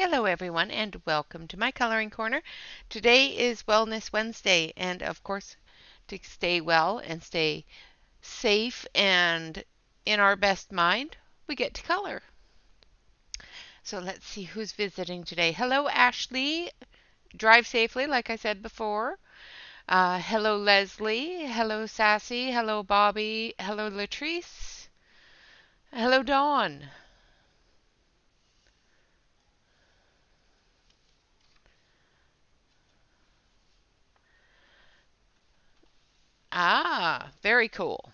Hello everyone and welcome to my coloring corner. Today is Wellness Wednesday, and of course to stay well and stay safe and in our best mind, we get to color. So let's see who's visiting today. Hello Ashley, drive safely like I said before. Hello Leslie, hello Sassy, hello Bobby, hello Latrice, hello Dawn. Ah, very cool.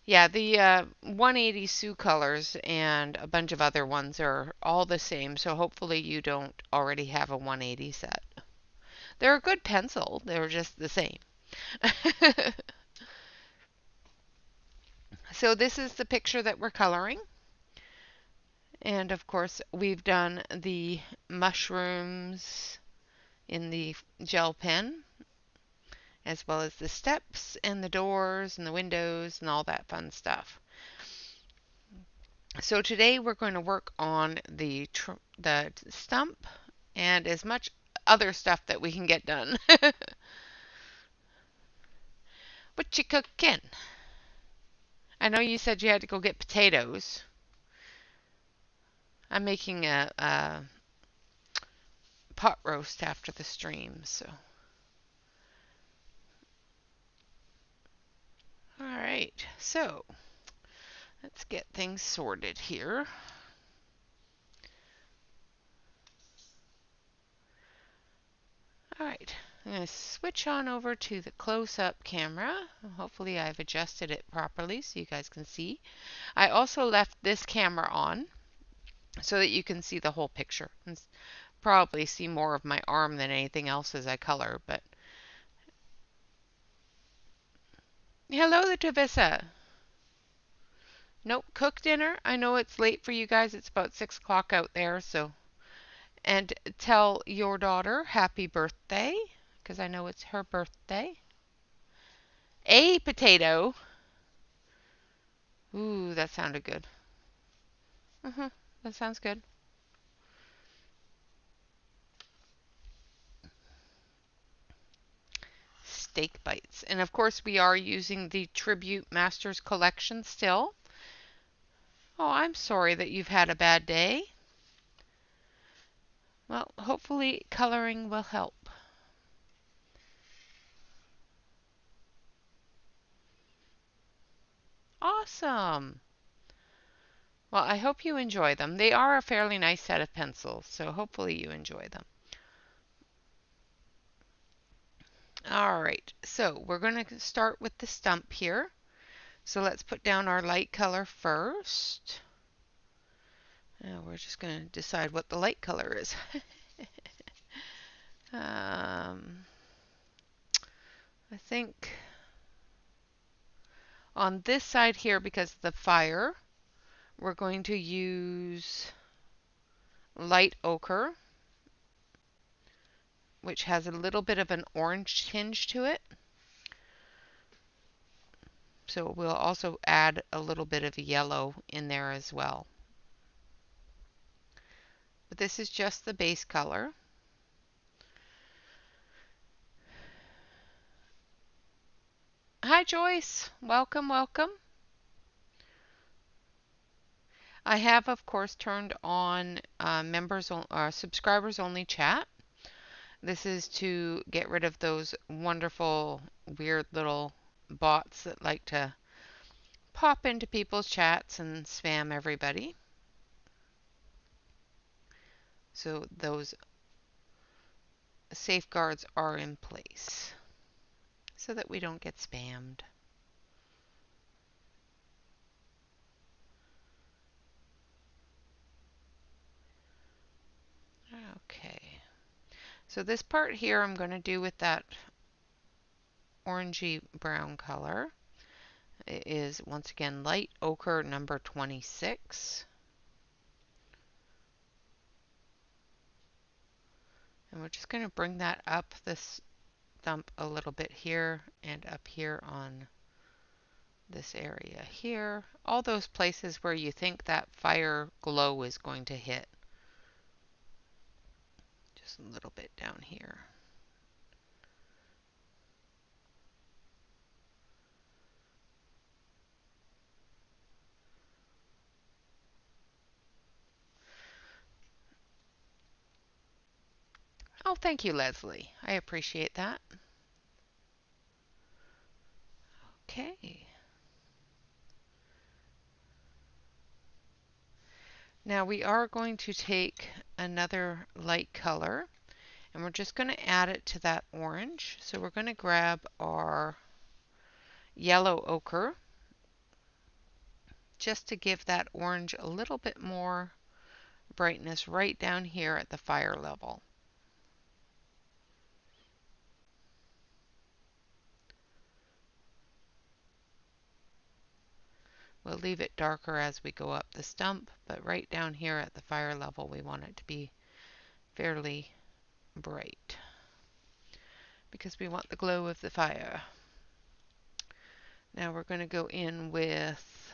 Yeah, the 180 Sioux colors and a bunch of other ones are all the same, so hopefully you don't already have a 180 set. They're a good pencil, they're just the same. So this is the picture that we're coloring. And of course, we've done the mushrooms in the gel pen, as well as the steps and the doors and the windows and all that fun stuff. So today we're going to work on the stump and as much other stuff that we can get done. What you cooking? I know you said you had to go get potatoes. I'm making a pot roast after the stream, so. All right, so let's get things sorted here. All right, I'm going to switch on over to the close-up camera. Hopefully I've adjusted it properly so you guys can see. I also left this camera on so that you can see the whole picture. And probably see more of my arm than anything else as I color, but hello, Lavissa. Nope, cook dinner. I know it's late for you guys. It's about 6 o'clock out there, so. And tell your daughter happy birthday, because I know it's her birthday. A potato. Ooh, that sounded good. That sounds good. Steak bites. And of course, we are using the Tribute Masters collection still. Oh, I'm sorry that you've had a bad day. Well, hopefully coloring will help. Awesome. Well, I hope you enjoy them. They are a fairly nice set of pencils, so hopefully you enjoy them. All right, so we're going to start with the stump here. So let's put down our light color first. Now we're just going to decide what the light color is. I think on this side here, because of the fire, we're going to use light ochre, which has a little bit of an orange tinge to it. So we'll also add a little bit of yellow in there as well. But this is just the base color. Hi Joyce, welcome, welcome. I have, of course, turned on subscribers only chat. This is to get rid of those wonderful, weird little bots that like to pop into people's chats and spam everybody. So those safeguards are in place so that we don't get spammed. Okay. So this part here I'm going to do with that orangey brown color. It is once again light ochre number 26. And we're just going to bring that up this stump a little bit here and up here on this area here. All those places where you think that fire glow is going to hit. Just a little bit down here. Oh, thank you, Leslie. I appreciate that. Okay. Now we are going to take another light color and we're just going to add it to that orange. So we're going to grab our yellow ochre just to give that orange a little bit more brightness right down here at the fire level. We'll leave it darker as we go up the stump, but right down here at the fire level we want it to be fairly bright because we want the glow of the fire. Now we're going to go in with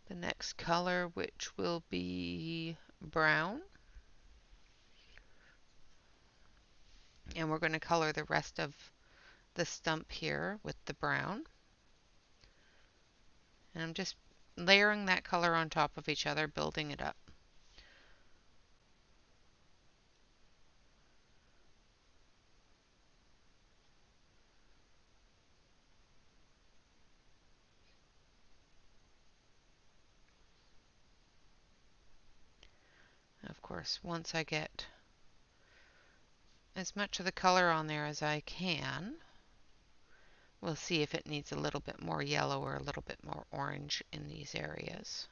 the next color, which will be brown. And we're going to color the rest of the stump here with the brown. And I'm just layering that color on top of each other, building it up. Of course, once I get as much of the color on there as I can, we'll see if it needs a little bit more yellow or a little bit more orange in these areas.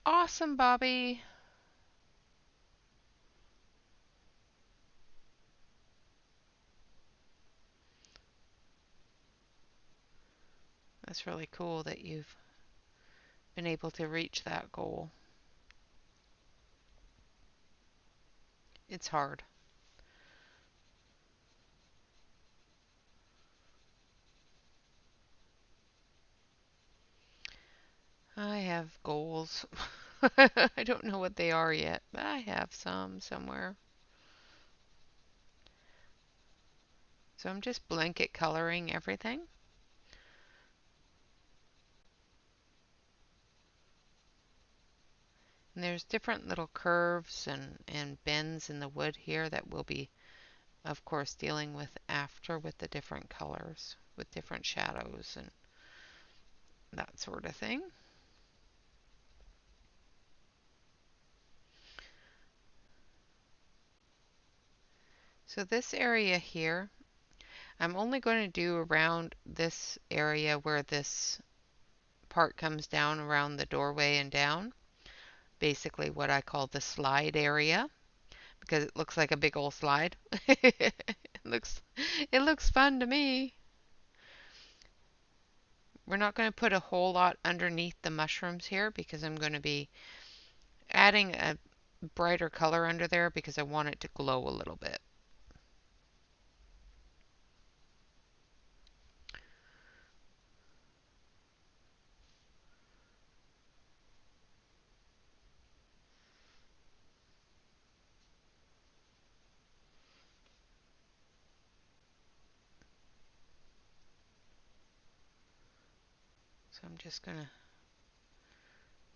Awesome, Bobby! That's really cool that you've been able to reach that goal. It's hard. I have goals. I don't know what they are yet, but I have some somewhere. So I'm just blanket coloring everything. And there's different little curves and bends in the wood here that we'll be, of course, dealing with after with the different colors, with different shadows and that sort of thing. So this area here, I'm only going to do around this area where this part comes down around the doorway and down. Basically what I call the slide area because it looks like a big old slide. looks it looks fun to me. We're not going to put a whole lot underneath the mushrooms here because I'm going to be adding a brighter color under there because I want it to glow a little bit. So I'm just going to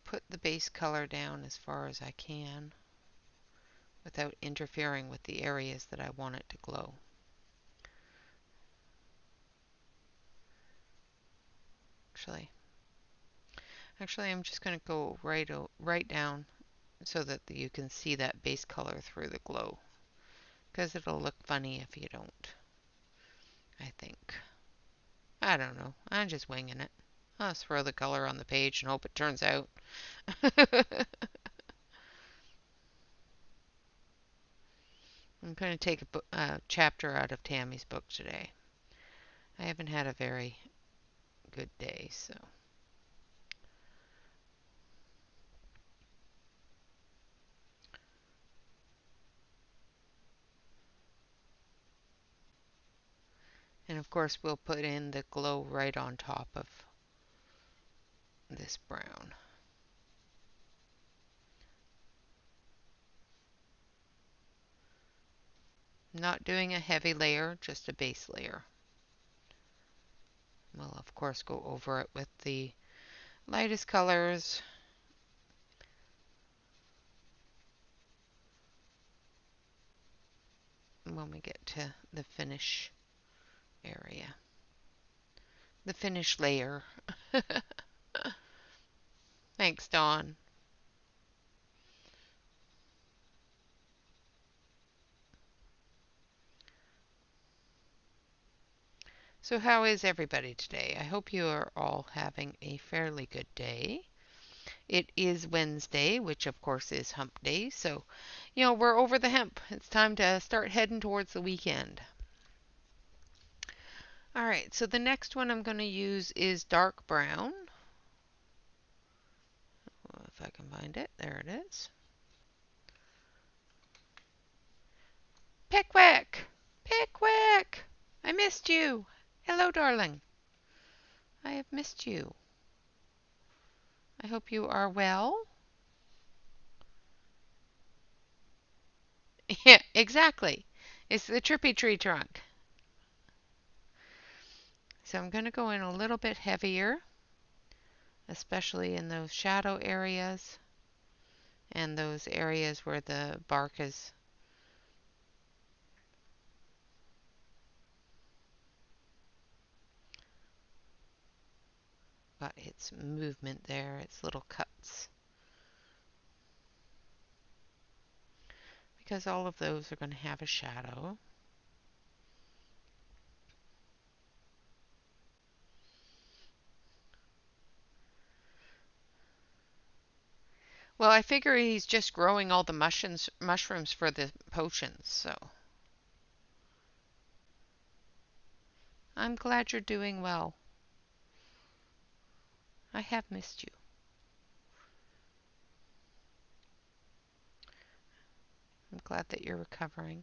put the base color down as far as I can without interfering with the areas that I want it to glow. Actually, I'm just going to go right down so that you can see that base color through the glow because it'll look funny if you don't, I think. I don't know. I'm just winging it. I'll throw the color on the page and hope it turns out. I'm going to take a chapter out of Tammy's book today. I haven't had a very good day, so. And of course we'll put in the glow right on top of this brown. Not doing a heavy layer, just a base layer. We'll of course go over it with the lightest colors. When we get to the finish area. The finish layer. Thanks, Dawn. So how is everybody today? I hope you are all having a fairly good day. It is Wednesday, which of course is hump day. So, we're over the hump. It's time to start heading towards the weekend. All right, so the next one I'm going to use is dark brown. If I can find it. There it is. Pickwick! Pickwick! I missed you. Hello, darling. I have missed you. I hope you are well. Yeah, exactly. It's the trippy tree trunk. So I'm going to go in a little bit heavier, especially in those shadow areas and those areas where the bark is got its movement there, its little cuts. Because all of those are going to have a shadow. Well, I figure he's just growing all the mushrooms for the potions, so. I'm glad you're doing well. I have missed you. I'm glad that you're recovering.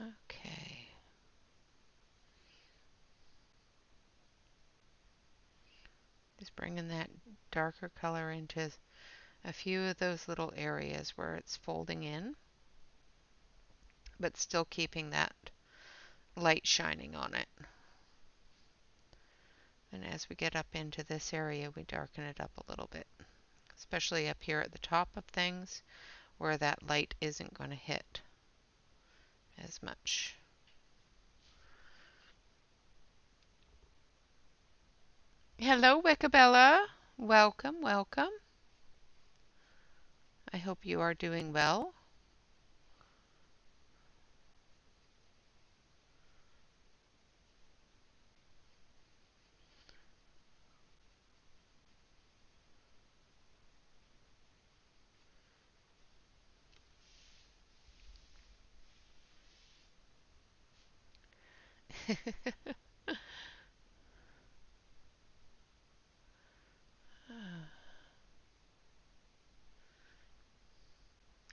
Okay. Just bringing that darker color into a few of those little areas where it's folding in, but still keeping that light shining on it. And as we get up into this area, we darken it up a little bit, especially up here at the top of things where that light isn't going to hit as much. Hello, Wickabella. Welcome, welcome. I hope you are doing well.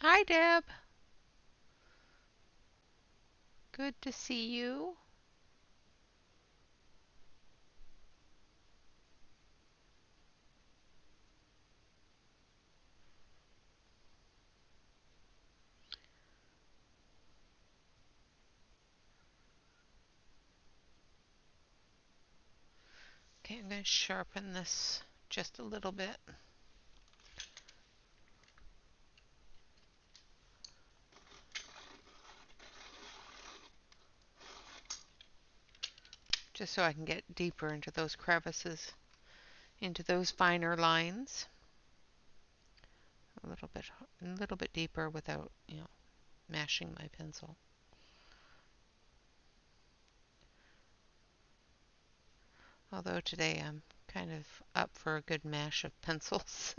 Hi, Deb. Good to see you. Okay, I'm going to sharpen this just a little bit. Just so I can get deeper into those crevices, into those finer lines. A little bit deeper without, mashing my pencil. Although today I'm kind of up for a good mash of pencils.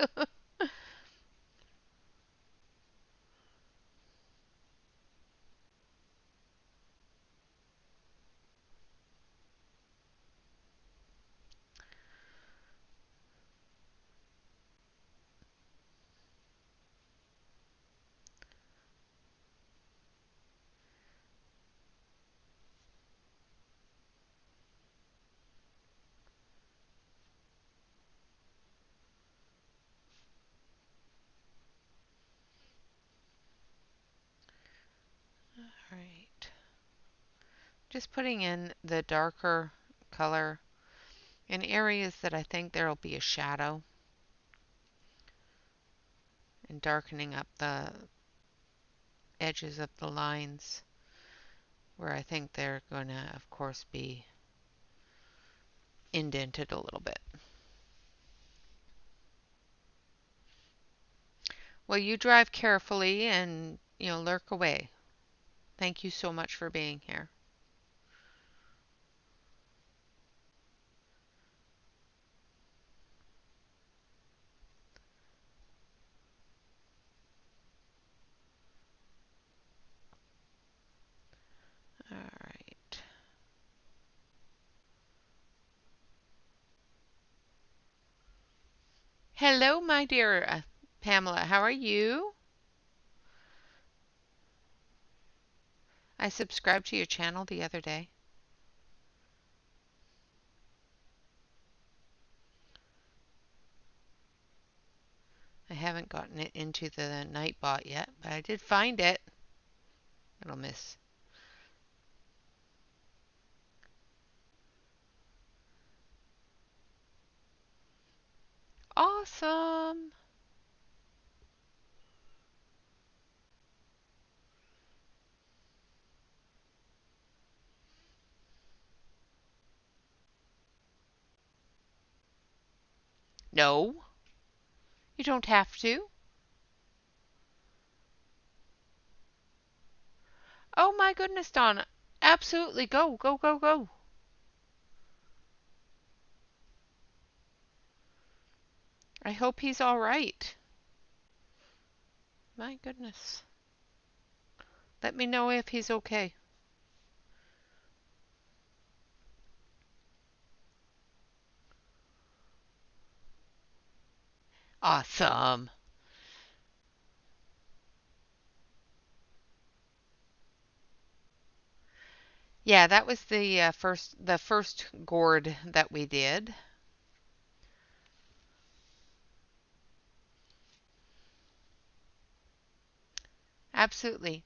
right. Just putting in the darker color in areas that I think there will be a shadow and darkening up the edges of the lines where I think they're going to, of course, be indented a little bit. Well, you drive carefully and, lurk away. Thank you so much for being here. All right. Hello, my dear Pamela. How are you? I subscribed to your channel the other day. I haven't gotten it into the Nightbot yet, but I did find it. Little miss. Awesome. No, you don't have to. Oh my goodness, Donna. Absolutely. Go, go, go, go. I hope he's all right. My goodness. Let me know if he's okay. Awesome. Yeah, that was the first gourd that we did. Absolutely.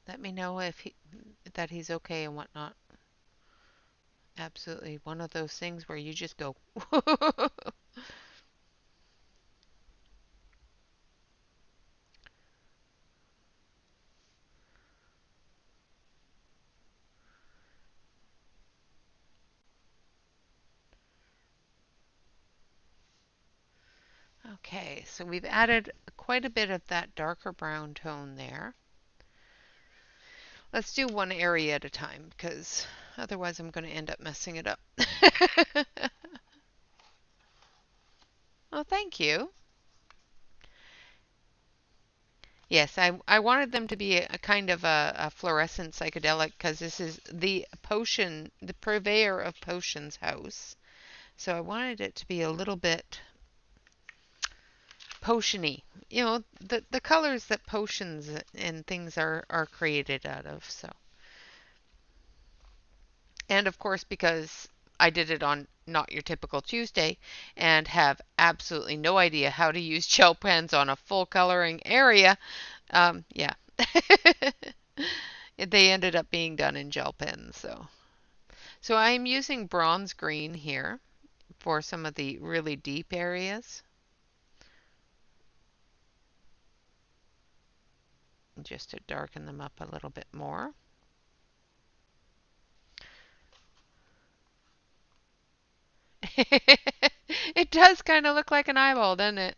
Let me know if that he's okay and whatnot. Absolutely. One of those things where you just go. Okay, so we've added quite a bit of that darker brown tone there. Let's do one area at a time because otherwise I'm going to end up messing it up. Oh, thank you. Yes, I wanted them to be a kind of a fluorescent psychedelic because this is the purveyor of potions house. So I wanted it to be a little bit potiony. The colors that potions and things are created out of. So, and of course because I did it on not your typical Tuesday and have absolutely no idea how to use gel pens on a full coloring area. Yeah. They ended up being done in gel pens, so I'm using bronze green here for some of the really deep areas, just to darken them up a little bit more. It does kind of look like an eyeball, doesn't it?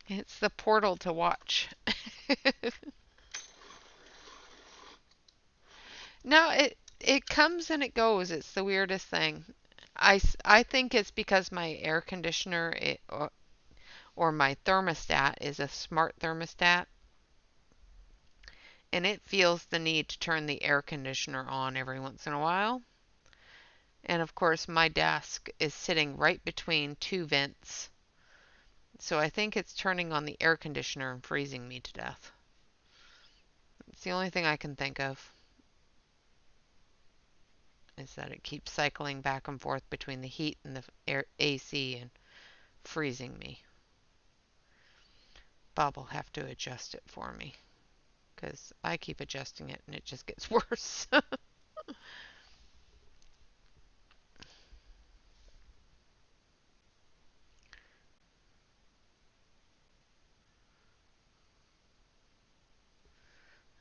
It's the portal to watch. No, it comes and it goes. It's the weirdest thing. I think it's because my air conditioner or my thermostat is a smart thermostat, and it feels the need to turn the air conditioner on every once in a while. And of course, my desk is sitting right between two vents, so I think it's turning on the air conditioner and freezing me to death. It's the only thing I can think of, is that it keeps cycling back and forth between the heat and the AC and freezing me. Bob will have to adjust it for me because I keep adjusting it and it just gets worse.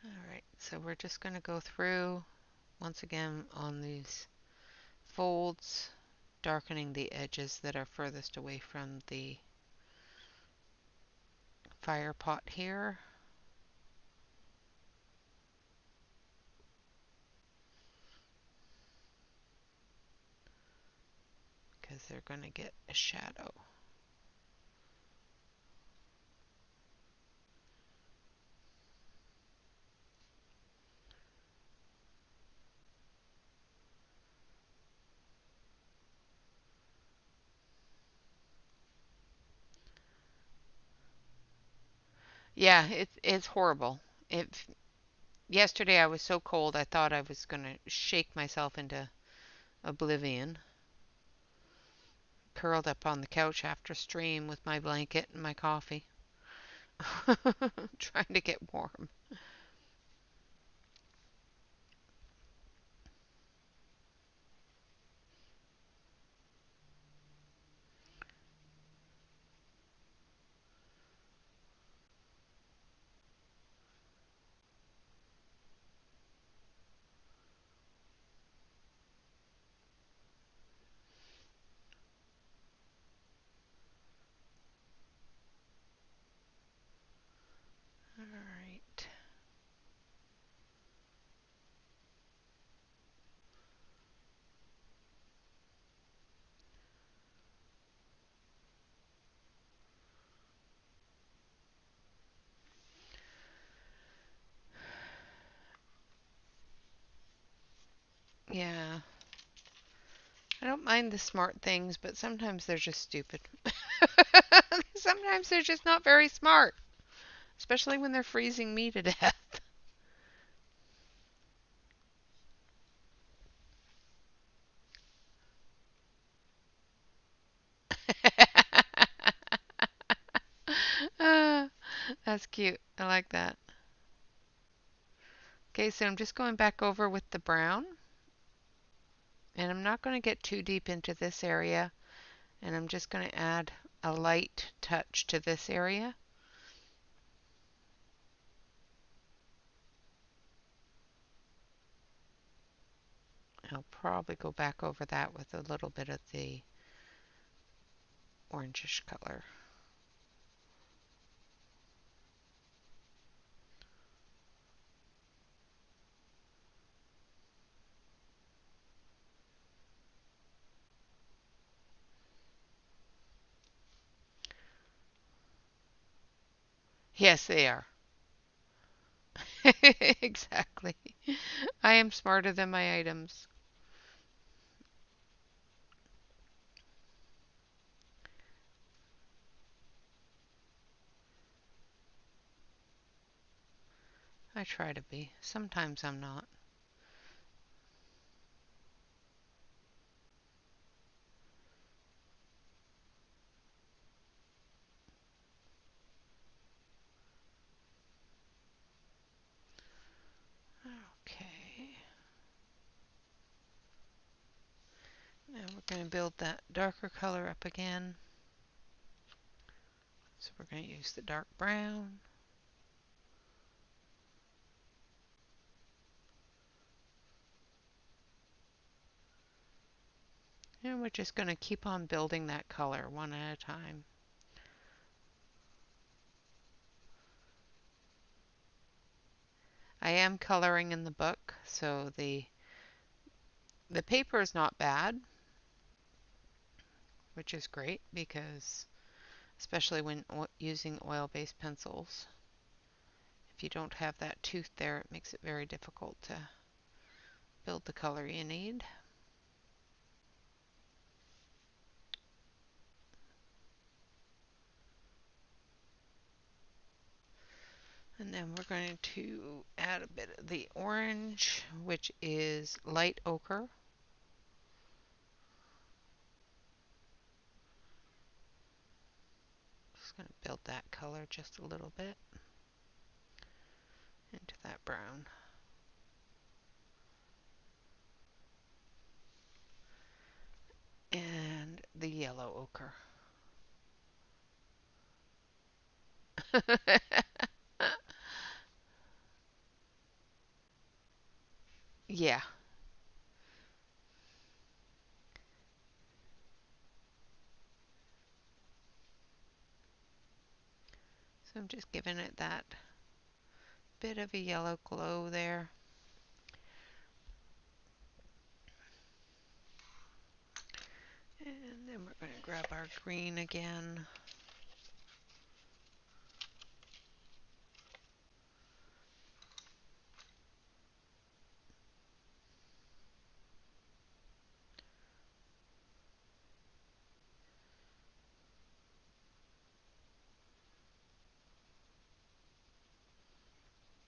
Alright, so we're just going to go through once again on these folds, darkening the edges that are furthest away from the fire pot here. Because they're going to get a shadow. Yeah, it's horrible. Yesterday I was so cold I thought I was going to shake myself into oblivion. Curled up on the couch after stream with my blanket and my coffee. Trying to get warm. Alright. Yeah. I don't mind the smart things, but sometimes they're just stupid. Sometimes they're just not very smart, especially when they're freezing me to death. Ah, that's cute. I like that. Okay, so I'm just going back over with the brown, and I'm not going to get too deep into this area, and I'm just going to add a light touch to this area. I'll probably go back over that with a little bit of the orangish color. Yes, they are. Exactly. I am smarter than my items. I try to be. Sometimes I'm not. Okay. Now we're going to build that darker color up again. So we're going to use the dark brown. And we're just going to keep on building that color one at a time. I am coloring in the book, so the paper is not bad, which is great because especially when using oil-based pencils, if you don't have that tooth there, it makes it very difficult to build the color you need. And then we're going to add a bit of the orange, which is light ochre. Just going to build that color just a little bit into that brown. And the yellow ochre. Yeah. So I'm just giving it that bit of a yellow glow there. And then we're going to grab our green again.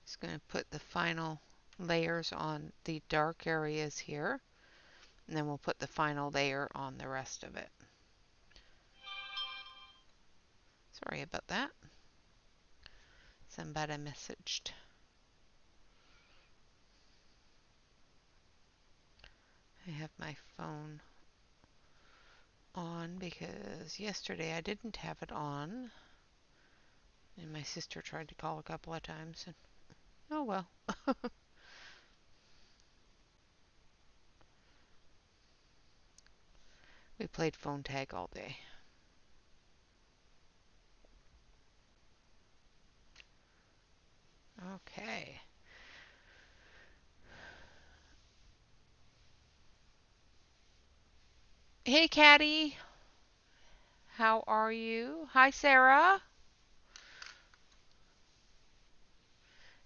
Just going to put the final layers on the dark areas here, and then we'll put the final layer on the rest of it. Sorry about that. Somebody messaged. I have my phone on because yesterday I didn't have it on, and my sister tried to call a couple of times, and oh well. We played phone tag all day. Okay. Hey, Caddy. How are you? Hi, Sarah.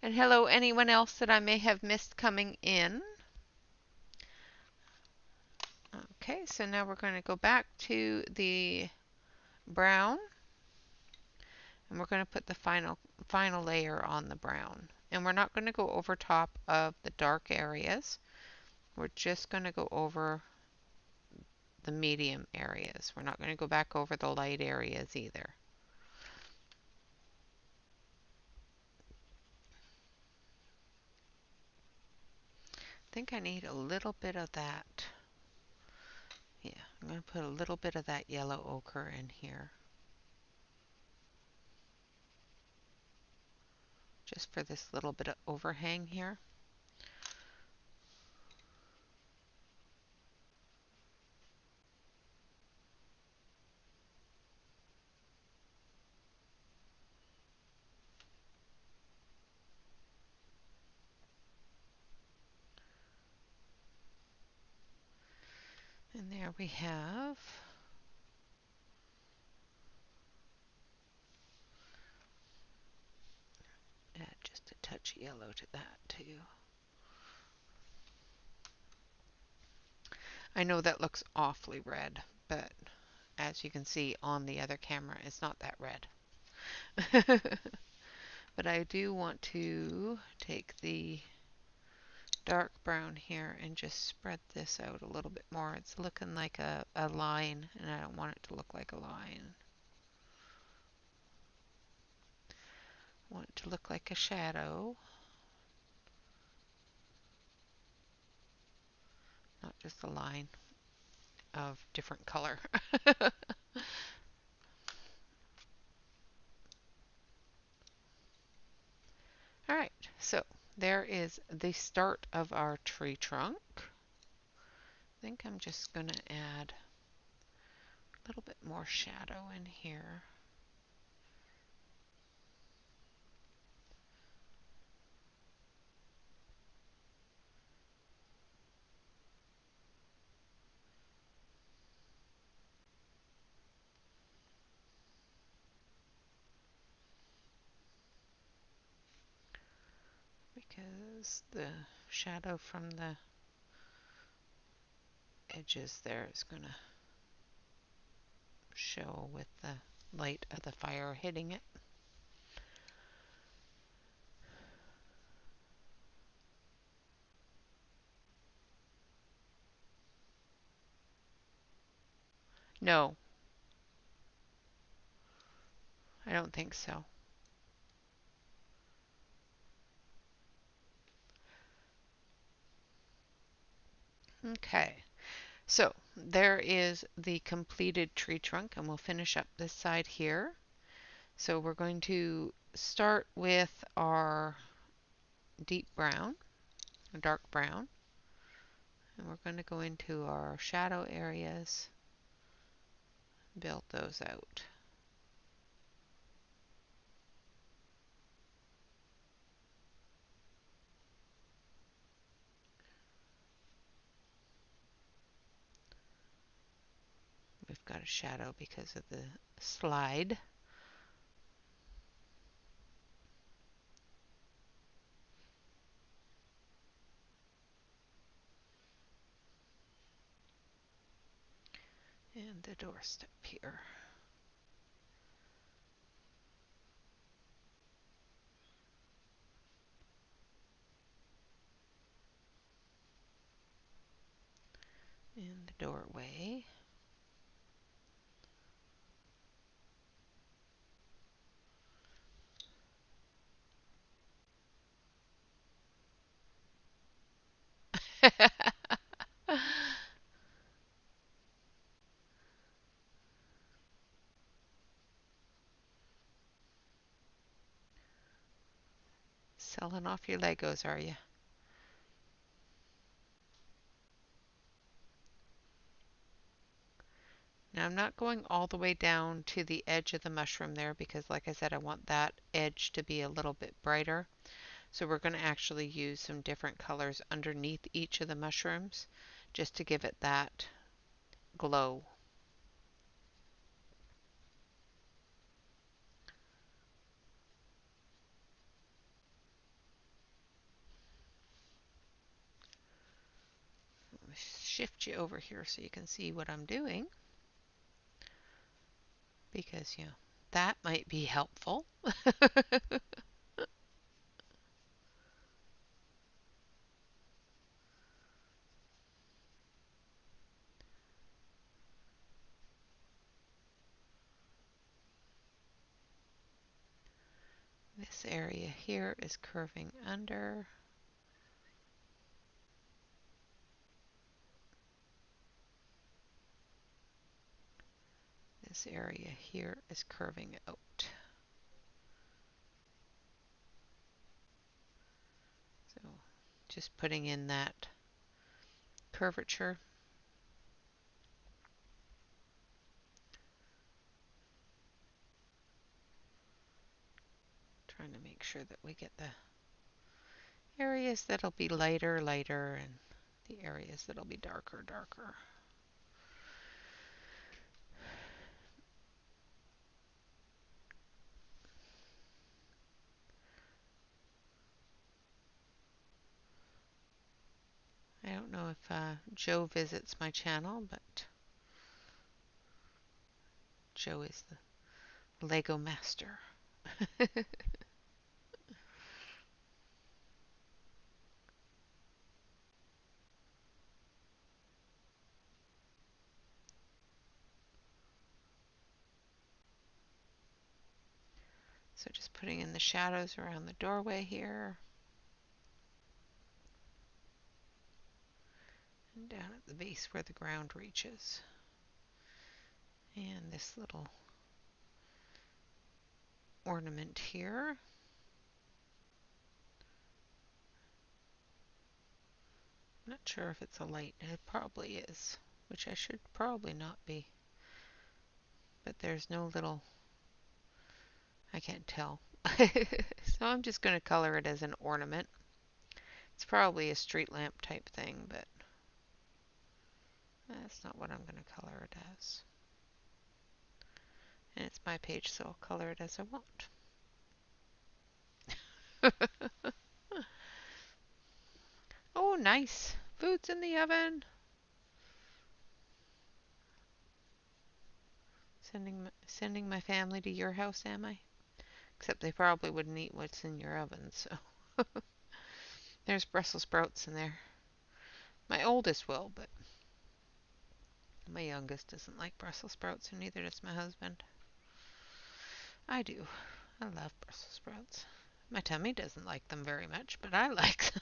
And hello, anyone else that I may have missed coming in. Okay, so now we're going to go back to the brown, and we're going to put the final layer on the brown. And we're not going to go over top of the dark areas. We're just going to go over the medium areas. We're not going to go back over the light areas either. I think I need a little bit of that. Yeah, I'm going to put a little bit of that yellow ochre in here. Just for this little bit of overhang here. And there we have add just a touch of yellow to that too. I know that looks awfully red, but as you can see on the other camera, it's not that red. But I do want to take the dark brown here and just spread this out a little bit more. It's looking like a line, and I don't want it to look like a line. I want it to look like a shadow, not just a line of different color. All right, so there is the start of our tree trunk. I think I'm just going to add a little bit more shadow in here. Because the shadow from the edges there is going to show with the light of the fire hitting it. No, I don't think so. Okay, so there is the completed tree trunk, and we'll finish up this side here. So we're going to start with our deep brown, or dark brown, and we're going to go into our shadow areas, build those out. We've got a shadow because of the slide. And the doorstep here. And the doorway. Selling off your Legos, are you? Now I'm not going all the way down to the edge of the mushroom there because like I said, I want that edge to be a little bit brighter. So we're going to actually use some different colors underneath each of the mushrooms just to give it that glow. Shift you over here so you can see what I'm doing because, you know, that might be helpful. This area here is curving under. This area here is curving out. So just putting in that curvature. Trying to make sure that we get the areas that'll be lighter, lighter, and the areas that'll be darker, darker. I don't know if Joe visits my channel, but Joe is the Lego master. So just putting in the shadows around the doorway here. And down at the base where the ground reaches. And this little ornament here. I'm not sure if it's a light. It probably is, which I should probably not be. But there's no little, I can't tell. So I'm just going to color it as an ornament. It's probably a street lamp type thing, but that's not what I'm going to color it as. And it's my page, so I'll color it as I want. Oh, nice. Food's in the oven. Sending my family to your house, am I? Except they probably wouldn't eat what's in your oven, so. There's Brussels sprouts in there. My oldest will, but My youngest doesn't like Brussels sprouts, and neither does my husband. I do. I love Brussels sprouts. My tummy doesn't like them very much, but I like them.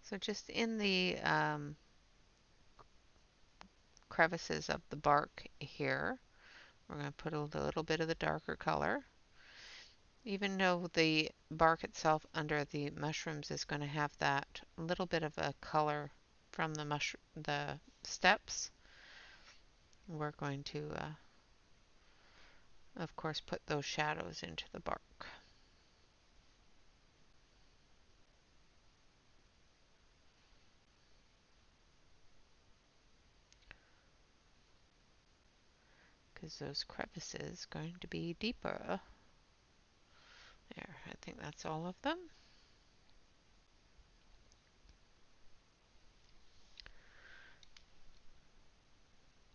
So just in the crevices of the bark here, we're going to put a little bit of the darker color. Even though the bark itself under the mushrooms is going to have that little bit of a color from the steps, we're going to, of course, put those shadows into the bark. Because those crevices are going to be deeper. There, I think that's all of them.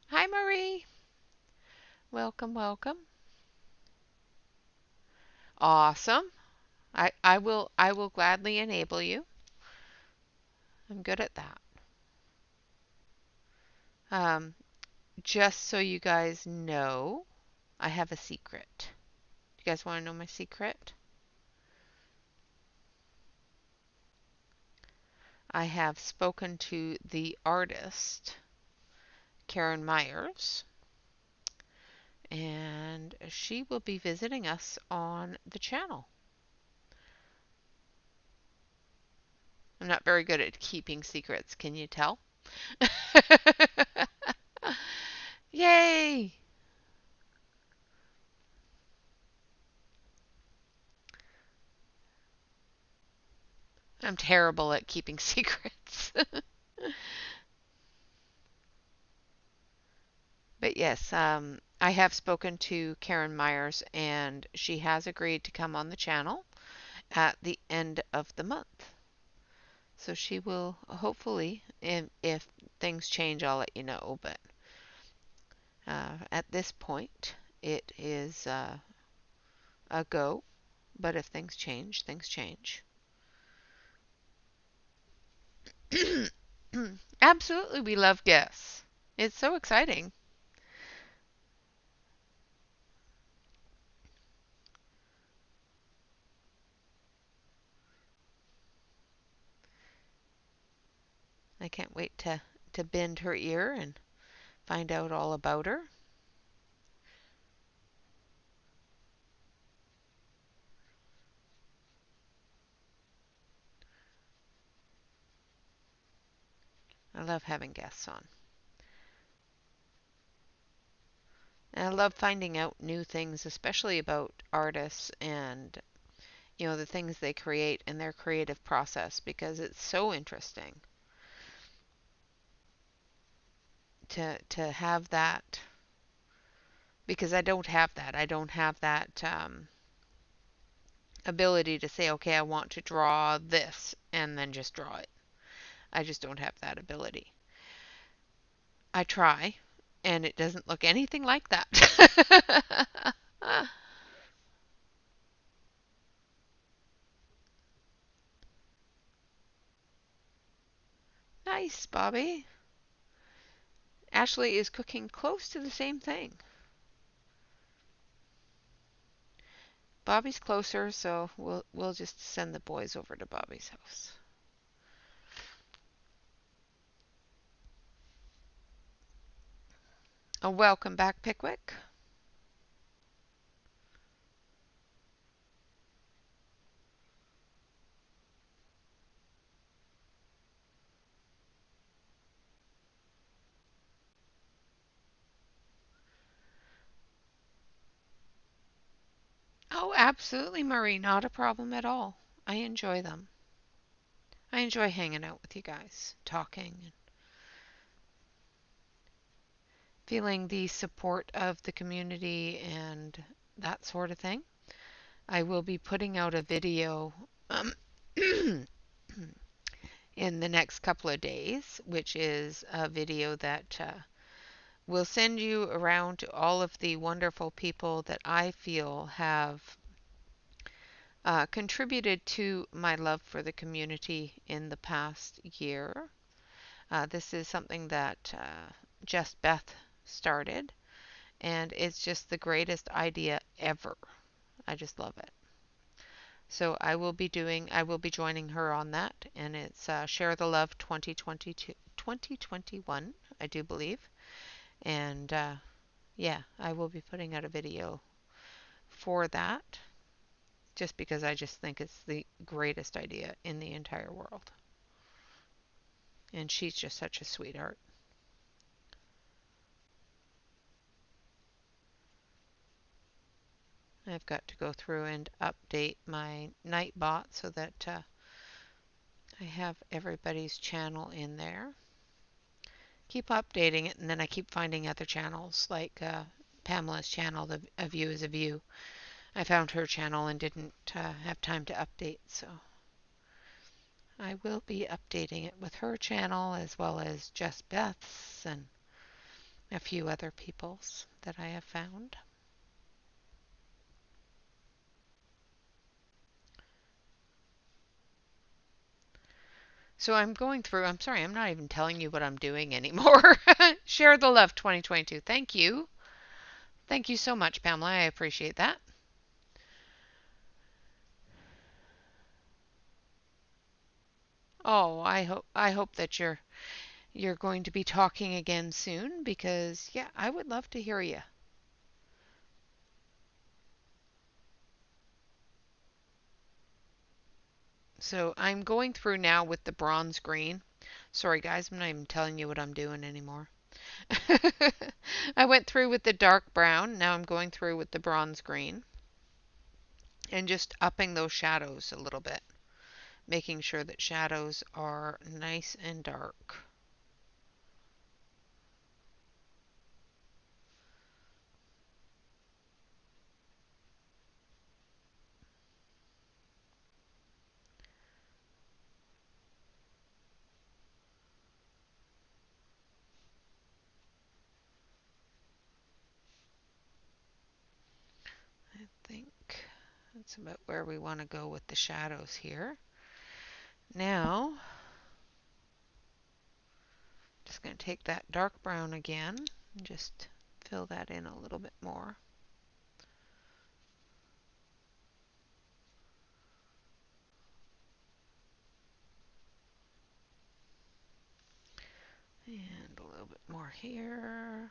Hi, Marie. Welcome, welcome. Awesome. I will gladly enable you. I'm good at that. Um, just so you guys know, I have a secret. You guys want to know my secret? I have spoken to the artist, Karen Myers, and she will be visiting us on the channel. I'm not very good at keeping secrets, can you tell? Yay! I'm terrible at keeping secrets. But yes, I have spoken to Karen Myers, and she has agreed to come on the channel at the end of the month. So she will hopefully, if things change, I'll let you know. But at this point, it is a go. But if things change, things change. Absolutely, we love guests. It's so exciting. I can't wait to bend her ear and find out all about her. I love having guests on. And I love finding out new things, especially about artists and the things they create and their creative process, because it's so interesting to have that, because I don't have that. I don't have that ability to say, okay, I want to draw this and then just draw it. I just don't have that ability. I try, and it doesn't look anything like that. Nice, Bobby. Ashley is cooking close to the same thing. Bobby's closer, so we'll just send the boys over to Bobby's house. Welcome back, Pickwick. Oh, absolutely, Marie. Not a problem at all. I enjoy them. I enjoy hanging out with you guys, talking, and feeling the support of the community and that sort of thing. I will be putting out a video in the next couple of days, which is a video that will send you around to all of the wonderful people that I feel have contributed to my love for the community in the past year. This is something that Just Beth started, and it's just the greatest idea ever. I just love it. So I will be joining her on that, and it's Share the Love 2022, 2021, I do believe. And yeah, I will be putting out a video for that, just because I just think it's the greatest idea in the entire world. And she's just such a sweetheart. I've got to go through and update my Nightbot so that I have everybody's channel in there. Keep updating it, and then I keep finding other channels like Pamela's channel, A View is a View. I found her channel and didn't have time to update, so I will be updating it with her channel as well as Just Beth's and a few other people's that I have found. So I'm going through, I'm sorry, I'm not even telling you what I'm doing anymore. Share the Love 2022. Thank you. Thank you so much, Pamela. I appreciate that. Oh, I hope that you're going to be talking again soon because yeah, I would love to hear you. So I'm going through now with the bronze green. Sorry guys, I'm not even telling you what I'm doing anymore. I went through with the dark brown, now I'm going through with the bronze green and just upping those shadows a little bit, making sure that shadows are nice and dark. I think that's about where we want to go with the shadows here. Now, just going to take that dark brown again and just fill that in a little bit more. And a little bit more here.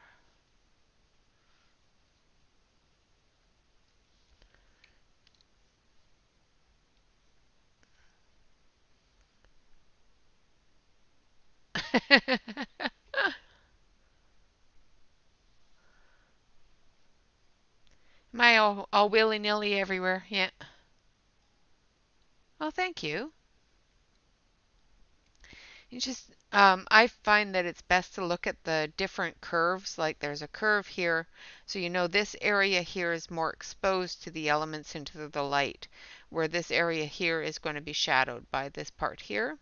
Am I all willy-nilly everywhere? Yeah. Oh, thank you. You just, I find that it's best to look at the different curves. Like there's a curve here, so you know this area here is more exposed to the elements into the light, where this area here is going to be shadowed by this part here.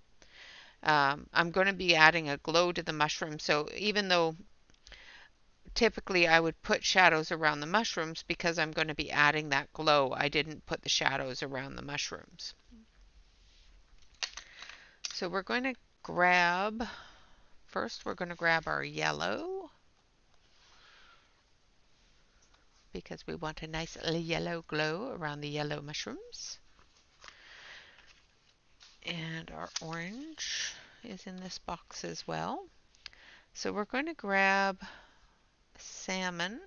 I'm going to be adding a glow to the mushroom, so even though typically I would put shadows around the mushrooms, because I'm going to be adding that glow, I didn't put the shadows around the mushrooms. So we're going to grab, first we're going to grab our yellow, because we want a nice yellow glow around the yellow mushrooms. And our orange is in this box as well. So we're going to grab salmon,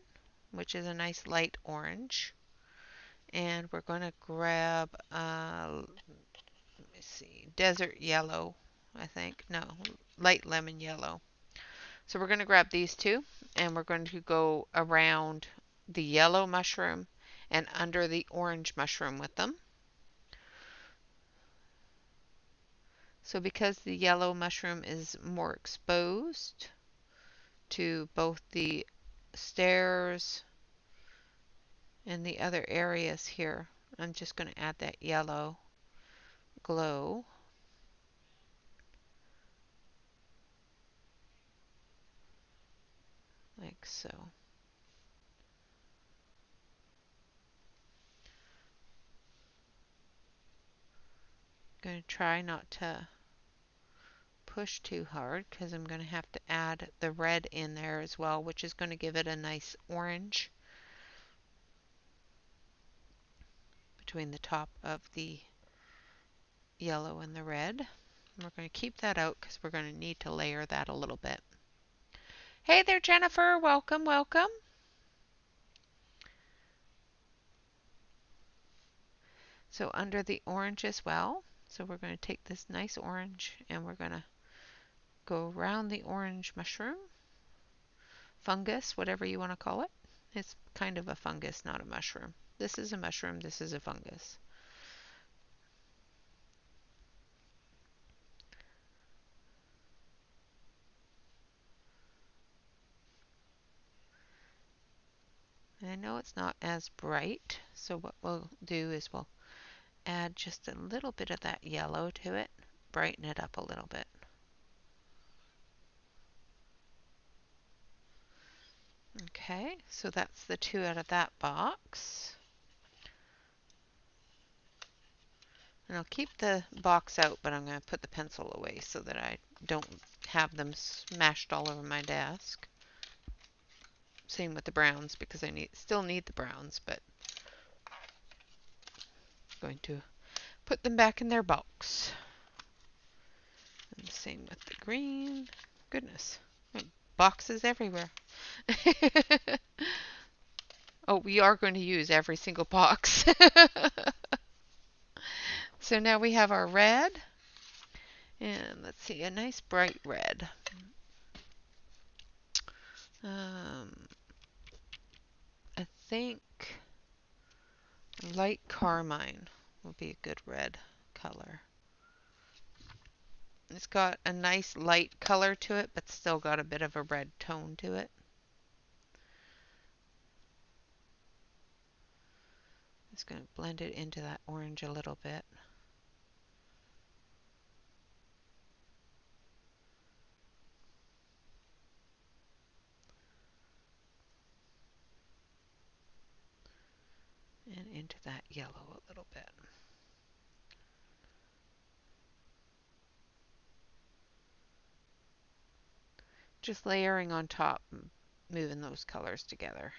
which is a nice light orange. And we're going to grab, let me see, desert yellow, I think. No, light lemon yellow. So we're going to grab these two, and we're going to go around the yellow mushroom and under the orange mushroom with them. So because the yellow mushroom is more exposed to both the stairs and the other areas here, I'm just going to add that yellow glow. Like so. Going to try not to push too hard because I'm going to have to add the red in there as well, which is going to give it a nice orange between the top of the yellow and the red. We're going to keep that out because we're going to need to layer that a little bit. Hey there, Jennifer. Welcome, welcome. So under the orange as well. So we're going to take this nice orange and we're going to go around the orange mushroom, fungus, whatever you want to call it. It's kind of a fungus, not a mushroom. This is a mushroom, this is a fungus. And I know it's not as bright, so what we'll do is we'll add just a little bit of that yellow to it, brighten it up a little bit. Okay, so that's the two out of that box. And I'll keep the box out, but I'm going to put the pencil away so that I don't have them smashed all over my desk. Same with the browns because I still need the browns, but I'm going to put them back in their box. And same with the green. Goodness, boxes everywhere. Oh, we are going to use every single box. So now we have our red. And let's see, a nice bright red. I think light carmine will be a good red color. It's got a nice light color to it, but still got a bit of a red tone to it. Just going to blend it into that orange a little bit. And into that yellow a little bit. Just layering on top, moving those colors together.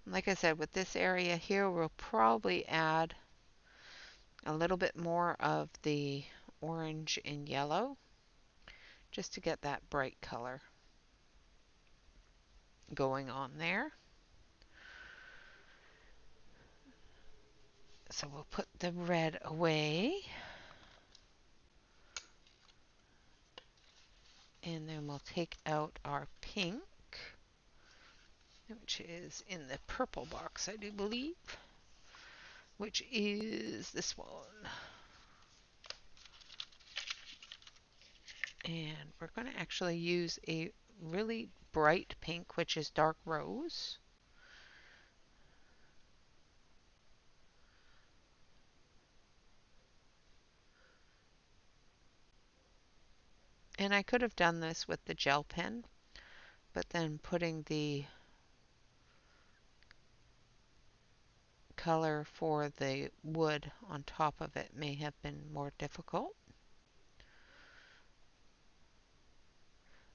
Like I said, with this area here, we'll probably add a little bit more of the orange and yellow just to get that bright color going on there. So we'll put the red away. And then we'll take out our pink, which is in the purple box, I do believe, which is this one. And we're going to actually use a really bright pink, which is dark rose. And I could have done this with the gel pen, but then putting the color for the wood on top of it may have been more difficult.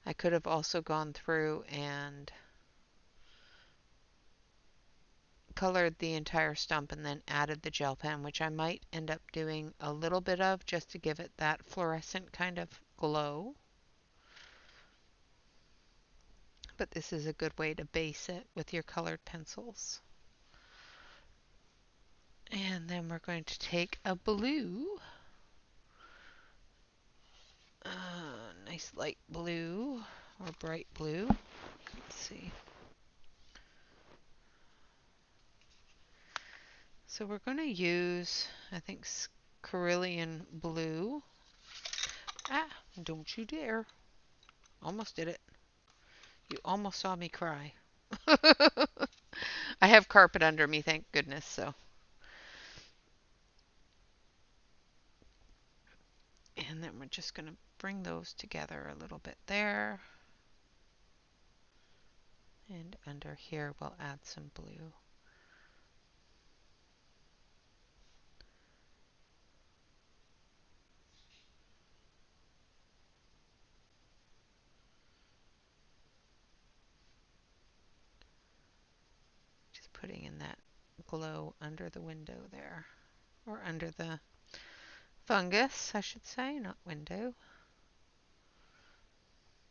I could have also gone through and colored the entire stump and then added the gel pen, which I might end up doing a little bit of just to give it that fluorescent kind of glow. But this is a good way to base it with your colored pencils. And then we're going to take a blue, nice light blue or bright blue. Let's see. So we're going to use, I think, cerulean blue. Ah, don't you dare. Almost did it. You almost saw me cry. I have carpet under me, thank goodness, so. And then we're just going to bring those together a little bit there. And under here we'll add some blue. putting in that glow under the window there, or under the fungus, I should say, not window.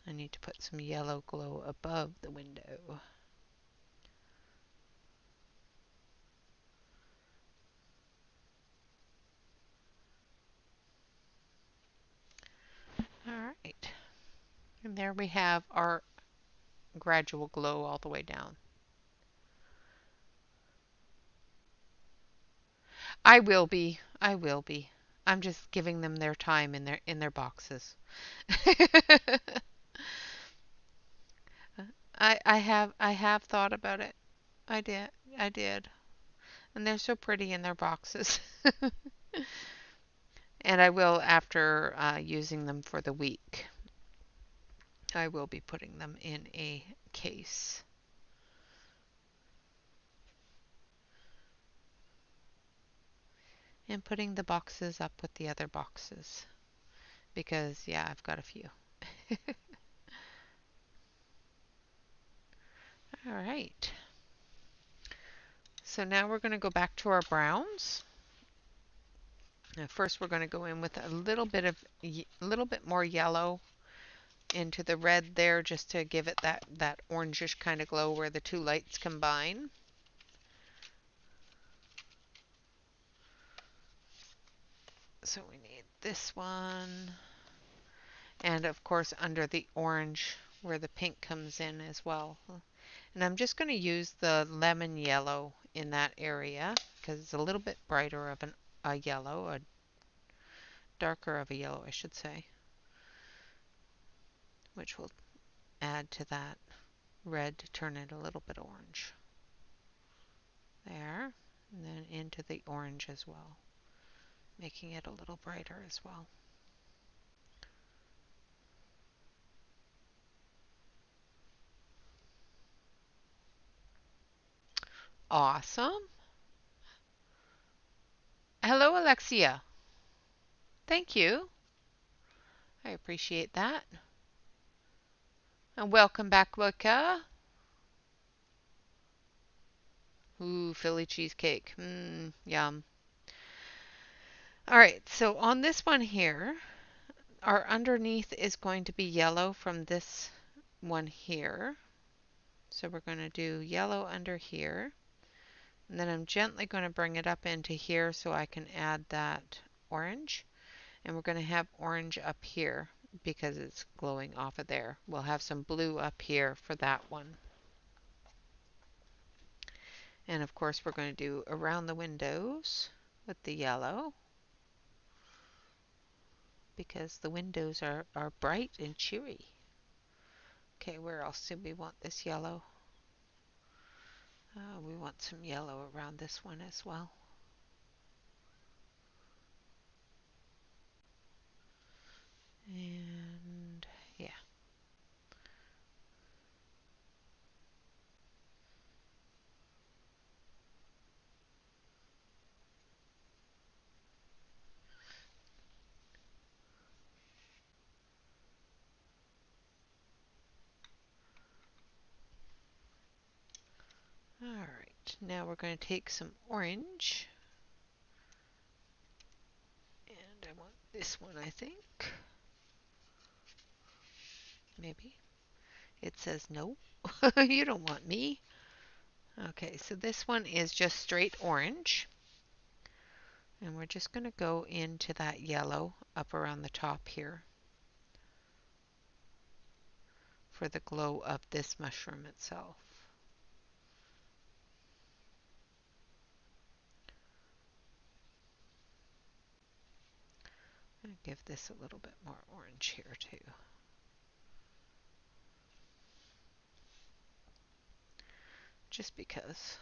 I need to put some yellow glow above the window. All right. And there we have our gradual glow all the way down. I will be. I will be. I'm just giving them their time in their boxes. I have thought about it. I did. I did. And they're so pretty in their boxes. And I will, after using them for the week, I will be putting them in a case. And putting the boxes up with the other boxes. Because, yeah, I've got a few. All right. So now we're going to go back to our browns. Now first we're going to go in with a little bit more yellow into the red there, just to give it that orangish kind of glow where the two lights combine. So we need this one, and of course under the orange where the pink comes in as well. And I'm just going to use the lemon yellow in that area because it's a little bit brighter of a yellow, a darker of a yellow I should say, which will add to that red to turn it a little bit orange. There, and then into the orange as well, making it a little brighter as well. Awesome. Hello, Alexia. Thank you. I appreciate that. And welcome back, Luca. Ooh, Philly cheesecake. Yum. All right, so on this one here, our underneath is going to be yellow from this one here. So we're going to do yellow under here. And then I'm gently going to bring it up into here so I can add that orange. And we're going to have orange up here because it's glowing off of there. We'll have some blue up here for that one. And of course we're going to do around the windows with the yellow because the windows are bright and cheery. Okay, where else do we want this yellow? We want some yellow around this one as well. And yeah. Alright, now we're going to take some orange. And I want this one, I think. Maybe. It says no. You don't want me. Okay, so this one is just straight orange. And we're just going to go into that yellow up around the top here for the glow of this mushroom itself. I'll give this a little bit more orange here too. Just because.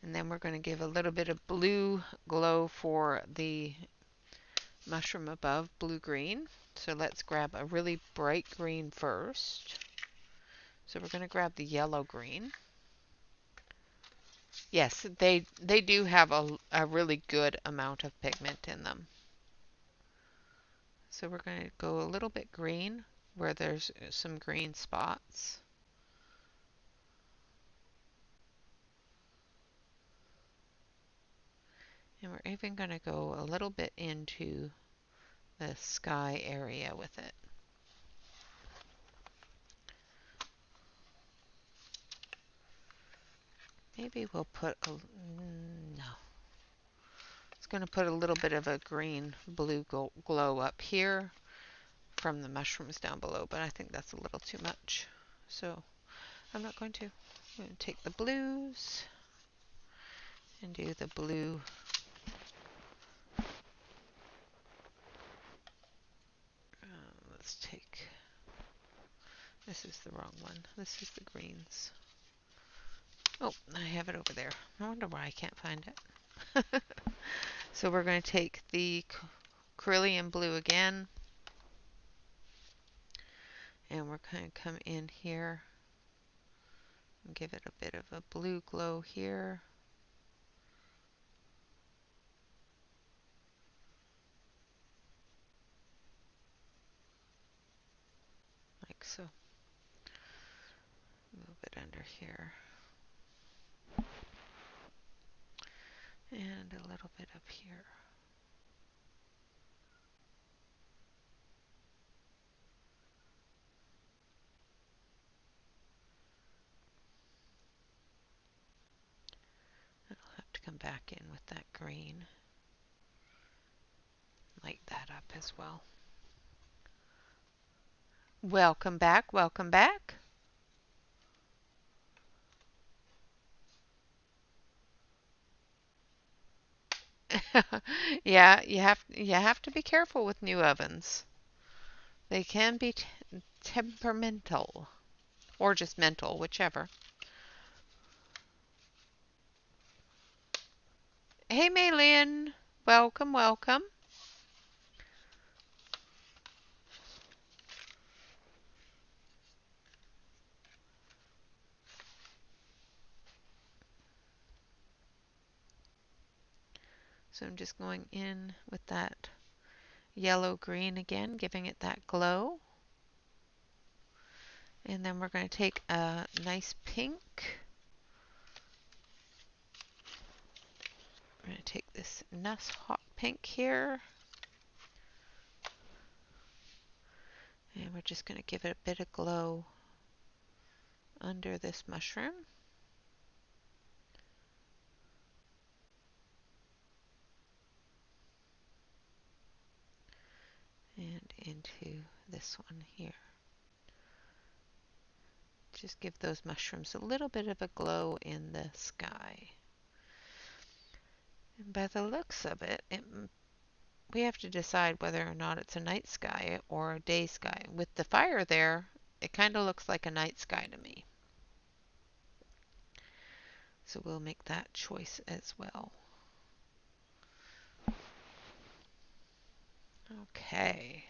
And then we're going to give a little bit of blue glow for the mushroom above, blue-green. So let's grab a really bright green first. So we're going to grab the yellow-green. Yes, they do have a really good amount of pigment in them. So we're going to go a little bit green where there's some green spots. And we're even going to go a little bit into the sky area with it. Maybe we'll put a, no. It's going to put a little bit of a green blue glow up here from the mushrooms down below, but I think that's a little too much. So I'm not going to. I'm going to take the blues and do the blue. Let's take, this is the wrong one. This is the greens. Oh, I have it over there. I wonder why I can't find it. So we're going to take the Cerulean blue again, and we're going to come in here and give it a bit of a blue glow here. Like so. A little bit under here. And a little bit up here. And I'll have to come back in with that green. Light that up as well. Welcome back, welcome back. Yeah, you have to be careful with new ovens. They can be temperamental, or just mental, whichever. Hey, Maylin, welcome, welcome. So I'm just going in with that yellow green again, giving it that glow. And then we're going to take a nice pink. We're going to take this nice hot pink here. And we're just going to give it a bit of glow under this mushroom. And into this one here. Just give those mushrooms a little bit of a glow in the sky. And by the looks of it, we have to decide whether or not it's a night sky or a day sky. With the fire there, it kind of looks like a night sky to me. So we'll make that choice as well. Okay.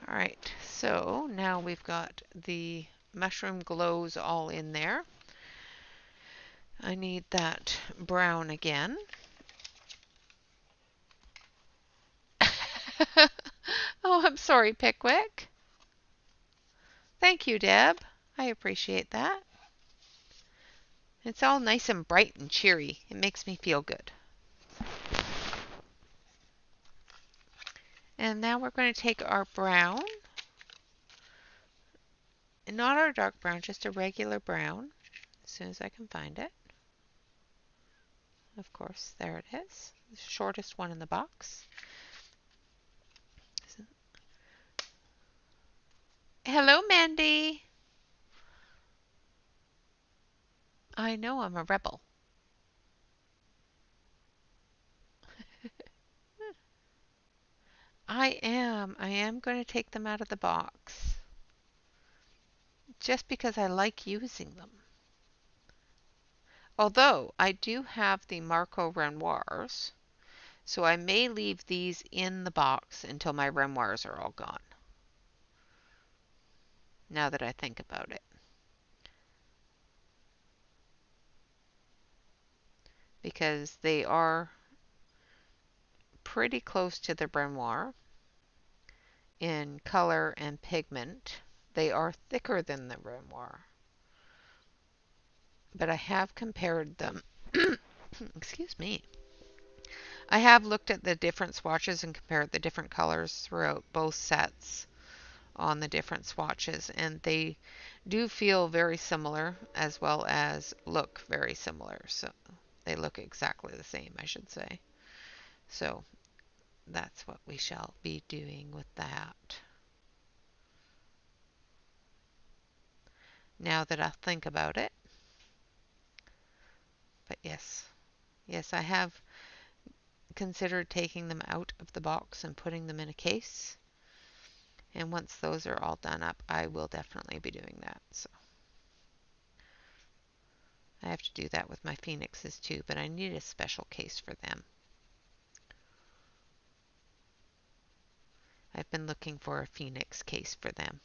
All right, so now we've got the mushroom glows all in there. I need that brown again. Oh, I'm sorry, Pickwick. Thank you, Deb. I appreciate that. It's all nice and bright and cheery. It makes me feel good. And now we're going to take our brown, and not our dark brown, just a regular brown, as soon as I can find it. Of course, there it is, the shortest one in the box. Hello, Mandy. I know I'm a rebel. I am going to take them out of the box. Just because I like using them. Although I do have the Marco Renoirs, so I may leave these in the box until my Renoirs are all gone. Now that I think about it. Because they are pretty close to the Renoir. in color and pigment. They are thicker than the Renoir, but I have compared them. Excuse me. I have looked at the different swatches and compared the different colors throughout both sets on the different swatches, and they do feel very similar as well as look very similar. So they look exactly the same, I should say. So that's what we shall be doing with that. Now that I think about it. But yes, yes, I have considered taking them out of the box and putting them in a case. And once those are all done up, I will definitely be doing that. So I have to do that with my Phoenixes too, but I need a special case for them. I've been looking for a Phoenix case for them.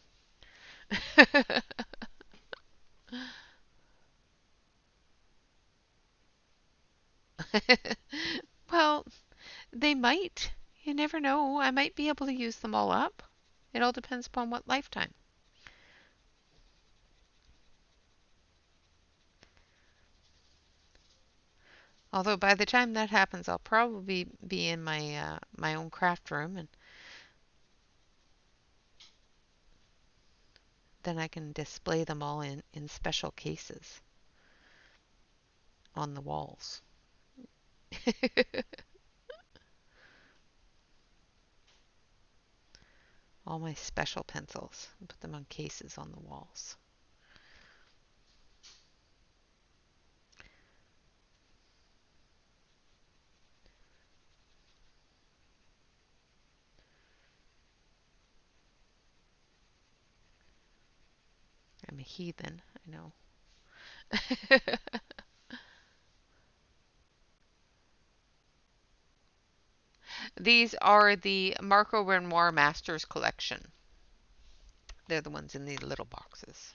Well, they might. You never know. I might be able to use them all up. It all depends upon what lifetime. Although by the time that happens, I'll probably be in my own craft room, and then I can display them all in special cases on the walls. All my special pencils. Put them on cases on the walls. I'm a heathen, I know. These are the Marco Renoir Masters Collection. They're the ones in the little boxes.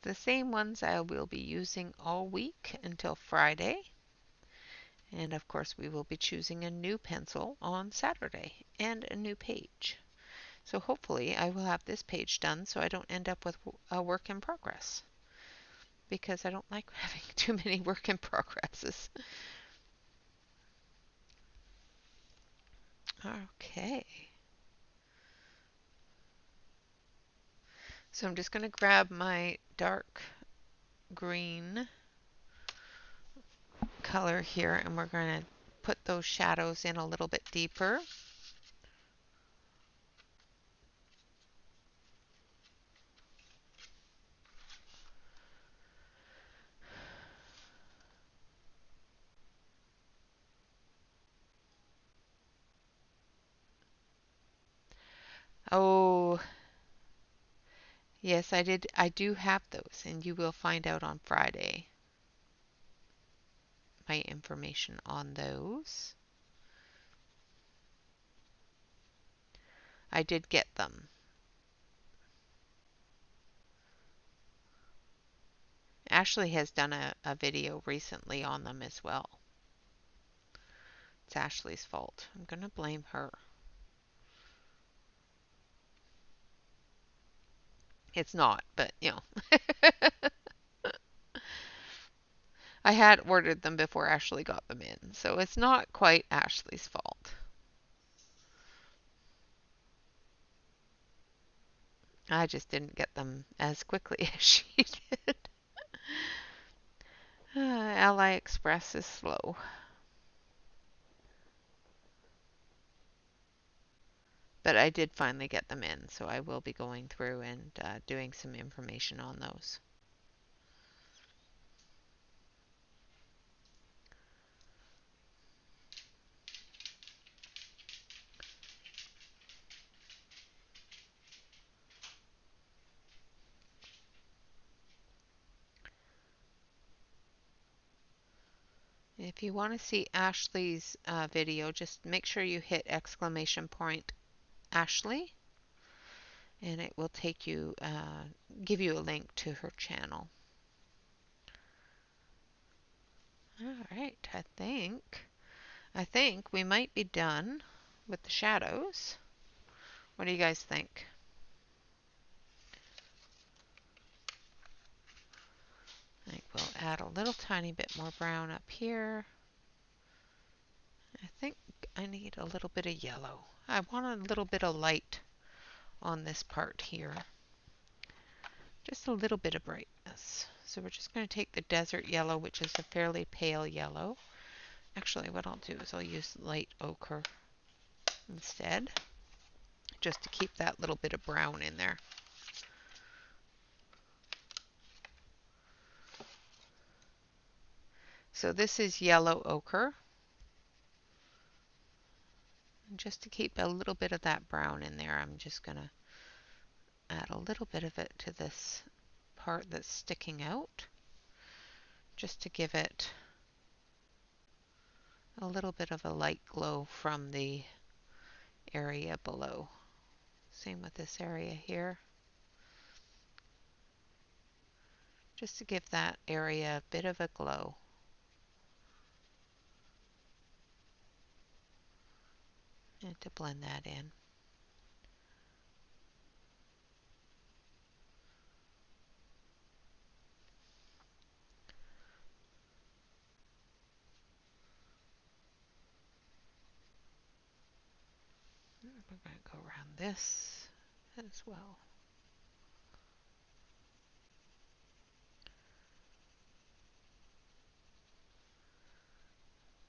The same ones I will be using all week until Friday. And of course we will be choosing a new pencil on Saturday and a new page. So hopefully I will have this page done so I don't end up with a work in progress, because I don't like having too many work in progresses. Okay. So I'm just going to grab my dark green color here, and we're going to put those shadows in a little bit deeper. Oh, yes, I did. I do have those, and you will find out on Friday my information on those. I did get them. Ashley has done a video recently on them as well. It's Ashley's fault. I'm going to blame her. It's not, but you know. I had ordered them before Ashley got them in, so it's not quite Ashley's fault. I just didn't get them as quickly as she did. Ally Express is slow. But I did finally get them in, so I will be going through and doing some information on those. If you want to see Ashley's video, just make sure you hit exclamation point Ashley, and it will take you, give you a link to her channel. All right, I think we might be done with the shadows. What do you guys think? I think we'll add a little tiny bit more brown up here. I think I need a little bit of yellow. I want a little bit of light on this part here. Just a little bit of brightness. So we're just going to take the desert yellow, which is a fairly pale yellow. Actually, what I'll do is I'll use light ochre instead, just to keep that little bit of brown in there. So this is yellow ochre. And just to keep a little bit of that brown in there, I'm just going to add a little bit of it to this part that's sticking out, just to give it a little bit of a light glow from the area below. Same with this area here. Just to give that area a bit of a glow. And to blend that in. We're going to go around this as well.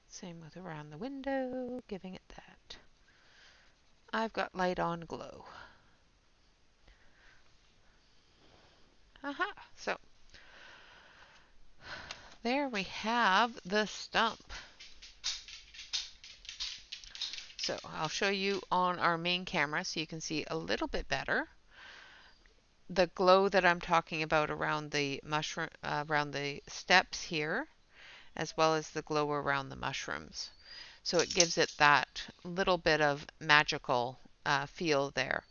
Same with around the window, giving it that. I've got light on glow. Aha! So there we have the stump. So I'll show you on our main camera so you can see a little bit better. The glow that I'm talking about around the mushroom, around the steps here, as well as the glow around the mushrooms. So it gives it that little bit of magical feel there.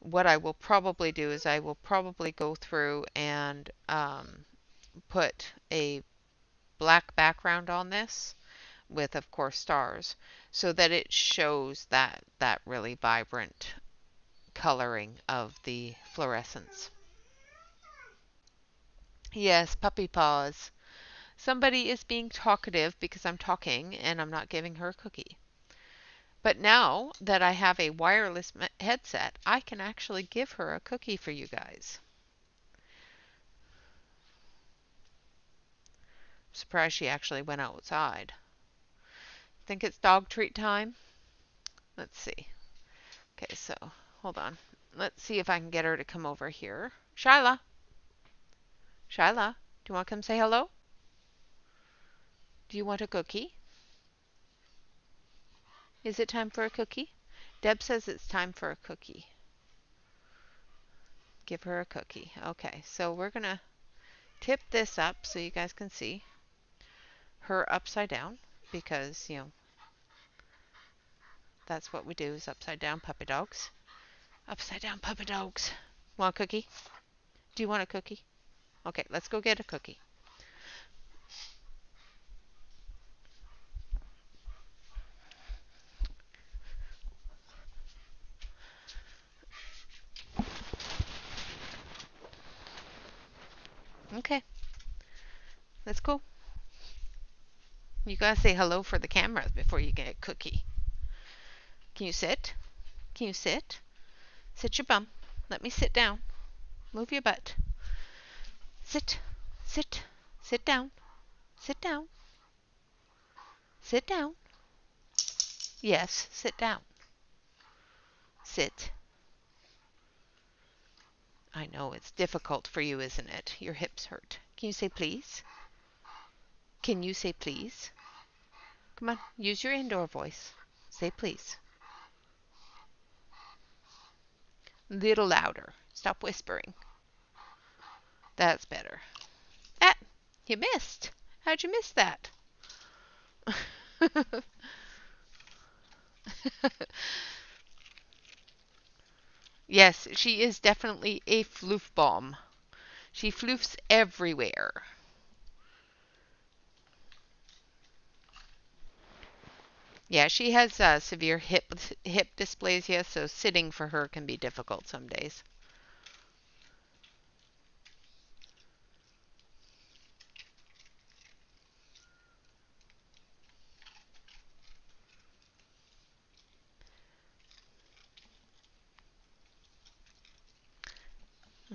What I will probably do is I will probably go through and put a black background on this with, of course, stars, so that it shows that really vibrant coloring of the fluorescence. Yes, puppy paws. Somebody is being talkative because I'm talking and I'm not giving her a cookie. But now that I have a wireless headset, I can actually give her a cookie for you guys. I'm surprised she actually went outside. Think it's dog treat time? Let's see. Okay, so hold on. Let's see if I can get her to come over here. Shyla. Shyla, do you want to come say hello? Do you want a cookie? Is it time for a cookie? Deb says it's time for a cookie. Give her a cookie. Okay, so we're going to tip this up so you guys can see her upside down because, you know, that's what we do is upside down puppy dogs. Upside down puppy dogs. Want a cookie? Do you want a cookie? Okay, let's go get a cookie. Okay, let's go. You gotta say hello for the cameras before you get a cookie. Can you sit? Can you sit? Sit your bum. Let me sit down. Move your butt. Sit. Sit. Sit down. Sit down. Sit down. Yes, sit down. Sit. I know it's difficult for you, isn't it? Your hips hurt. Can you say please? Can you say please? Come on, use your indoor voice. Say please. Little louder. Stop whispering. That's better. Ah, you missed. How'd you miss that? Yes, she is definitely a floof bomb. She floofs everywhere. Yeah, she has severe hip dysplasia, so sitting for her can be difficult some days.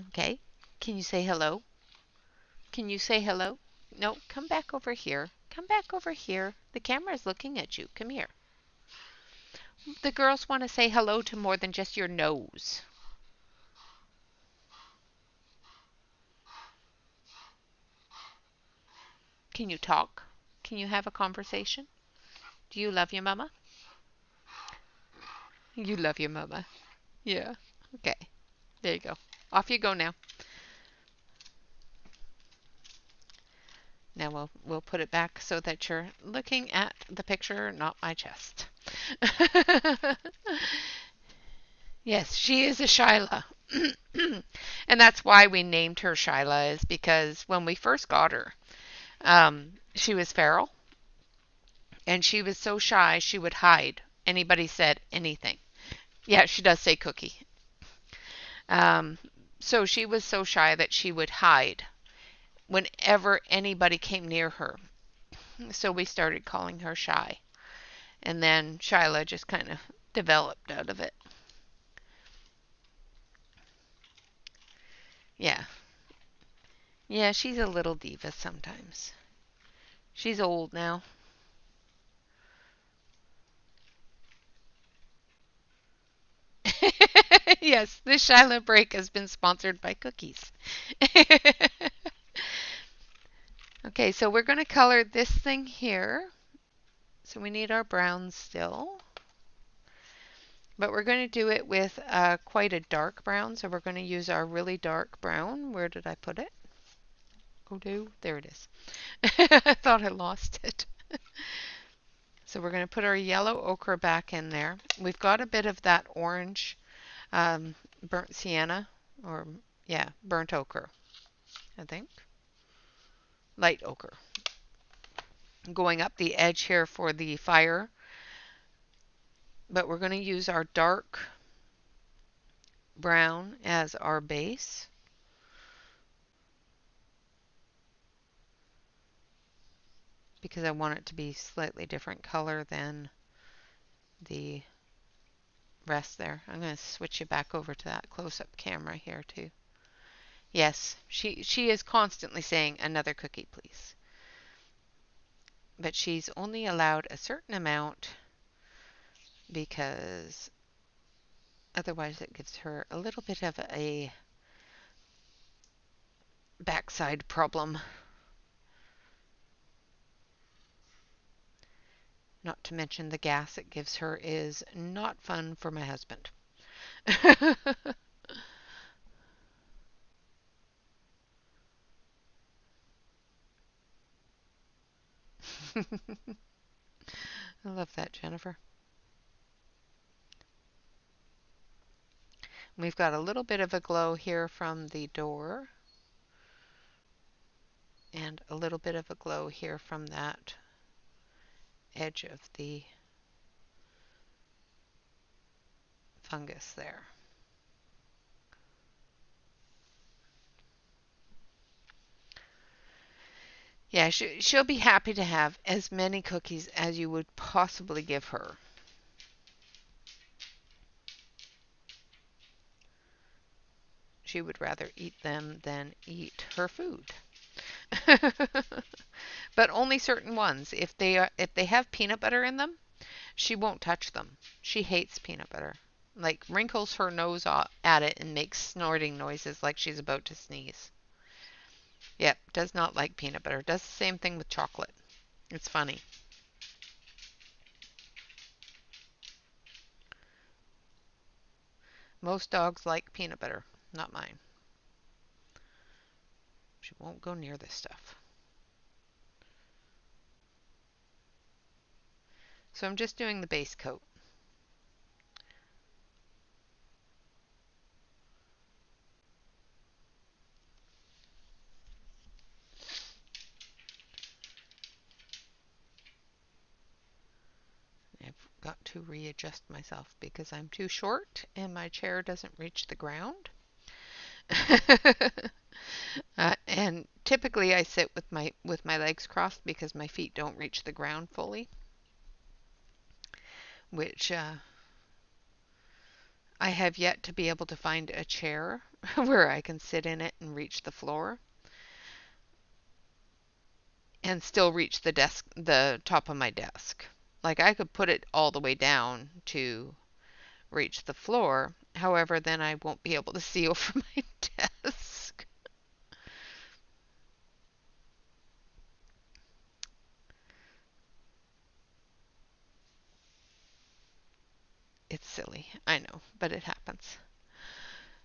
Okay. Can you say hello? Can you say hello? No, come back over here. Come back over here. The camera is looking at you. Come here. The girls want to say hello to more than just your nose. Can you talk? Can you have a conversation? Do you love your mama? You love your mama. Yeah. Okay. There you go. Off you go now. Now we'll put it back so that you're looking at the picture, not my chest. Yes, she is a Shyla. And that's why we named her Shyla, is because when we first got her, she was feral and she was so shy she would hide. Anybody said anything. Yeah, she does say cookie. Um, so she was so shy that she would hide whenever anybody came near her. So we started calling her Shy. And then Shyla just kind of developed out of it. Yeah. Yeah, she's a little diva sometimes. She's old now. Yes, this Shyla break has been sponsored by cookies. Okay, so we're going to color this thing here. So we need our brown still. But we're going to do it with quite a dark brown. So we're going to use our really dark brown. Where did I put it? Oh, no, there it is. I thought I lost it. So we're going to put our yellow ochre back in there. We've got a bit of that orange burnt sienna, or yeah, burnt ochre, I think. Light ochre. Going up the edge here for the fire. But we're going to use our dark brown as our base. Because I want it to be slightly different color than the rest there. I'm going to switch you back over to that close-up camera here too. Yes, she is constantly saying another cookie, please. But she's only allowed a certain amount because otherwise it gives her a little bit of a backside problem. Not to mention the gas it gives her is not fun for my husband. I love that, Jennifer. We've got a little bit of a glow here from the door and a little bit of a glow here from that edge of the fungus there. Yeah, she'll be happy to have as many cookies as you would possibly give her. She would rather eat them than eat her food. But only certain ones. If they have peanut butter in them, she won't touch them. She hates peanut butter. Like wrinkles her nose at it and makes snorting noises like she's about to sneeze. Yep, does not like peanut butter. Does the same thing with chocolate. It's funny. Most dogs like peanut butter, not mine. She won't go near this stuff. So I'm just doing the base coat. to readjust myself because I'm too short and my chair doesn't reach the ground. And typically I sit with my legs crossed because my feet don't reach the ground fully, which I have yet to be able to find a chair where I can sit in it and reach the floor and still reach the top of my desk. Like I could put it all the way down to reach the floor. However, then I won't be able to see over my desk. It's silly, I know, but it happens.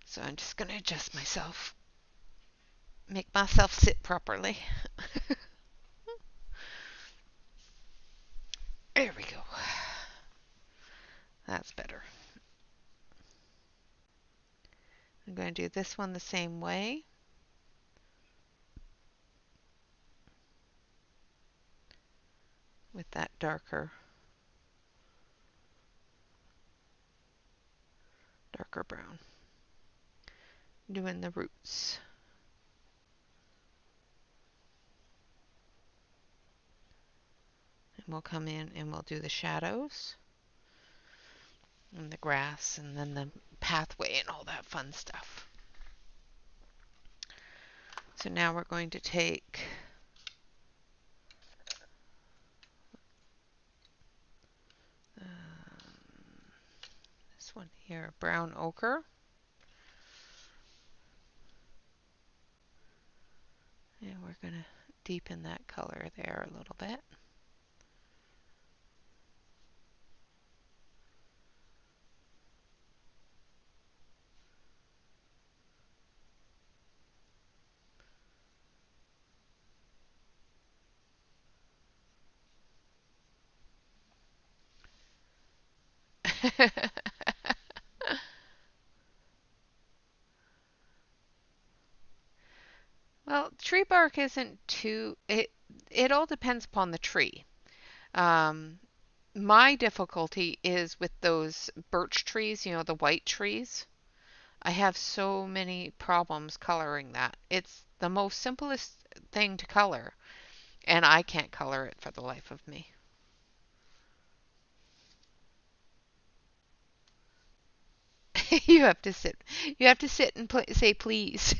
So I'm just going to adjust myself, make myself sit properly. There we go. That's better. I'm going to do this one the same way. With that darker brown. Doing the roots. And we'll come in and we'll do the shadows and the grass and then the pathway and all that fun stuff. So now we're going to take this one here, brown ochre. And we're going to deepen that color there a little bit. Well, tree bark isn't too, it all depends upon the tree. Um, my difficulty is with those birch trees, you know, the white trees. I have so many problems coloring that. It's the most simplest thing to color, and I can't color it for the life of me. You have to sit. You have to sit and say please.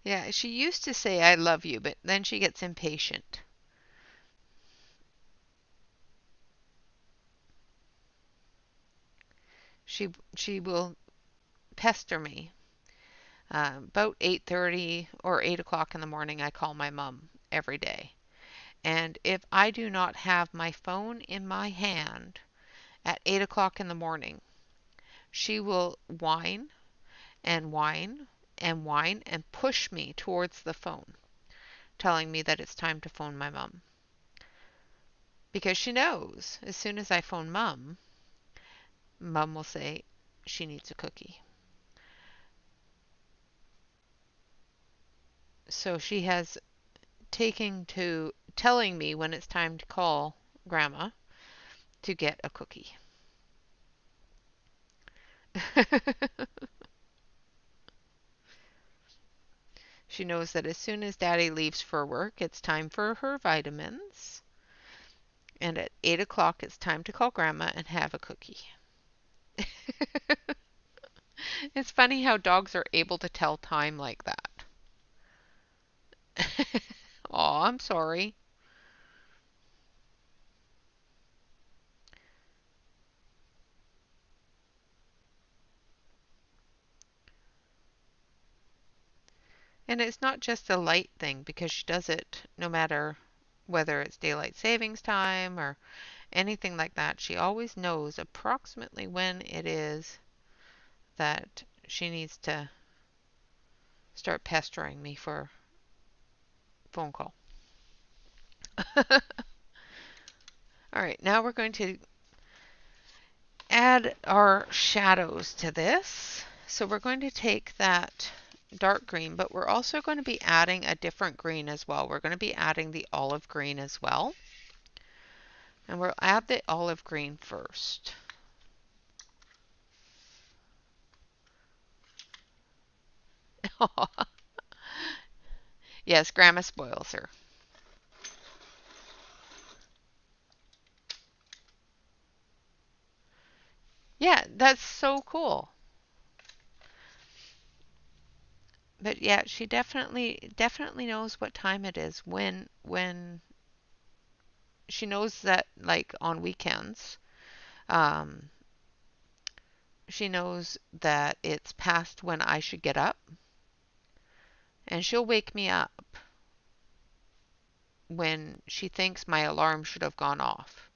Yeah, she used to say I love you, but then she gets impatient. She will pester me. About 8:30 or 8 o'clock in the morning, I call my mom every day. And if I do not have my phone in my hand at 8 o'clock in the morning, she will whine and whine and whine and push me towards the phone, telling me that it's time to phone my mom. Because she knows as soon as I phone mom, mom will say she needs a cookie. So she has taken to telling me when it's time to call grandma to get a cookie. She knows that as soon as daddy leaves for work, it's time for her vitamins. And at 8 o'clock, it's time to call grandma and have a cookie. It's funny how dogs are able to tell time like that. Aw, I'm sorry. And it's not just a light thing because she does it no matter whether it's daylight savings time or anything like that. She always knows approximately when it is that she needs to start pestering me for phone call. All right, now we're going to add our shadows to this. So we're going to take that dark green, but we're also going to be adding a different green as well. We're going to be adding the olive green as well. And we'll add the olive green first. Yes, Grandma spoils her. Yeah, that's so cool. But yeah, she definitely knows what time it is when she knows that, like, on weekends. Um, she knows that it's past when I should get up, and she'll wake me up when she thinks my alarm should have gone off.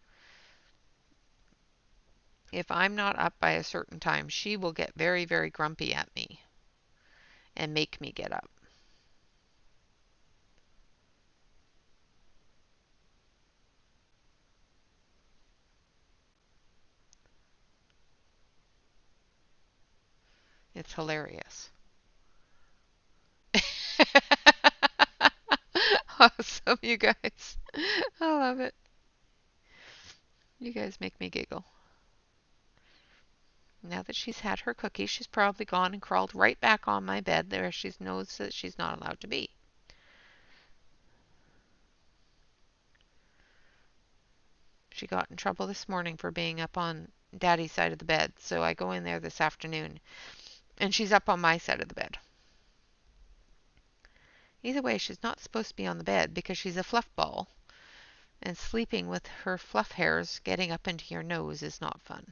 If I'm not up by a certain time, she will get very, very grumpy at me and make me get up. It's hilarious. Awesome, you guys. I love it. You guys make me giggle. Now that she's had her cookie, she's probably gone and crawled right back on my bed there. She knows that she's not allowed to be. She got in trouble this morning for being up on Daddy's side of the bed, so I go in there this afternoon, and she's up on my side of the bed. Either way, she's not supposed to be on the bed because she's a fluff ball, and sleeping with her fluff hairs getting up into your nose is not fun.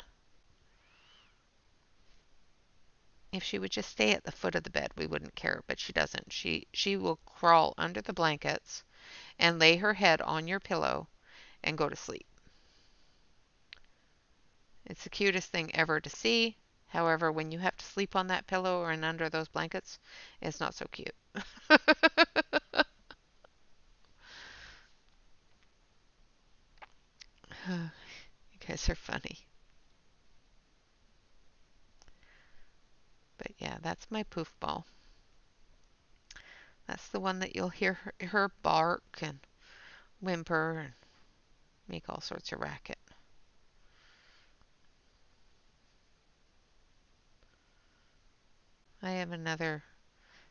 If she would just stay at the foot of the bed, we wouldn't care, but she doesn't. She will crawl under the blankets and lay her head on your pillow and go to sleep. It's the cutest thing ever to see. However, when you have to sleep on that pillow or in under those blankets, it's not so cute. You guys are funny. But yeah, that's my poof ball. That's the one that you'll hear her bark and whimper and make all sorts of racket. I have another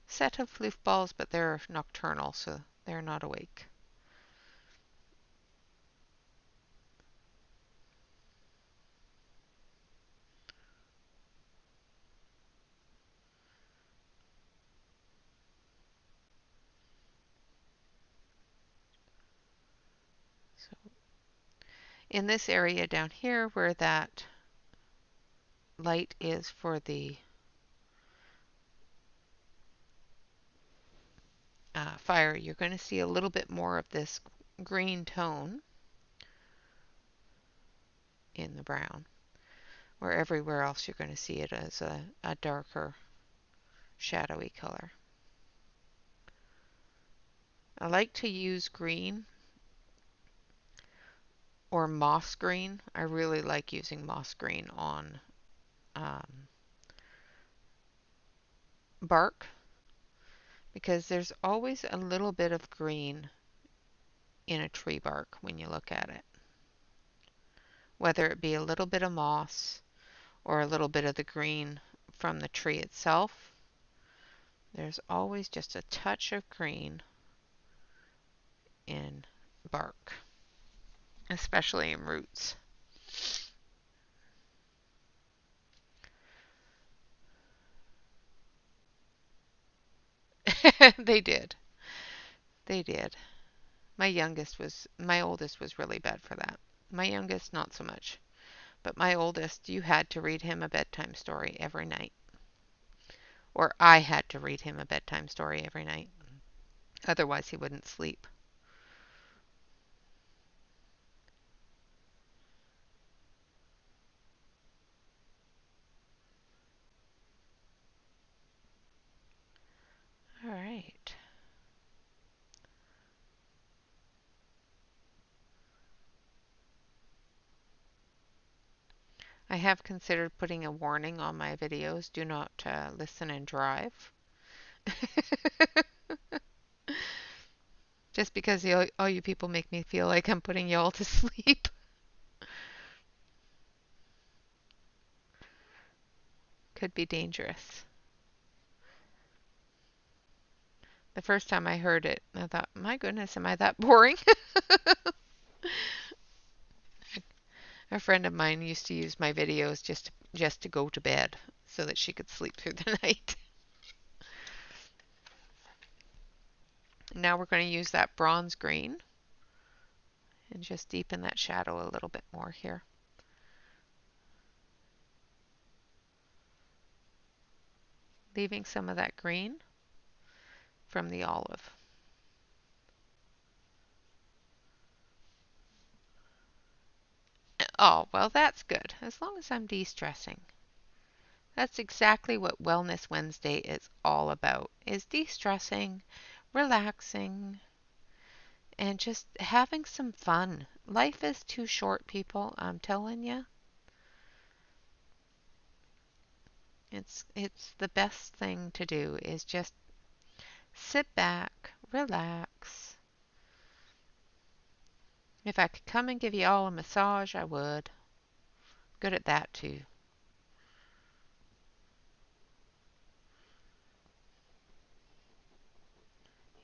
set of floof balls, but they're nocturnal, so they're not awake. So in this area down here where that light is for the fire, you're going to see a little bit more of this green tone in the brown, where everywhere else you're going to see it as a darker shadowy color. I like to use green or moss green. I really like using moss green on um, bark because there's always a little bit of green in a tree bark when you look at it. Whether it be a little bit of moss or a little bit of the green from the tree itself, there's always just a touch of green in bark, especially in roots. They did. They did. My oldest was really bad for that. My youngest, not so much. But my oldest, you had to read him a bedtime story every night. Or I had to read him a bedtime story every night. Otherwise, he wouldn't sleep. All right. I have considered putting a warning on my videos. Do not listen and drive. Just because all you people make me feel like I'm putting you all to sleep. Could be dangerous. The first time I heard it, I thought, my goodness, am I that boring? A friend of mine used to use my videos just to go to bed so that she could sleep through the night. Now we're going to use that bronze green and just deepen that shadow a little bit more here. Leaving some of that green from the olive. Oh, well, that's good, as long as I'm de-stressing. That's exactly what Wellness Wednesday is all about, is de-stressing, relaxing, and just having some fun. Life is too short, people, I'm telling you. It's the best thing to do is just sit back, relax. If I could come and give you all a massage, I would. Good at that too.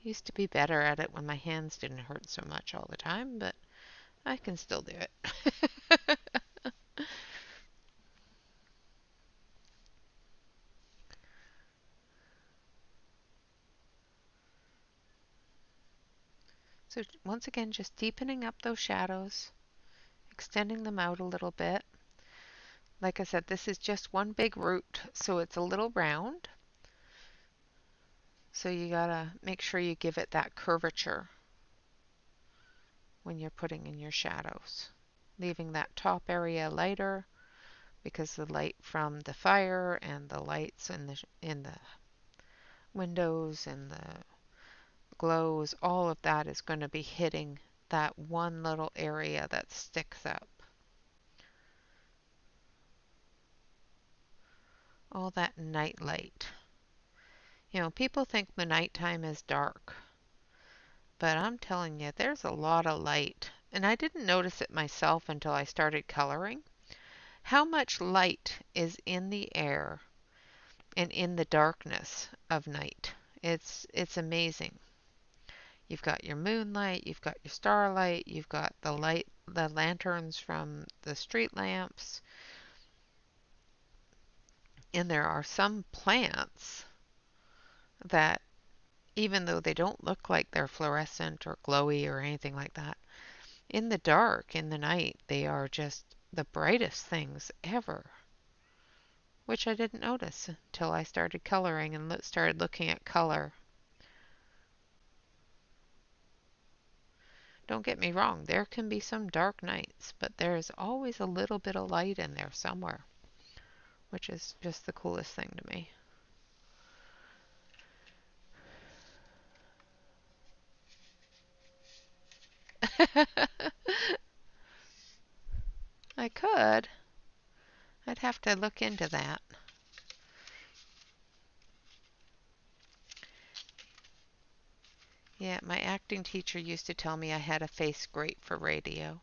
Used to be better at it when my hands didn't hurt so much all the time, but I can still do it. So once again, just deepening up those shadows, extending them out a little bit. Like I said, this is just one big root, so it's a little round. So you gotta make sure you give it that curvature when you're putting in your shadows. Leaving that top area lighter because the light from the fire and the lights in the windows and the glows, all of that is going to be hitting that one little area that sticks up. All that night light. You know, people think the nighttime is dark, but I'm telling you, there's a lot of light. And I didn't notice it myself until I started coloring. How much light is in the air and in the darkness of night. It's amazing. You've got your moonlight, you've got your starlight, you've got the lanterns from the street lamps, and there are some plants that, even though they don't look like they're fluorescent or glowy or anything like that, in the dark, in the night, they are just the brightest things ever, which I didn't notice until I started coloring and started looking at color. Don't get me wrong, there can be some dark nights, but there's always a little bit of light in there somewhere, which is just the coolest thing to me. I could. I'd have to look into that. Yeah, my acting teacher used to tell me I had a face great for radio.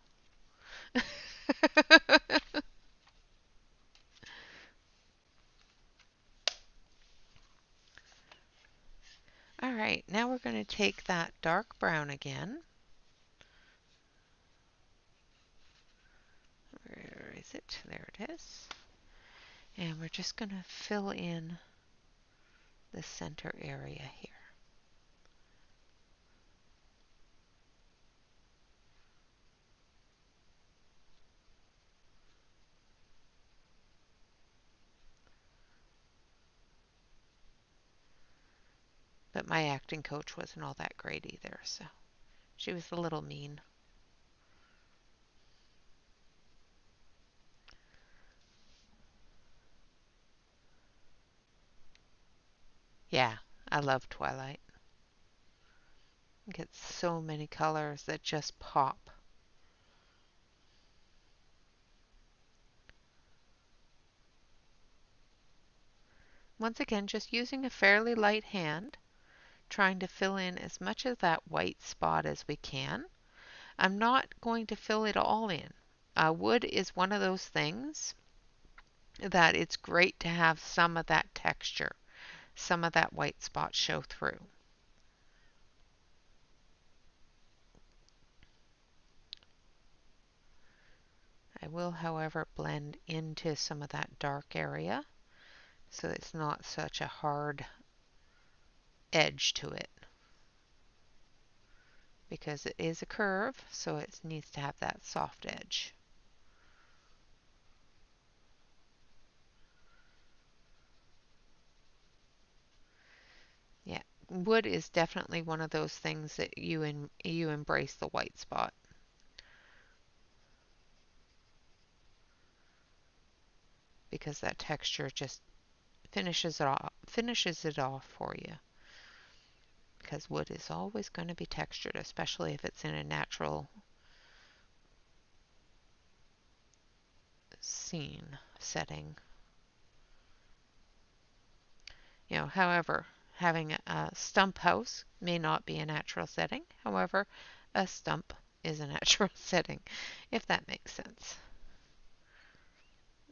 All right, now we're going to take that dark brown again. Where is it? There it is. And we're just going to fill in the center area here. But my acting coach wasn't all that great either, so she was a little mean. Yeah, I love Twilight. You get so many colors that just pop. once again, just using a fairly light hand, trying to fill in as much of that white spot as we can. I'm not going to fill it all in. Wood is one of those things that it's great to have some of that texture, some of that white spot show through. I will, however, blend into some of that dark area so it's not such a hard edge to it, because it is a curve, so it needs to have that soft edge. Yeah, wood is definitely one of those things that you embrace the white spot. Because that texture just finishes it off for you. Because wood is always going to be textured, especially if it's in a natural scene setting. However, having a stump house may not be a natural setting. However, a stump is a natural setting, if that makes sense.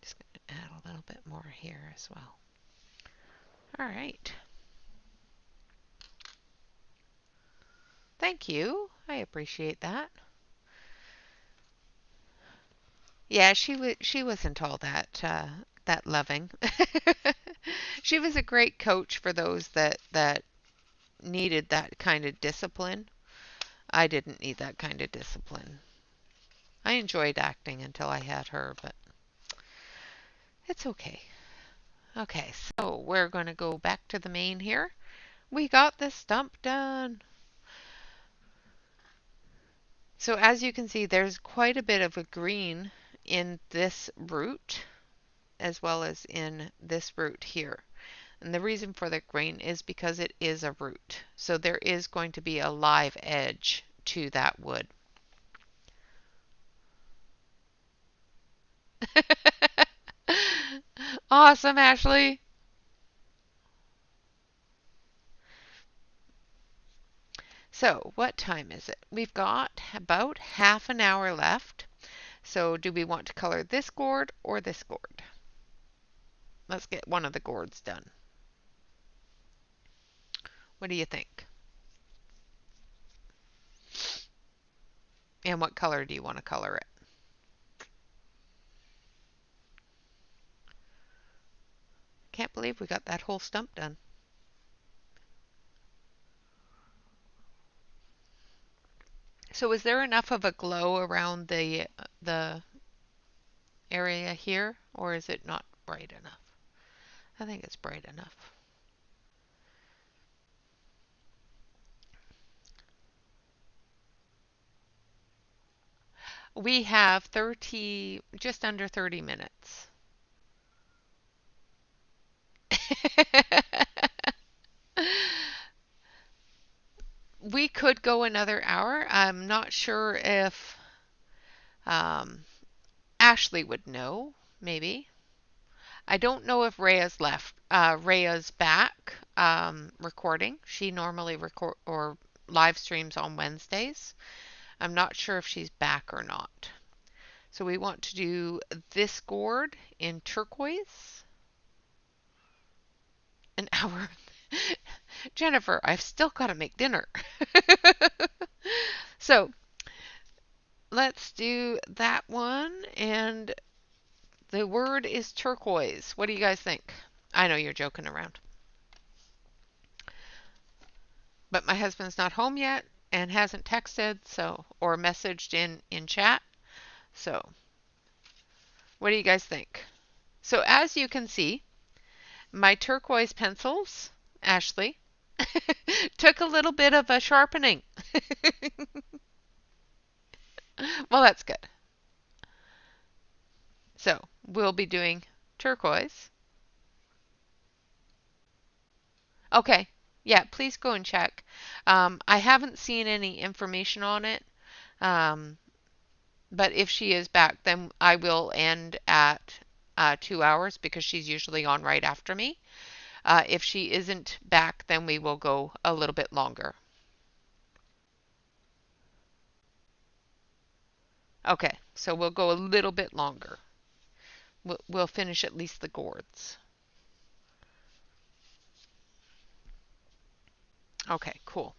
Just going to add a little bit more here as well. All right. Thank you. I appreciate that. Yeah, she wasn't all that loving. She was a great coach for those that needed that kind of discipline. I didn't need that kind of discipline. I enjoyed acting until I had her, but it's okay. Okay, so we're going to go back to the main here. We got the stump done. So as you can see, there's quite a bit of a green in this root as well as in this root here. And the reason for the green is because it is a root. So there is going to be a live edge to that wood. Awesome, Ashley. So what time is it? We've got about half an hour left. So do we want to color this gourd or this gourd? Let's get one of the gourds done. What do you think? And what color do you want to color it? Can't believe we got that whole stump done. So is there enough of a glow around the area here, or is it not bright enough? I think it's bright enough. We have just under 30 minutes. We could go another hour. I'm not sure if um, Ashley would know, maybe. I don't know if Rhea's left. Rhea's back recording. She normally record or live streams on Wednesdays. I'm not sure if she's back or not. So we want to do this gourd in turquoise. An hour. Jennifer, I've still got to make dinner. So let's do that one. And the word is turquoise. What do you guys think? I know you're joking around. But my husband's not home yet and hasn't texted or messaged in chat. So what do you guys think? So as you can see, my turquoise pencils, Ashley, took a little bit of a sharpening. Well, that's good. So we'll be doing turquoise. Okay. Yeah, please go and check. I haven't seen any information on it. Um, but if she is back, then I will end at 2 hours because she's usually on right after me. If she isn't back, then we will go a little bit longer. Okay, so we'll go a little bit longer. We'll finish at least the gourds. Okay, cool.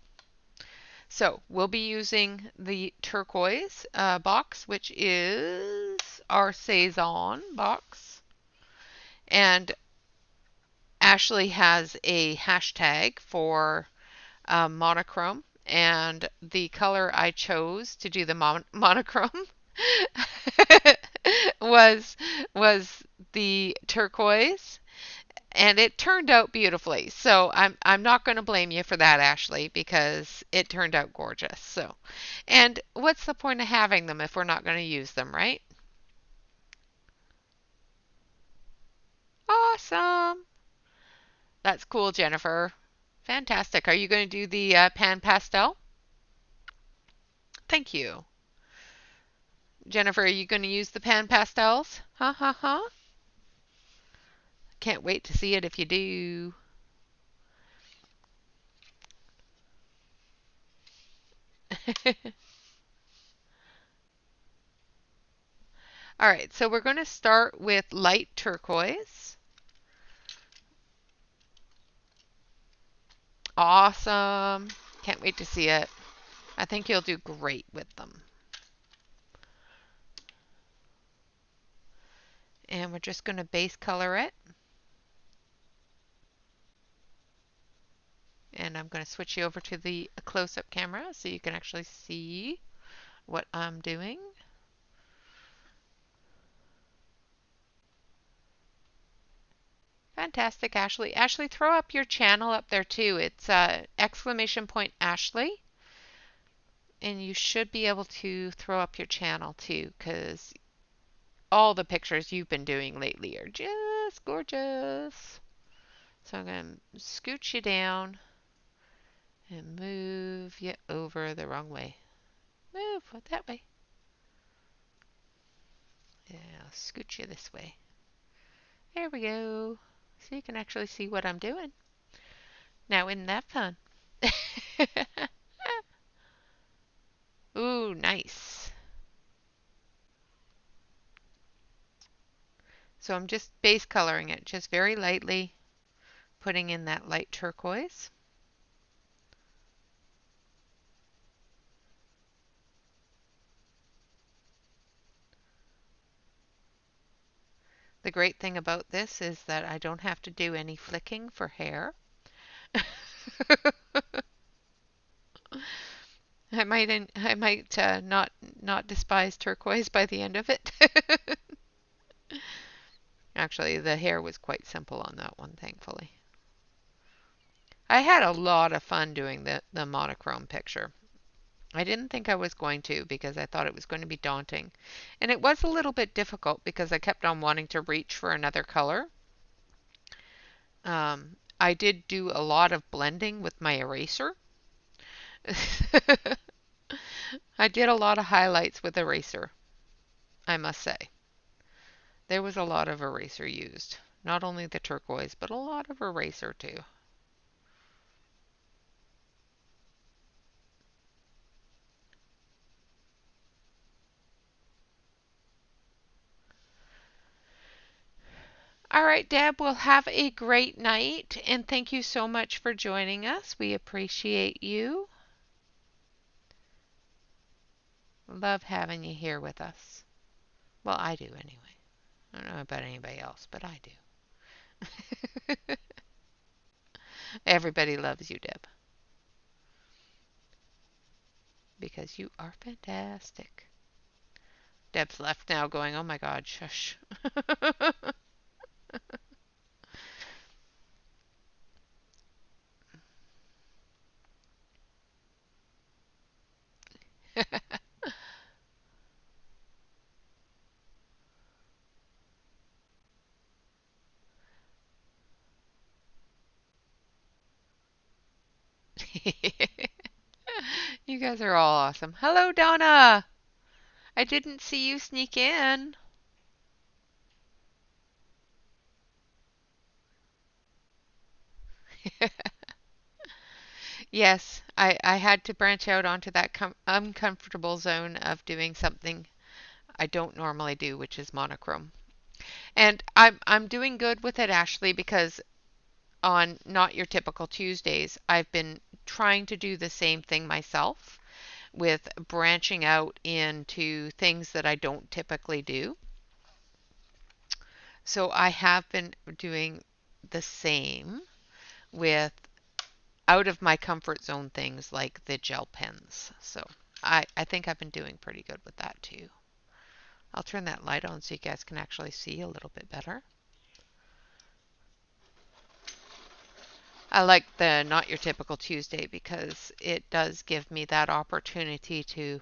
So we'll be using the turquoise box, which is our Saison box. And Ashley has a hashtag for monochrome, and the color I chose to do the monochrome was was the turquoise, and it turned out beautifully. So I'm not going to blame you for that, Ashley, because it turned out gorgeous. So, and what's the point of having them if we're not going to use them, right? Awesome. That's cool, Jennifer. Fantastic. Are you going to do the pan pastel? Thank you. Jennifer, are you going to use the pan pastels? Ha ha ha. Can't wait to see it if you do. All right, so we're going to start with light turquoise. Awesome. Can't wait to see it. I think you'll do great with them. And we're just going to base color it. And I'm going to switch you over to the close-up camera so you can actually see what I'm doing. Fantastic, Ashley. Ashley, throw up your channel up there too. It's exclamation point Ashley. And you should be able to throw up your channel too, because all the pictures you've been doing lately are just gorgeous. So I'm going to scooch you down and move you over the wrong way. Move that way. Yeah, I'll scoot you this way. There we go. So you can actually see what I'm doing. Now, isn't that fun? Ooh, nice. So I'm just base coloring it, just very lightly, putting in that light turquoise. The great thing about this is that I don't have to do any flicking for hair. I might not despise turquoise by the end of it. Actually, the hair was quite simple on that one, thankfully. I had a lot of fun doing the monochrome picture. I didn't think I was going to because I thought it was going to be daunting. And it was a little bit difficult because I kept on wanting to reach for another color. I did do a lot of blending with my eraser. I did a lot of highlights with eraser, I must say. There was a lot of eraser used. Not only the turquoise, but a lot of eraser too. All right, Deb, we'll have a great night, and thank you so much for joining us. We appreciate you. Love having you here with us. Well, I do anyway. I don't know about anybody else, but I do. Everybody loves you, Deb, because you are fantastic. Deb's left now going, oh my God, shush. You guys are all awesome. Hello, Donna. I didn't see you sneak in. Yes, I had to branch out onto that uncomfortable zone of doing something I don't normally do, which is monochrome. And I'm doing good with it, Ashley, because on Not Your Typical Tuesdays, I've been trying to do the same thing myself with branching out into things that I don't typically do. So I have been doing the same with out of my comfort zone things like the gel pens. So I think I've been doing pretty good with that too. I'll turn that light on so you guys can actually see a little bit better. I like the Not Your Typical Tuesday because it does give me that opportunity to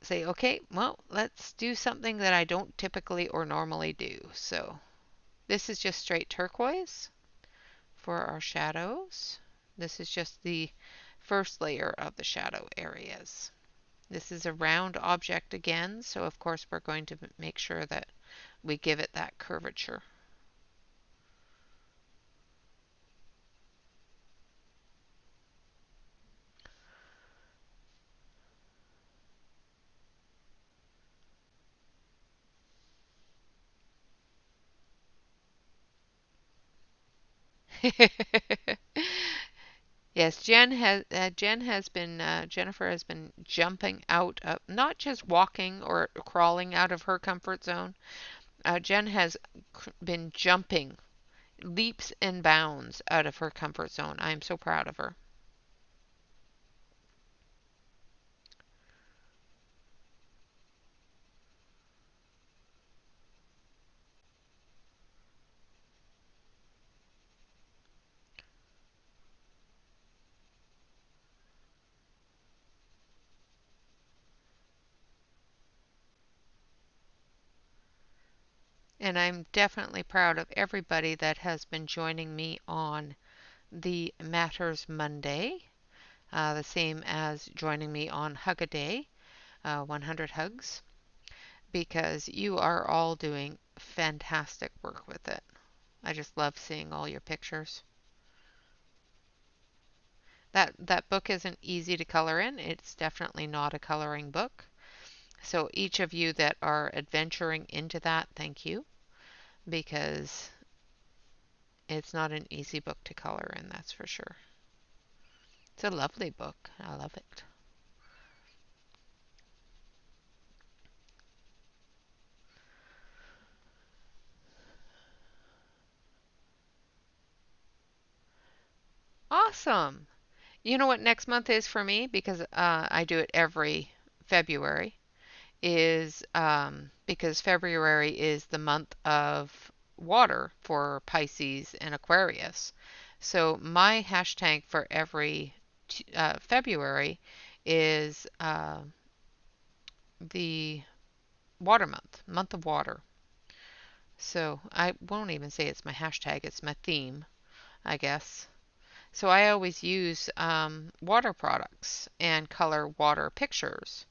say, okay, well, let's do something that I don't typically or normally do. So this is just straight turquoise for our shadows. This is just the first layer of the shadow areas. This is a round object again, so of course we're going to make sure that we give it that curvature. Yes, Jennifer has been jumping out of, not just walking or crawling out of her comfort zone. Jen has been jumping leaps and bounds out of her comfort zone. I am so proud of her. And I'm definitely proud of everybody that has been joining me on the Matters Monday, the same as joining me on Hug a Day, 100 Hugs, because you are all doing fantastic work with it. I just love seeing all your pictures. That book isn't easy to color in. It's definitely not a coloring book. So each of you that are adventuring into that, thank you, because it's not an easy book to color in, that's for sure. It's a lovely book. I love it. Awesome. You know what next month is for me because I do it every February is because February is the month of water for Pisces and Aquarius. So my hashtag for every February is the water month, month of water. So I won't even say it's my hashtag, it's my theme, I guess. So I always use water products and color water pictures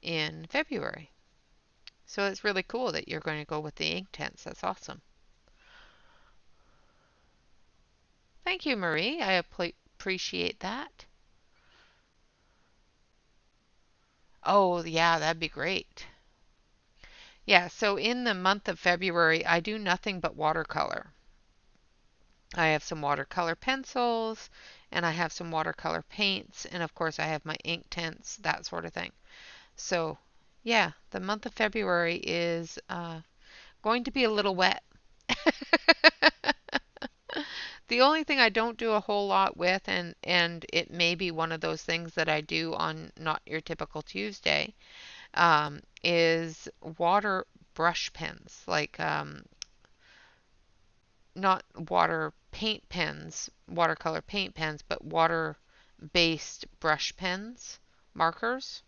in February. So it's really cool that you're going to go with the ink tints. That's awesome. Thank you, Marie. I appreciate that. Oh, yeah, that'd be great. Yeah, so in the month of February, I do nothing but watercolor. I have some watercolor pencils, and I have some watercolor paints, and of course, I have my ink tints, that sort of thing. So, yeah, the month of February is going to be a little wet. The only thing I don't do a whole lot with, and it may be one of those things that I do on Not Your Typical Tuesday, is water brush pens, like not water paint pens, watercolor paint pens, but water-based brush pens, markers.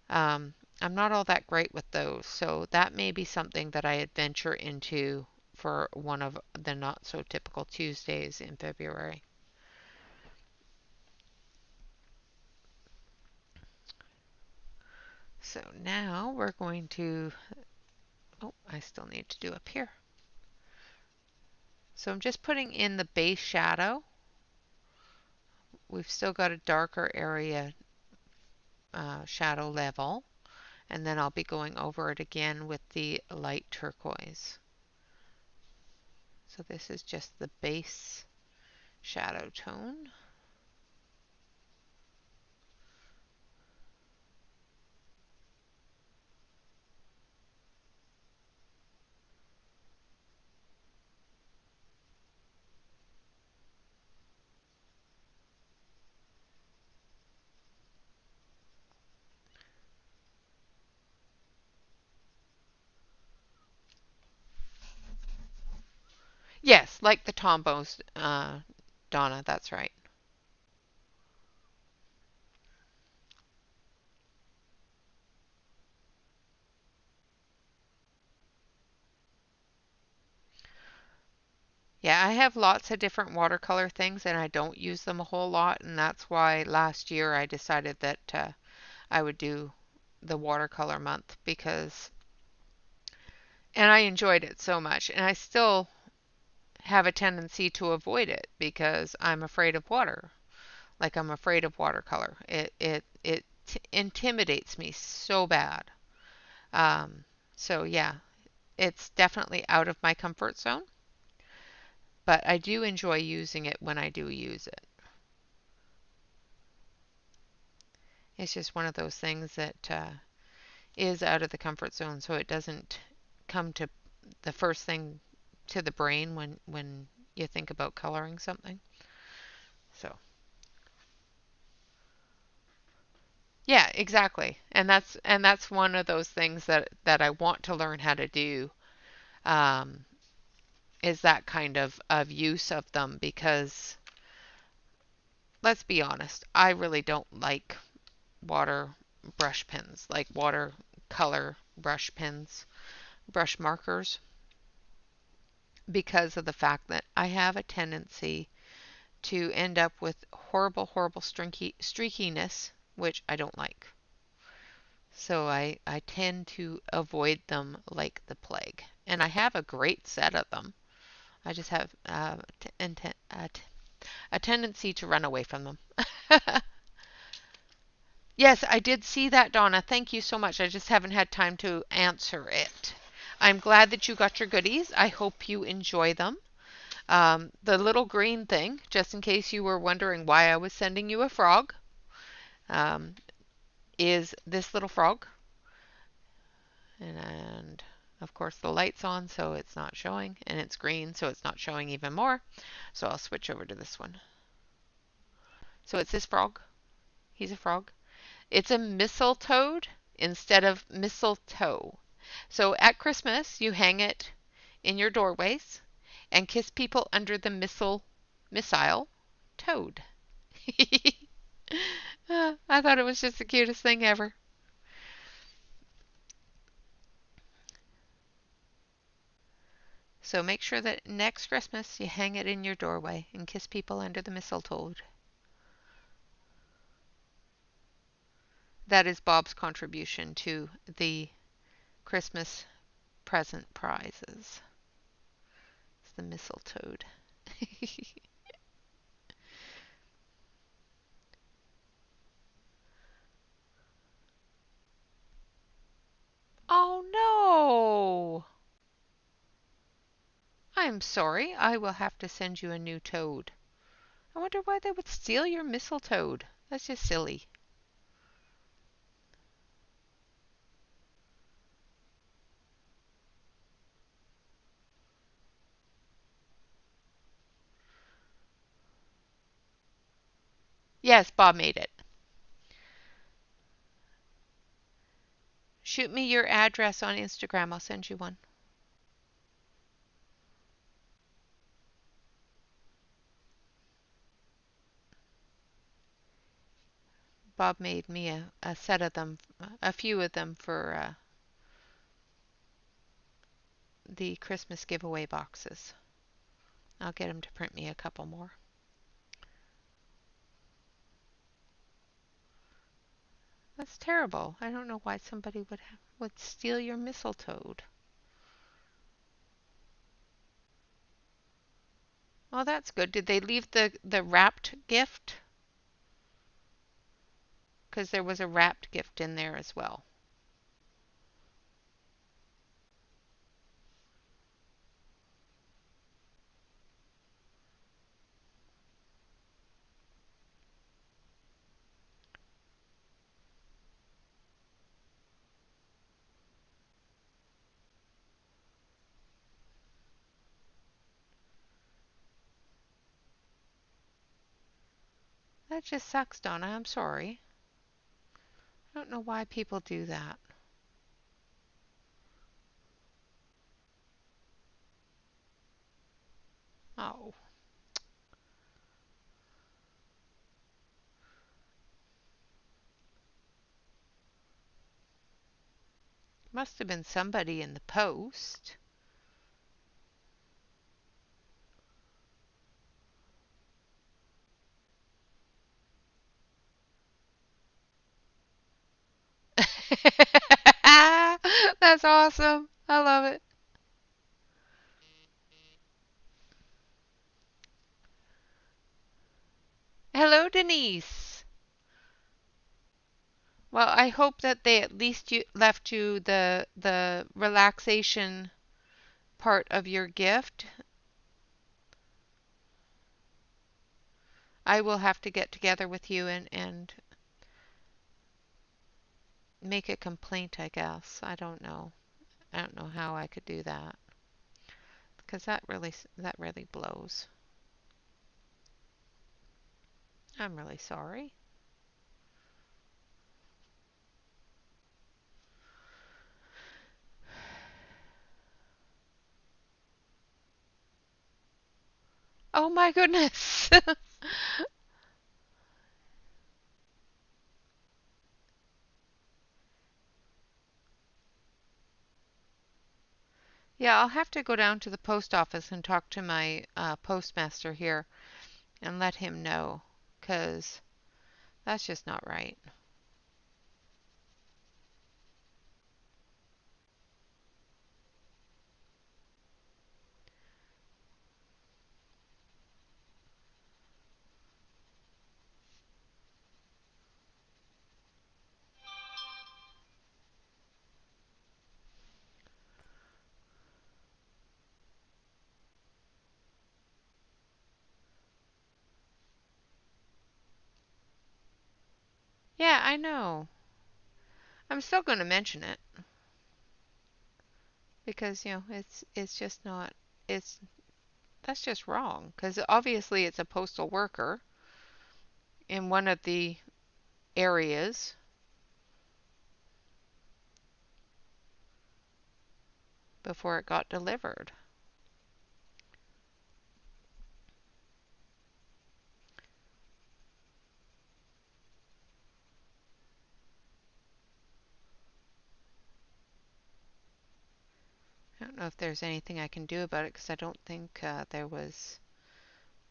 Um, I'm not all that great with those, so that may be something that I adventure into for one of the not so typical Tuesdays in February. So now we're going to, oh, I still need to do up here. So I'm just putting in the base shadow we've still got a darker area shadow level, and then I'll be going over it again with the light turquoise. So this is just the base shadow tone. Yes, like the Tombos, Donna, that's right. Yeah, I have lots of different watercolor things and I don't use them a whole lot, and that's why last year I decided that I would do the watercolor month and I enjoyed it so much, and I still have a tendency to avoid it because I'm afraid of water. Like I'm afraid of watercolor. It intimidates me so bad. Um, so yeah, it's definitely out of my comfort zone, but I do enjoy using it when I do use it. It's just one of those things that is out of the comfort zone, so it doesn't come to the first thing to the brain when you think about coloring something. So yeah, exactly. And that's one of those things that I want to learn how to do. Um, is that kind of use of them because let's be honest, I really don't like water brush pens, like watercolor brush pens, brush markers, because of the fact that I have a tendency to end up with horrible, horrible streakiness, which I don't like. So I tend to avoid them like the plague. And I have a great set of them. I just have a tendency to run away from them. Yes, I did see that, Donna. Thank you so much. I just haven't had time to answer it. I'm glad that you got your goodies. I hope you enjoy them. The little green thing, just in case you were wondering why I was sending you a frog, um, is this little frog. And of course the light's on, so it's not showing. And it's green, so it's not showing even more. So I'll switch over to this one. So it's this frog. He's a frog. It's a mistletoe instead of mistletoe. So at Christmas, you hang it in your doorways and kiss people under the missile toad. I thought it was just the cutest thing ever. So make sure that next Christmas you hang it in your doorway and kiss people under the mistletoe. That is Bob's contribution to the Christmas present prizes. It's the mistletoe. Oh no! I'm sorry. I will have to send you a new toad. I wonder why they would steal your mistletoe. That's just silly. Yes, Bob made it. Shoot me your address on Instagram. I'll send you one. Bob made me a set of them, a few of them for the Christmas giveaway boxes. I'll get him to print me a couple more. That's terrible. I don't know why somebody would steal your mistletoe. Well, that's good. Did they leave the wrapped gift? because there was a wrapped gift in there as well. That just sucks, Donna. I'm sorry. I don't know why people do that. Oh, must have been somebody in the post. That's awesome. I love it. Hello, Denise. Well, I hope that they at least left you the relaxation part of your gift. I will have to get together with you and make a complaint, I guess. I don't know. I don't know how I could do that because that really blows. I'm really sorry. Oh my goodness. Yeah, I'll have to go down to the post office and talk to my postmaster here and let him know because that's just not right. Yeah, I know. I'm still going to mention it because, it's just not it's that's just wrong because obviously it's a postal worker in one of the areas before it got delivered. I don't know if there's anything I can do about it because I don't think there was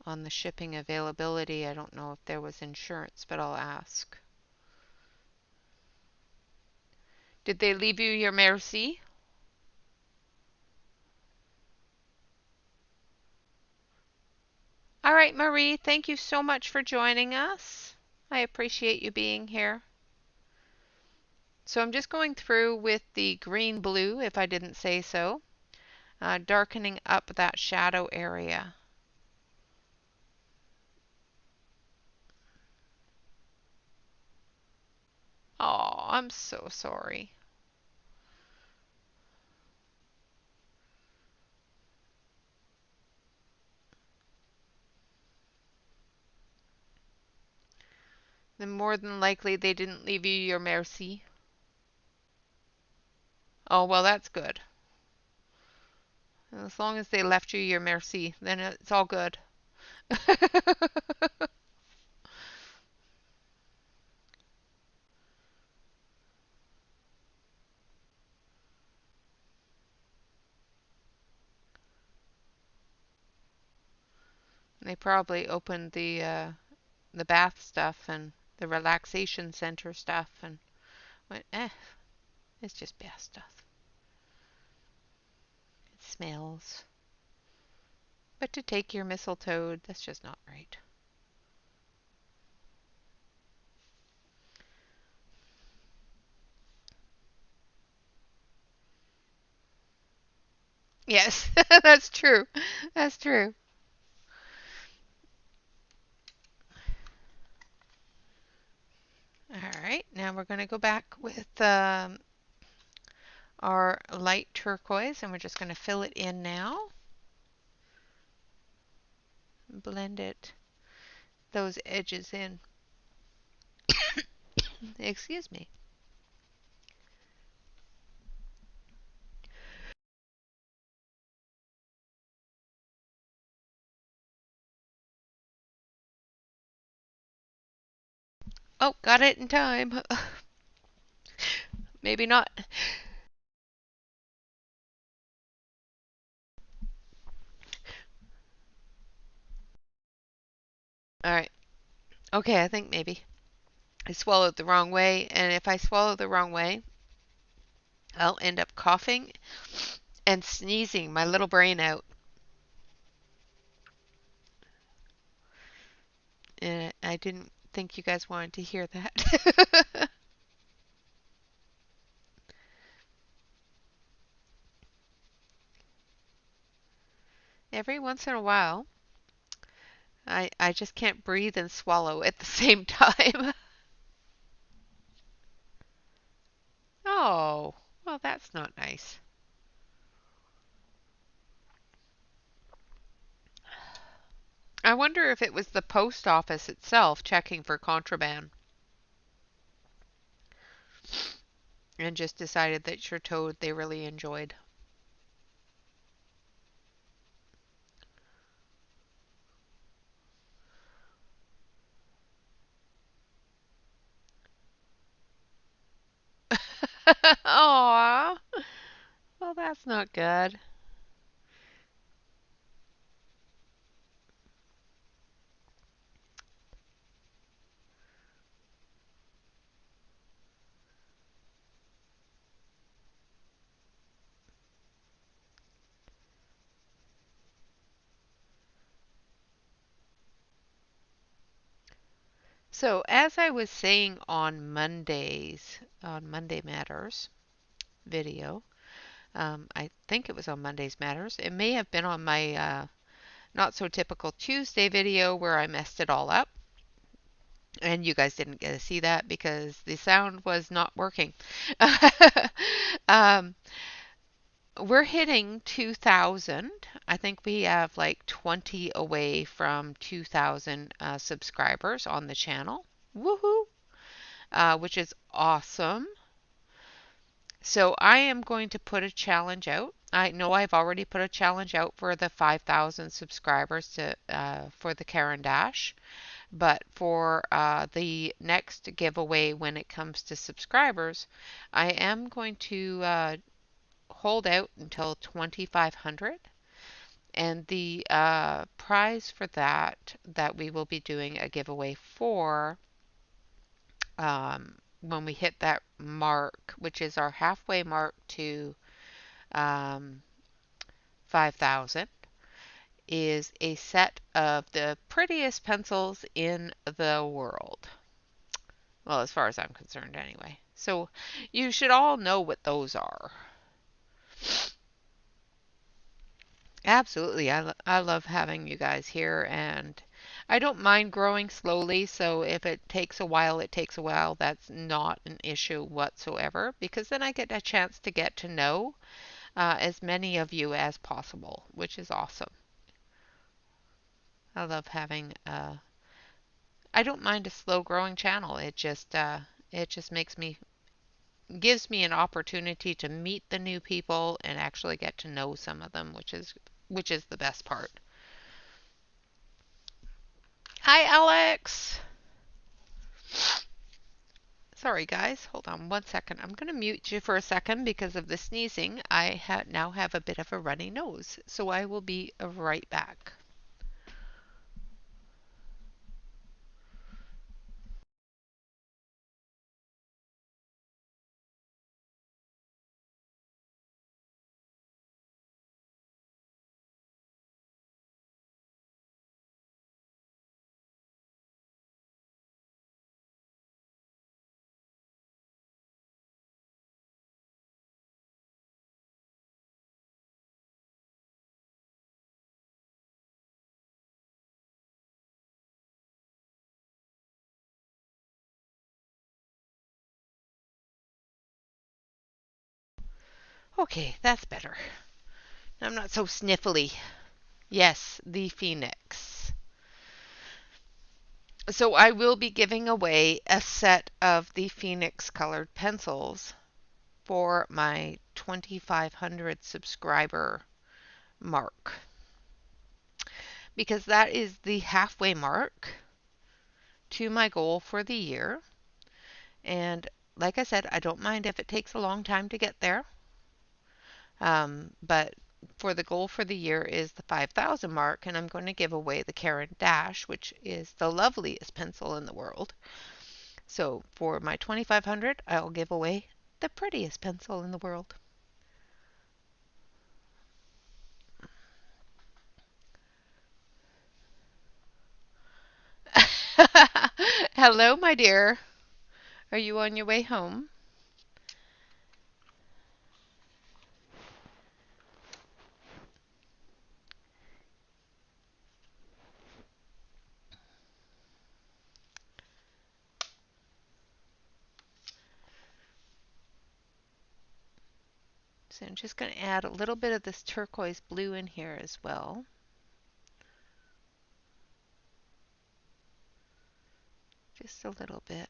on the shipping availability. I don't know if there was insurance, but I'll ask. Did they leave you your merci? All right, Marie, thank you so much for joining us. I appreciate you being here. So I'm just going through with the green blue, if I didn't say so, darkening up that shadow area. Oh, I'm so sorry. Then more than likely they didn't leave you your merci. Oh, well, that's good. As long as they left you your merci, then it's all good. They probably opened the bath stuff and the relaxation center stuff and went, it's just bath stuff. It smells. But to take your mistletoe, that's just not right. Yes, that's true. That's true. All right, now we're going to go back with our light turquoise and we're just going to fill it in now. Blend it, those edges in. Excuse me. Oh, got it in time. Maybe not. All right. Okay, I think maybe I swallowed the wrong way, and if I swallow the wrong way, I'll end up coughing and sneezing my little brain out. And I didn't think you guys wanted to hear that. Every once in a while, I just can't breathe and swallow at the same time. Oh, well, that's not nice. I wonder if it was the post office itself checking for contraband and just decided that your toad they really enjoyed. Aw, well, that's not good. So, as I was saying on Monday Matters video, I think it was on Monday's Matters. It may have been on my not so typical Tuesday video where I messed it all up. And you guys didn't get to see that because the sound was not working. um, we're hitting 2,000. I think we have like 20 away from 2,000 subscribers on the channel. Woohoo! Which is awesome. So I am going to put a challenge out. I know I've already put a challenge out for the 5,000 subscribers to for the Karen Dash, but for the next giveaway when it comes to subscribers, I am going to hold out until 2,500. And the prize for that we will be doing a giveaway for when we hit that mark, which is our halfway mark to um, 5,000, is a set of the prettiest pencils in the world. Well, as far as I'm concerned, anyway. So you should all know what those are. Absolutely. I love having you guys here, and I don't mind growing slowly. So if it takes a while, it takes a while. That's not an issue whatsoever because then I get a chance to get to know as many of you as possible, which is awesome. I love having I don't mind a slow growing channel. It just makes me gives me an opportunity to meet the new people and actually get to know some of them, which is the best part. Hi Alex. Sorry guys, hold on one second. I'm going to mute you for a second because of the sneezing. Now have a bit of a runny nose, so I will be right back. Okay, that's better. I'm not so sniffly. Yes, the Phoenix. So I will be giving away a set of the Phoenix colored pencils for my 2,500 subscriber mark, because that is the halfway mark to my goal for the year. And like I said, I don't mind if it takes a long time to get there. But for the goal for the year is the 5,000 mark, and I'm going to give away the Karen Dash, which is the loveliest pencil in the world. So for my 2,500, I'll give away the prettiest pencil in the world. Hello, my dear. Are you on your way home? So I'm just going to add a little bit of this turquoise blue in here as well. Just a little bit.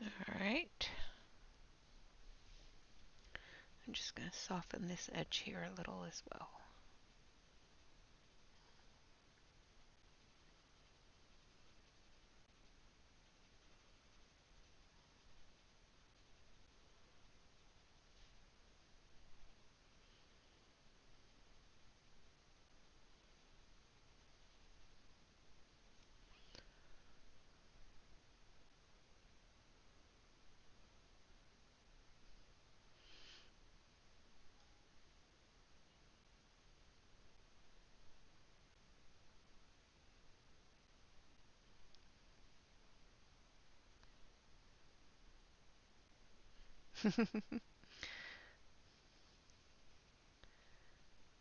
All right. I'm just going to soften this edge here a little as well.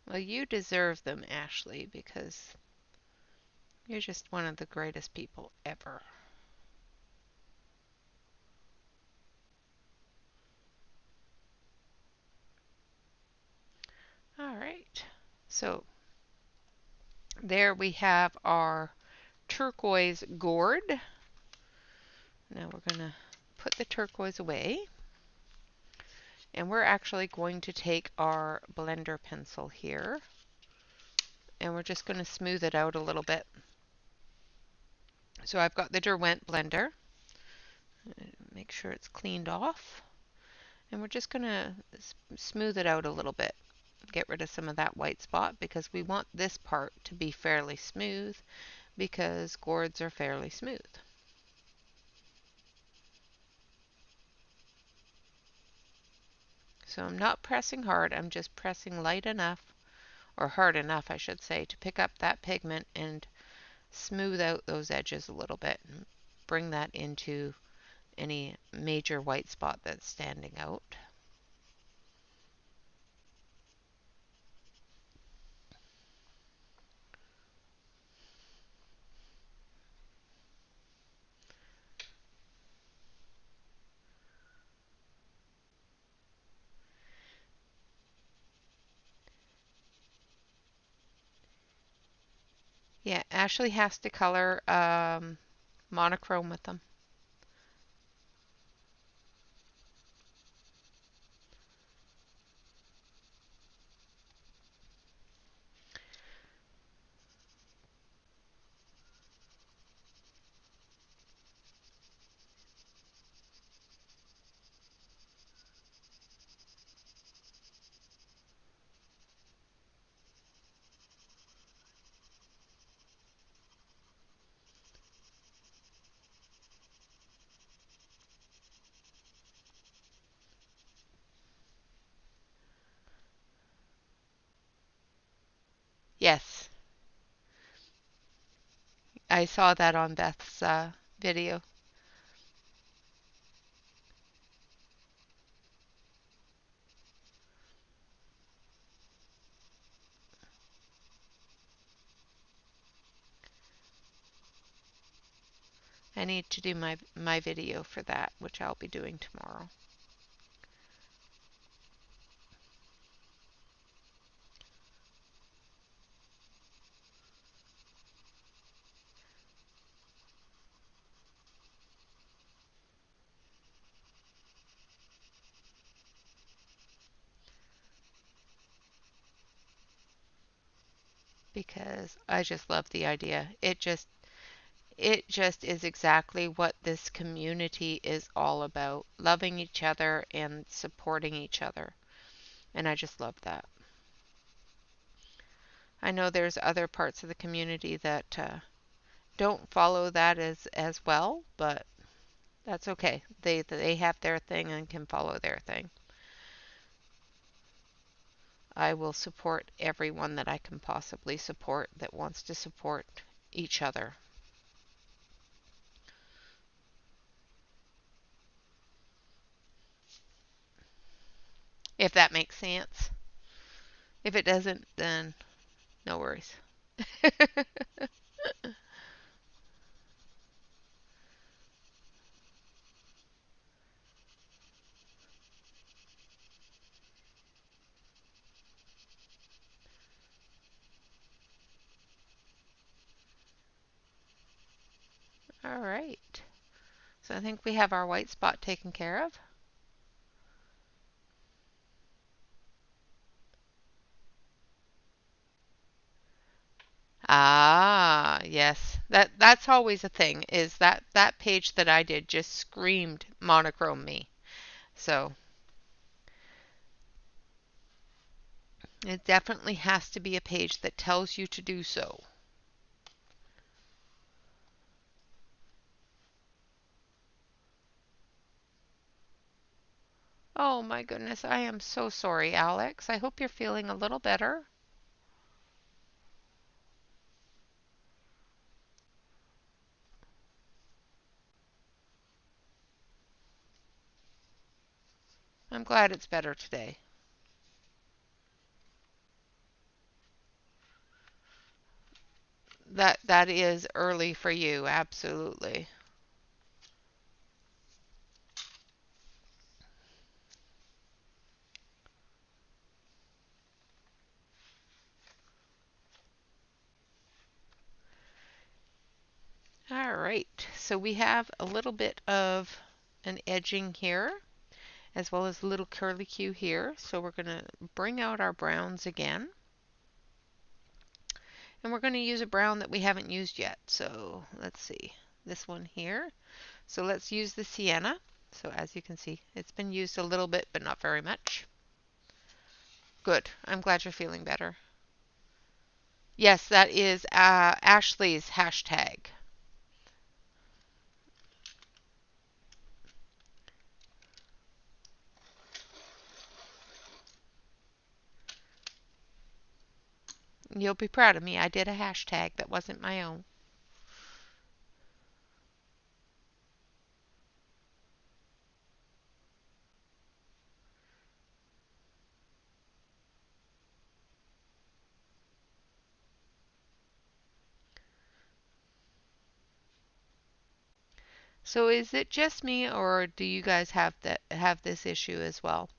Well, you deserve them, Ashley, because you're just one of the greatest people ever. All right. So there we have our turquoise gourd. Now we're going to put the turquoise away. And we're actually going to take our blender pencil here, and we're just going to smooth it out a little bit. So I've got the Derwent blender. Make sure it's cleaned off. And we're just going to smooth it out a little bit. Get rid of some of that white spot, because we want this part to be fairly smooth, because gourds are fairly smooth. So I'm not pressing hard, I'm just pressing light enough, or hard enough I should say, to pick up that pigment and smooth out those edges a little bit and bring that into any major white spot that's standing out. Yeah, Ashley has to color monochrome with them. Yes, I saw that on Beth's video. I need to do my video for that, which I'll be doing tomorrow. Because I just love the idea. It just is exactly what this community is all about, loving each other and supporting each other. And I just love that. I know there's other parts of the community that don't follow that as well, but that's okay. They have their thing and can follow their thing. I will support everyone that I can possibly support that wants to support each other. If that makes sense. If it doesn't, then no worries. All right. So I think we have our white spot taken care of. Ah, yes. That's always a thing, is that page that I did just screamed monochrome me. So it definitely has to be a page that tells you to do so. Oh my goodness, I am so sorry, Alex. I hope you're feeling a little better. I'm glad it's better today. That is early for you, absolutely. All right, so we have a little bit of an edging here, as well as a little curlicue here. So we're going to bring out our browns again. And we're going to use a brown that we haven't used yet. So let's see, this one here. So let's use the sienna. So as you can see, it's been used a little bit, but not very much. Good. I'm glad you're feeling better. Yes, that is Ashley's hashtag. You'll be proud of me. I did a hashtag that wasn't my own. So is it just me, or do you guys have this issue as well?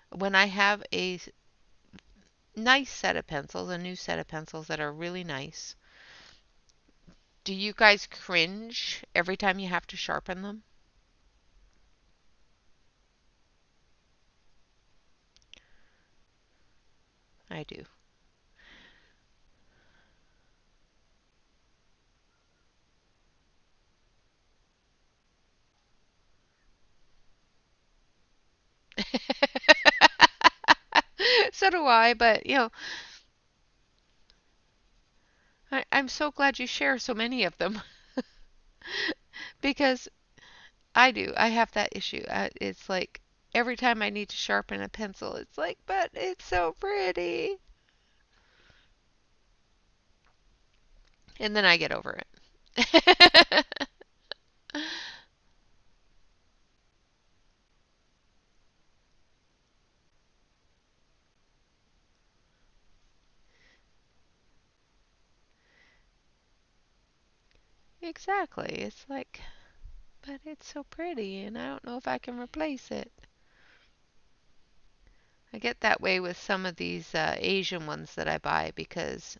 When I have a nice set of pencils, a new set of pencils that are really nice, do you guys cringe every time you have to sharpen them? I do. So do I, but I'm so glad you share so many of them because I do. I have that issue. It's like every time I need to sharpen a pencil, it's like, but it's so pretty. And then I get over it. Exactly. It's like, but it's so pretty, and I don't know if I can replace it. I get that way with some of these Asian ones that I buy because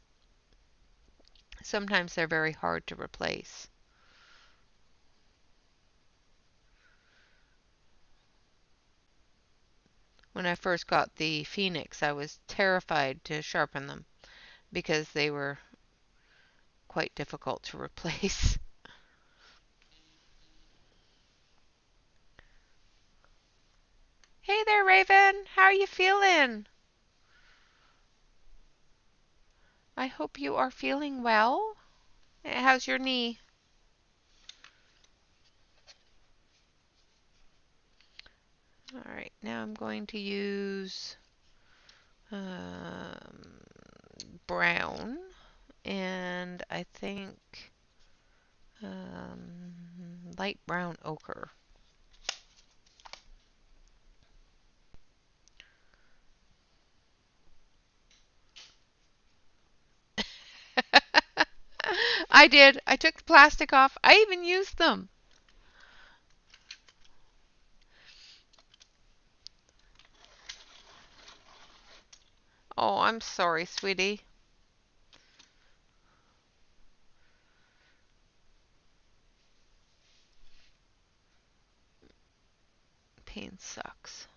sometimes they're very hard to replace. When I first got the Phoenix, I was terrified to sharpen them because they were quite difficult to replace. Hey there, Raven. How are you feeling? I hope you are feeling well. How's your knee? All right, now I'm going to use um, brown and I think light brown ochre. I did. I took the plastic off. I even used them. Oh, I'm sorry, sweetie. Pain sucks.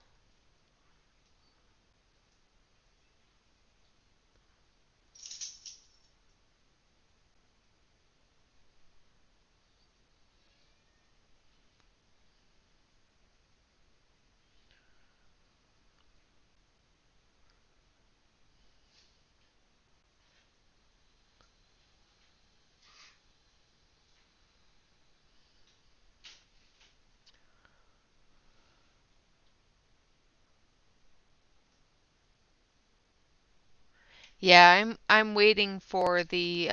Yeah, I'm waiting for the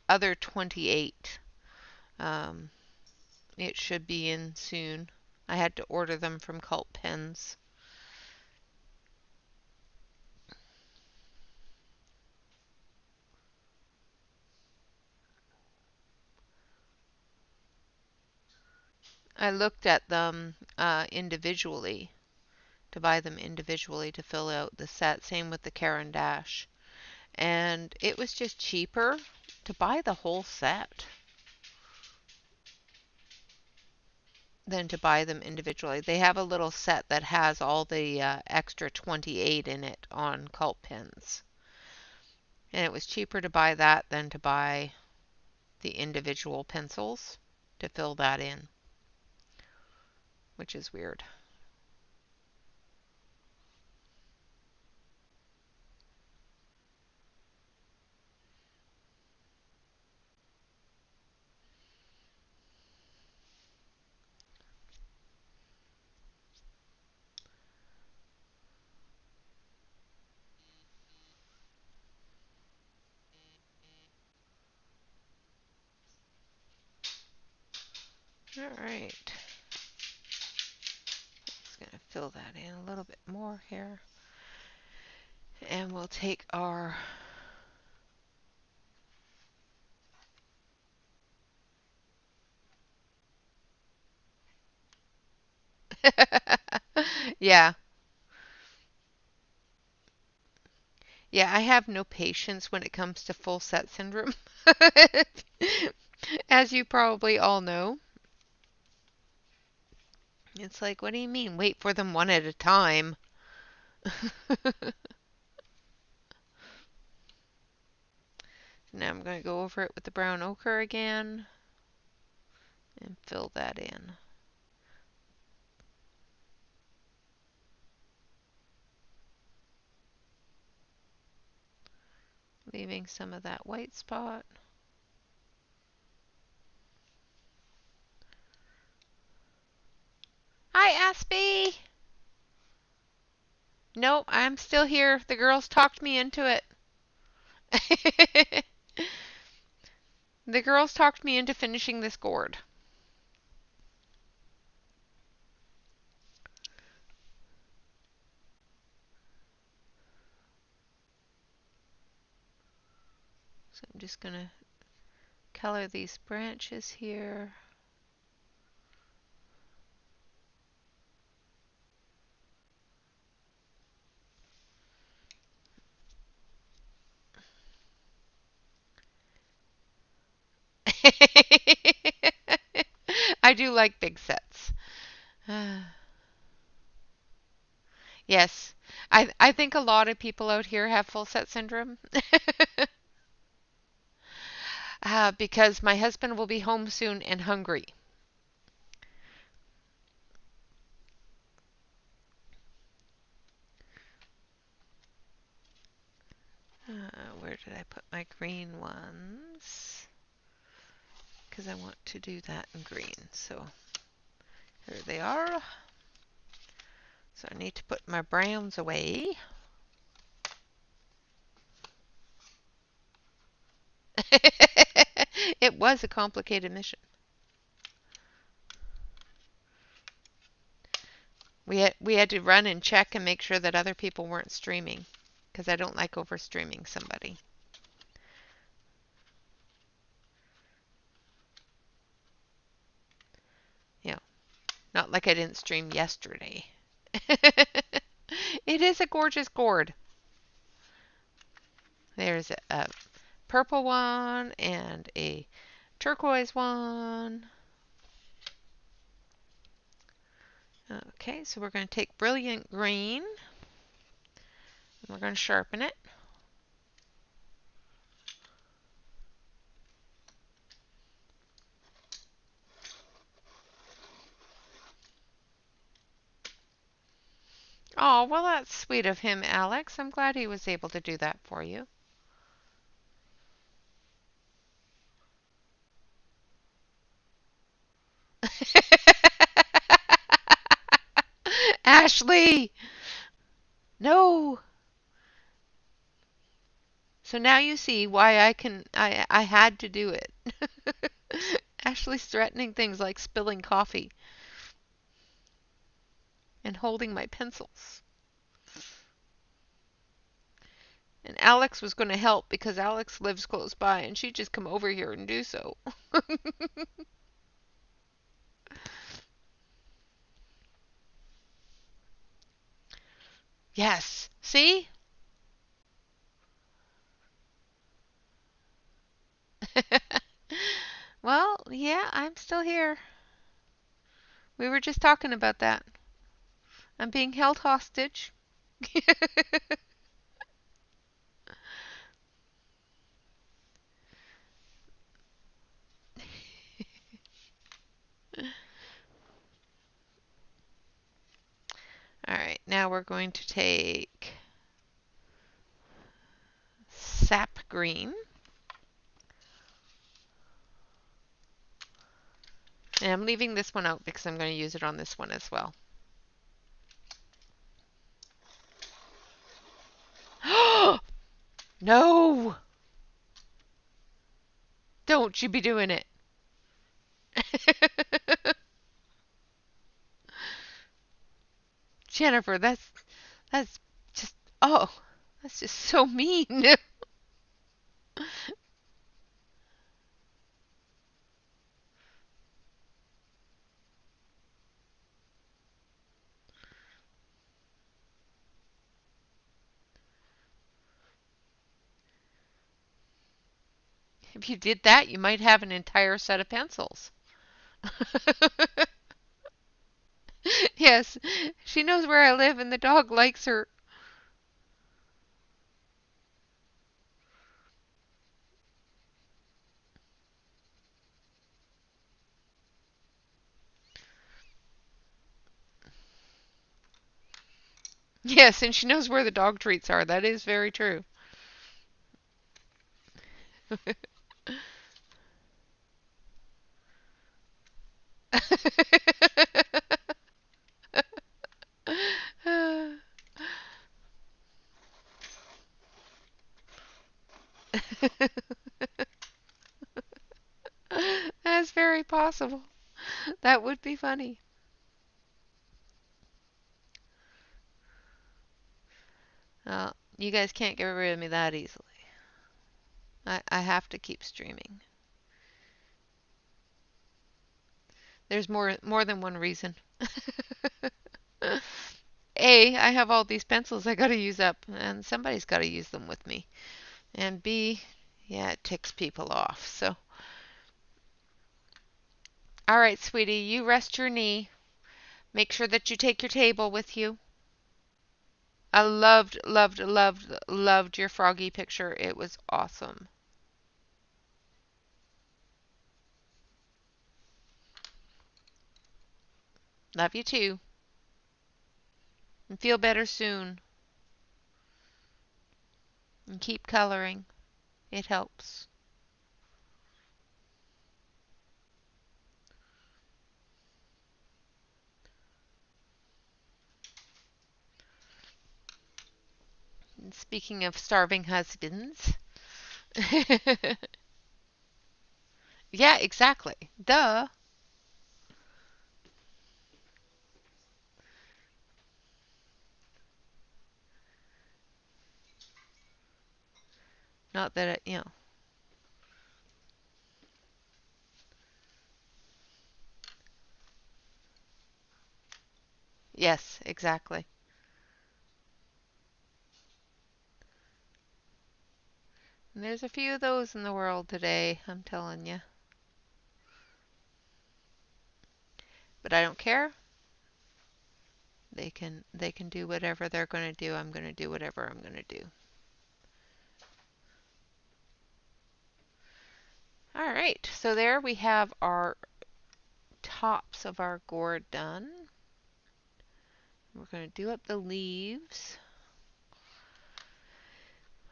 other 28. Um, it should be in soon. I had to order them from Cult Pens. I looked at them individually to buy them individually to fill out the set. Same with the Caran Dash. And it was just cheaper to buy the whole set than to buy them individually. They have a little set that has all the extra 28 in it on Cult Pens. And it was cheaper to buy that than to buy the individual pencils to fill that in, which is weird. All right. Just going to fill that in a little bit more here. And we'll take our yeah. Yeah, I have no patience when it comes to full set syndrome. As you probably all know. It's like, what do you mean? Wait for them one at a time. Now I'm going to go over it with the brown ochre again and fill that in. Leaving some of that white spot. Hi, Aspie! Nope, I'm still here. The girls talked me into it. The girls talked me into finishing this gourd. So I'm just going to color these branches here. I do like big sets. Yes. I think a lot of people out here have full set syndrome. Because my husband will be home soon and hungry. Where did I put my green ones? Because I want to do that in green. So here they are. So I need to put my browns away. It was a complicated mission. We had to run and check and make sure that other people weren't streaming, because I don't like over streaming somebody. Yeah, not like I didn't stream yesterday. It is a gorgeous gourd. There's a purple one and a turquoise one. Okay, so we're going to take brilliant green and we're going to sharpen it. Oh, well, that's sweet of him, Alex. I'm glad he was able to do that for you. Ashley! No! So now you see why I had to do it. Ashley's threatening things like spilling coffee and holding my pencils. And Alex was going to help because Alex lives close by and she'd just come over here and do so. Yes. See? Well, yeah, I'm still here. We were just talking about that. I'm being held hostage. All right, now we're going to take sap green. And I'm leaving this one out because I'm going to use it on this one as well. No! Don't you be doing it. Jennifer, that's just oh, that's just so mean. If you did that, you might have an entire set of pencils. Yes, she knows where I live and the dog likes her. Yes, and she knows where the dog treats are. That is very true. possible. That would be funny. You guys can't get rid of me that easily. I have to keep streaming. There's more than one reason. A, I have all these pencils I gotta use up, and somebody's gotta use them with me. And B, yeah, it ticks people off. So, all right, sweetie, you rest your knee. Make sure that you take your table with you. I loved, loved, loved, loved your froggy picture. It was awesome. Love you too. And feel better soon. And keep coloring. It helps. And speaking of starving husbands. Yeah, exactly. Duh. Not that it. Yes, exactly. And there's a few of those in the world today, I'm telling you. But I don't care. They can do whatever they're going to do. I'm going to do whatever I'm going to do. All right. So there we have our tops of our gourd done. We're going to do up the leaves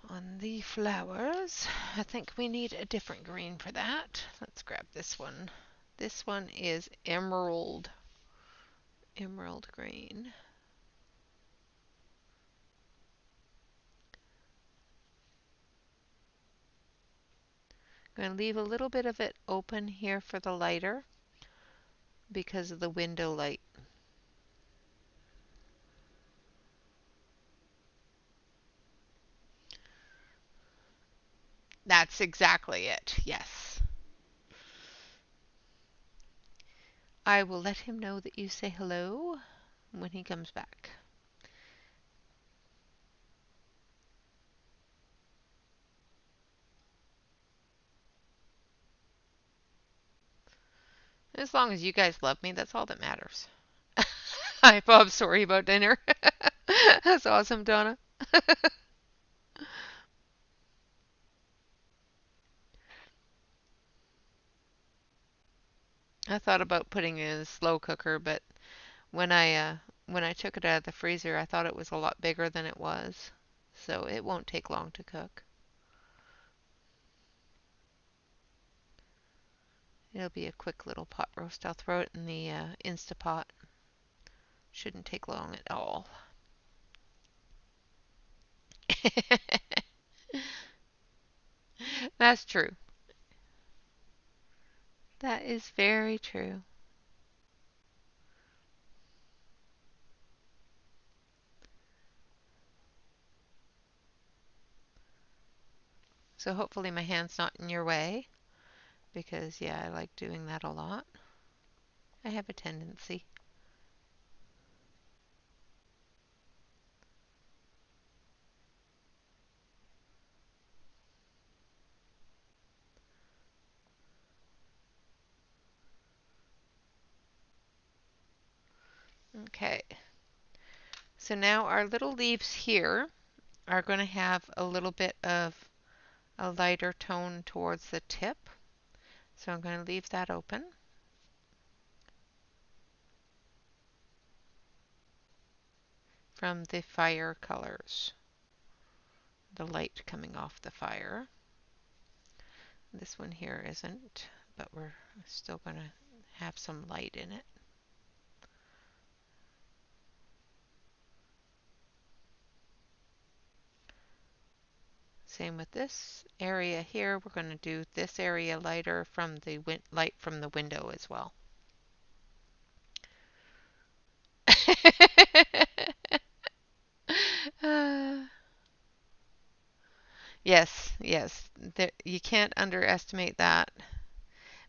on the flowers. I think we need a different green for that. Let's grab this one. This one is emerald green. I'm going to leave a little bit of it open here for the lighter because of the window light. That's exactly it. Yes. I will let him know that you say hello when he comes back. As long as you guys love me, that's all that matters. Hi, Bob. Sorry about dinner. That's awesome, Donna. I thought about putting it in a slow cooker, but when I took it out of the freezer, I thought it was a lot bigger than it was. So it won't take long to cook. It'll be a quick little pot roast. I'll throw it in the Instapot. Shouldn't take long at all. That's true. That is very true. So hopefully my hand's not in your way because yeah, I like doing that a lot. I have a tendency. Okay. So now our little leaves here are going to have a little bit of a lighter tone towards the tip. So I'm going to leave that open. From the fire colors, the light coming off the fire. This one here isn't, but we're still going to have some light in it. Same with this area here. We're going to do this area lighter from the light from the window as well. uh, yes, yes. You can't underestimate that.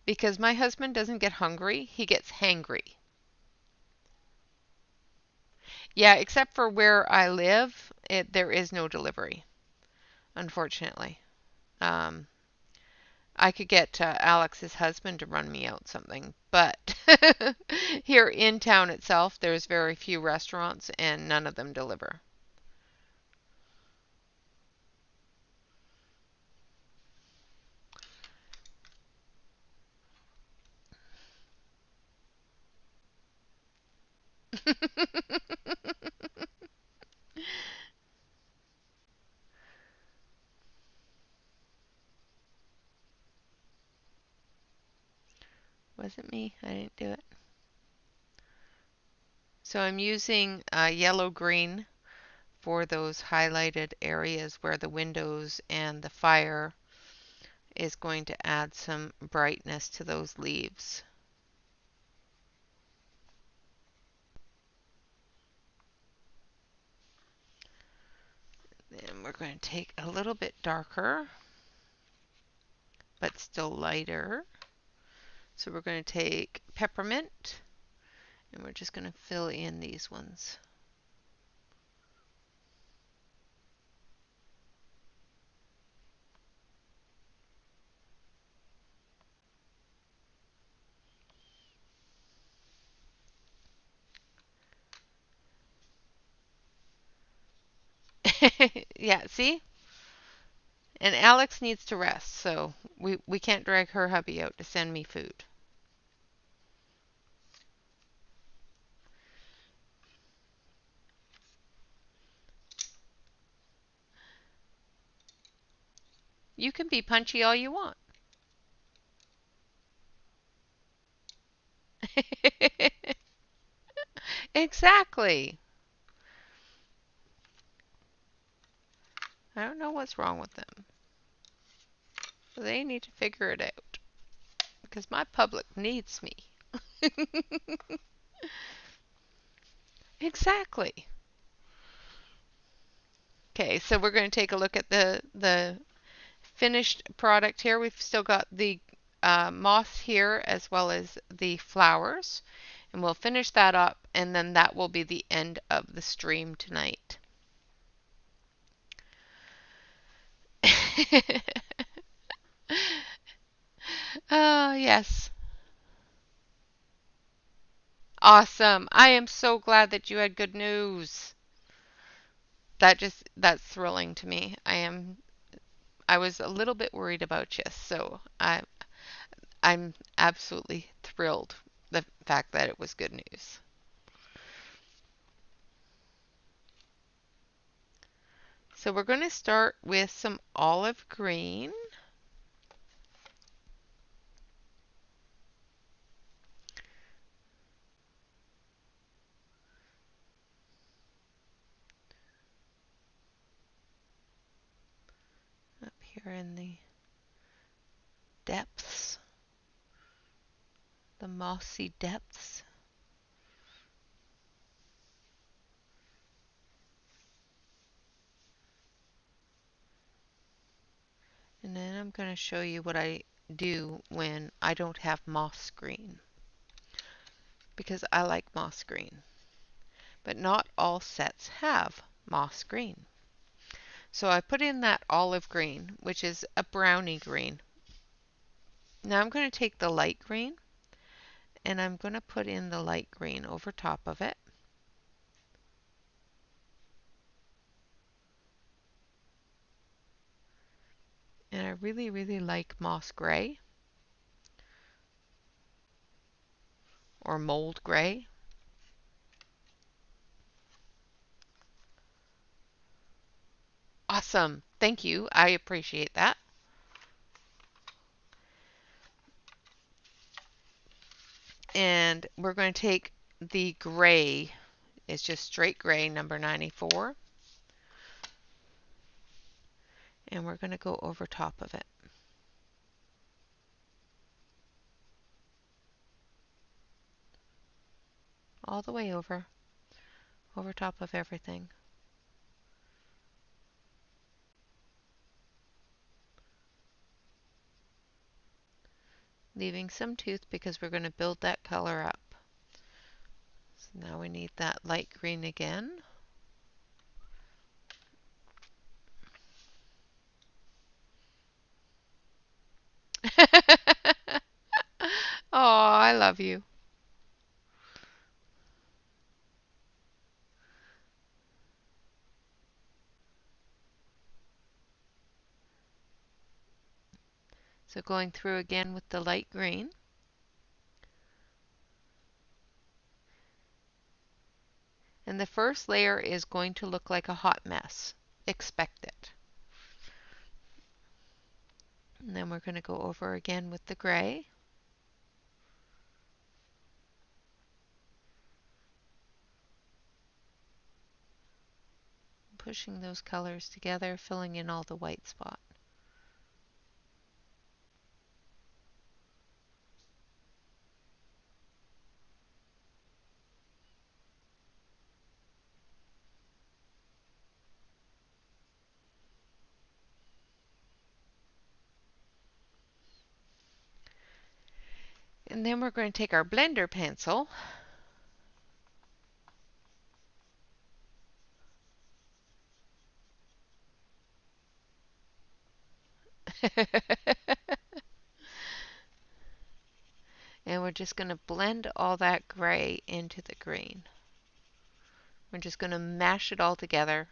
Because my husband doesn't get hungry, he gets hangry. Yeah, except for where I live, there is no delivery, unfortunately. Um, I could get Alex's husband to run me out something, but here in town itself, there's very few restaurants and none of them deliver. Wasn't me. I didn't do it. So I'm using yellow green for those highlighted areas where the windows and the fire is going to add some brightness to those leaves. Then we're going to take a little bit darker, but still lighter. So we're going to take peppermint, and we're just going to fill in these ones. Yeah, see? And Alex needs to rest, so we can't drag her hubby out to send me food. You can be punchy all you want. Exactly. I don't know what's wrong with them. They need to figure it out because my public needs me. Exactly. Okay, so we're going to take a look at the finished product here. We've still got the moss here as well as the flowers. And we'll finish that up, and then that will be the end of the stream tonight. Oh, yes. Awesome. I am so glad that you had good news. That's thrilling to me. I was a little bit worried about you, so I'm absolutely thrilled the fact that it was good news. So we're going to start with some olive green. Up here in the depths, the mossy depths. And then I'm going to show you what I do when I don't have moss green, because I like moss green. But not all sets have moss green. So I put in that olive green, which is a brownie green. Now I'm going to take the light green and I'm going to put in the light green over top of it. And I really, really like moss gray or mold gray. Awesome. Thank you. I appreciate that. And we're going to take the gray. It's just straight gray, number 94. And we're going to go over top of it. All the way over top of everything. Leaving some tooth because we're going to build that color up. So now we need that light green again. Oh, I love you. So going through again with the light green. And the first layer is going to look like a hot mess. Expect it. And then we're going to go over again with the gray. Pushing those colors together, filling in all the white spot. And then we're going to take our blender pencil and we're just going to blend all that gray into the green. We're just going to mash it all together.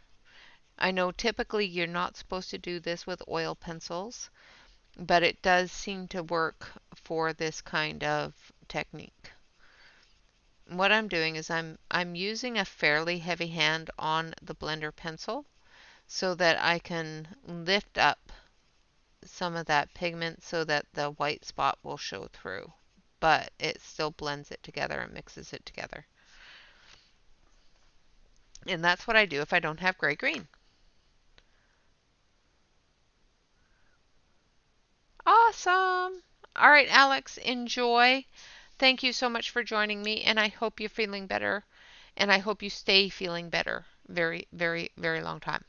I know typically you're not supposed to do this with oil pencils, but it does seem to work for this kind of technique. What I'm doing is I'm using a fairly heavy hand on the blender pencil so that I can lift up some of that pigment so that the white spot will show through, but it still blends it together and mixes it together. And that's what I do if I don't have gray green. Awesome! All right, Alex, enjoy. Thank you so much for joining me, and I hope you're feeling better, and I hope you stay feeling better very, very, very long time.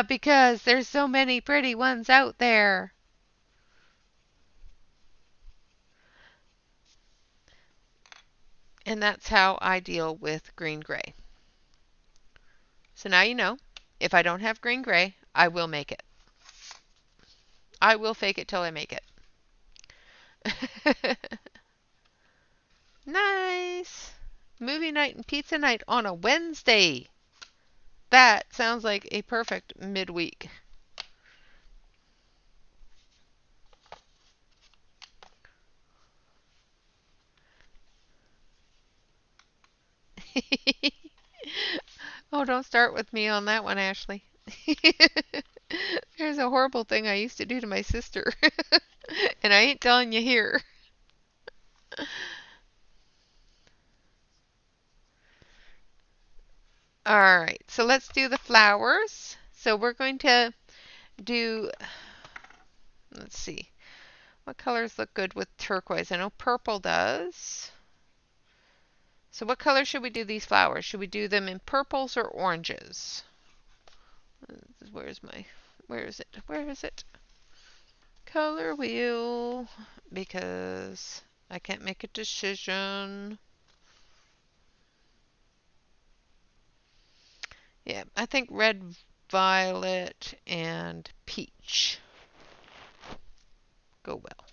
Because there's so many pretty ones out there. And that's how I deal with green gray. So now you know, if I don't have green gray, I will make it. I will fake it till I make it. Nice. Movie night and pizza night on a Wednesday. That sounds like a perfect midweek. Oh, don't start with me on that one, Ashley. There's a horrible thing I used to do to my sister. And I ain't telling you here. All right, so let's do the flowers. So we're going to do, let's see, what colors look good with turquoise? I know purple does. So what color should we do these flowers? Should we do them in purples or oranges? Where is it? Where is it? Color wheel, because I can't make a decision. Yeah, I think red, violet, and peach go well.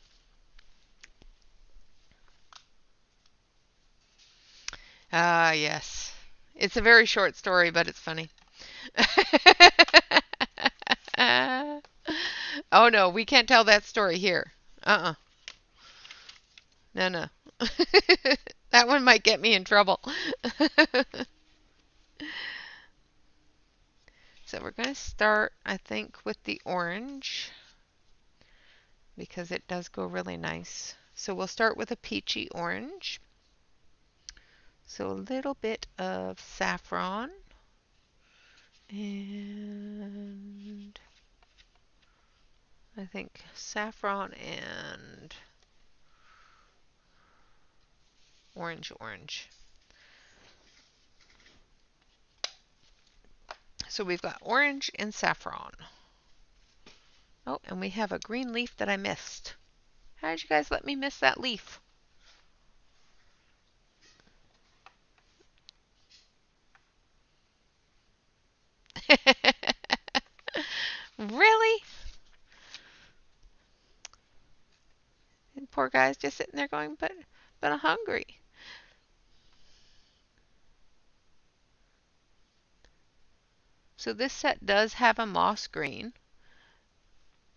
Ah, yes. It's a very short story, but it's funny. Oh no, we can't tell that story here. Uh-uh. No, no. That one might get me in trouble. So we're going to start, I think, with the orange because it does go really nice. So we'll start with a peachy orange. So a little bit of saffron. And I think saffron and orange. So we've got orange and saffron. Oh, and we have a green leaf that I missed. How did you guys let me miss that leaf? Really? And poor guy's just sitting there going, but I'm hungry. So this set does have a moss green,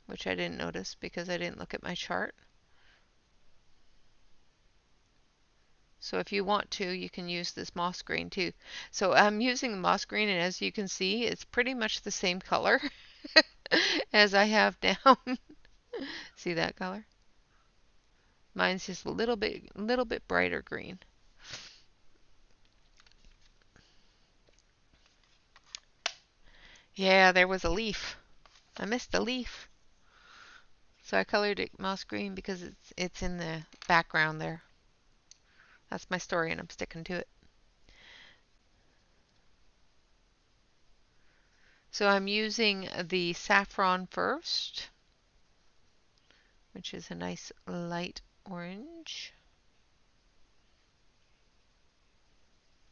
which I didn't notice because I didn't look at my chart. So if you want to, you can use this moss green too. So I'm using the moss green, and as you can see, it's pretty much the same color as I have down. See that color? Mine's just a little bit brighter green. Yeah, there was a leaf. I missed a leaf. So I colored it moss green because it's in the background there. That's my story and I'm sticking to it. So I'm using the saffron first, which is a nice light orange.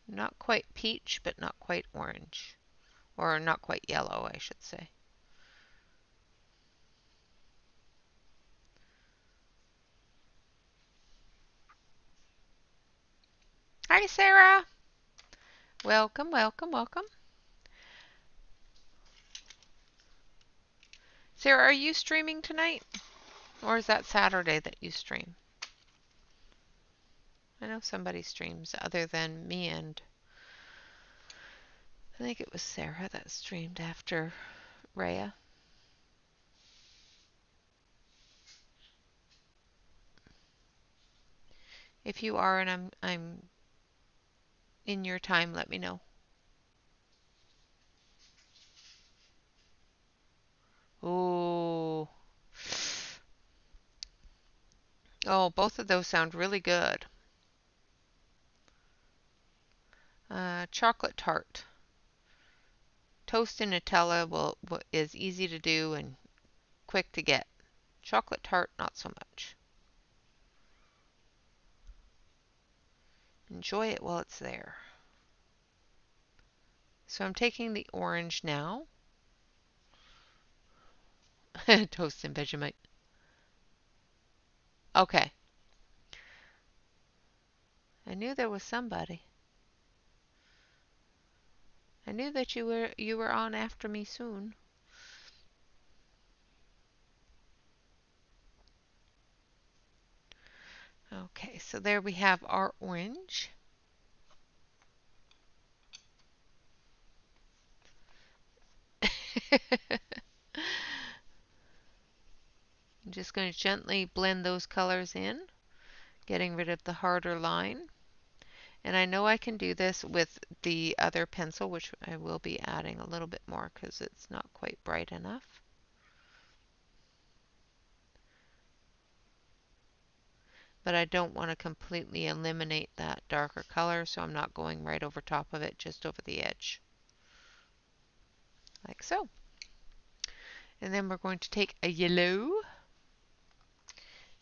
Not quite peach, but not quite orange. Or not quite yellow, I should say. Hi, Sarah. Welcome, welcome, welcome. Sarah, are you streaming tonight? Or is that Saturday that you stream? I know somebody streams other than me, and I think it was Sarah that streamed after Rhea. If you are and I'm in your time, let me know. Ooh. Oh, both of those sound really good. Chocolate tart. Toast and Nutella is easy to do and quick to get. Chocolate tart, not so much. Enjoy it while it's there. So I'm taking the orange now. Toast and Vegemite. Okay. I knew there was somebody. I knew that you were on after me soon. Okay, so there we have our orange. I'm just going to gently blend those colors in, getting rid of the harder line. And I know I can do this with the other pencil, which I will be adding a little bit more because it's not quite bright enough. But I don't want to completely eliminate that darker color, so I'm not going right over top of it, just over the edge. Like so. And then we're going to take a yellow,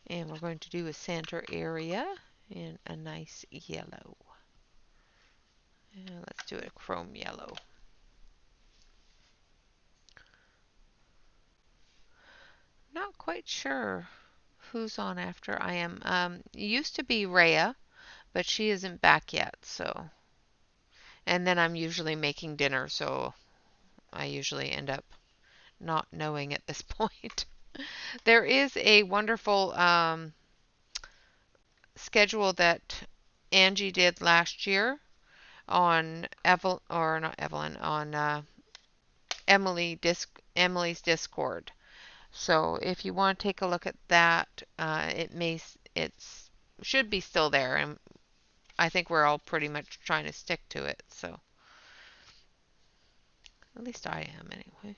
and we're going to do a center area in a nice yellow. And let's do a chrome yellow. Not quite sure who's on after I am. It used to be Rhea, but she isn't back yet, so. And then I'm usually making dinner, so I usually end up not knowing at this point. There is a wonderful schedule that Angie did last year on Emily's Discord. So if you want to take a look at that, it's should be still there, and I think we're all pretty much trying to stick to it. So At least I am anyway.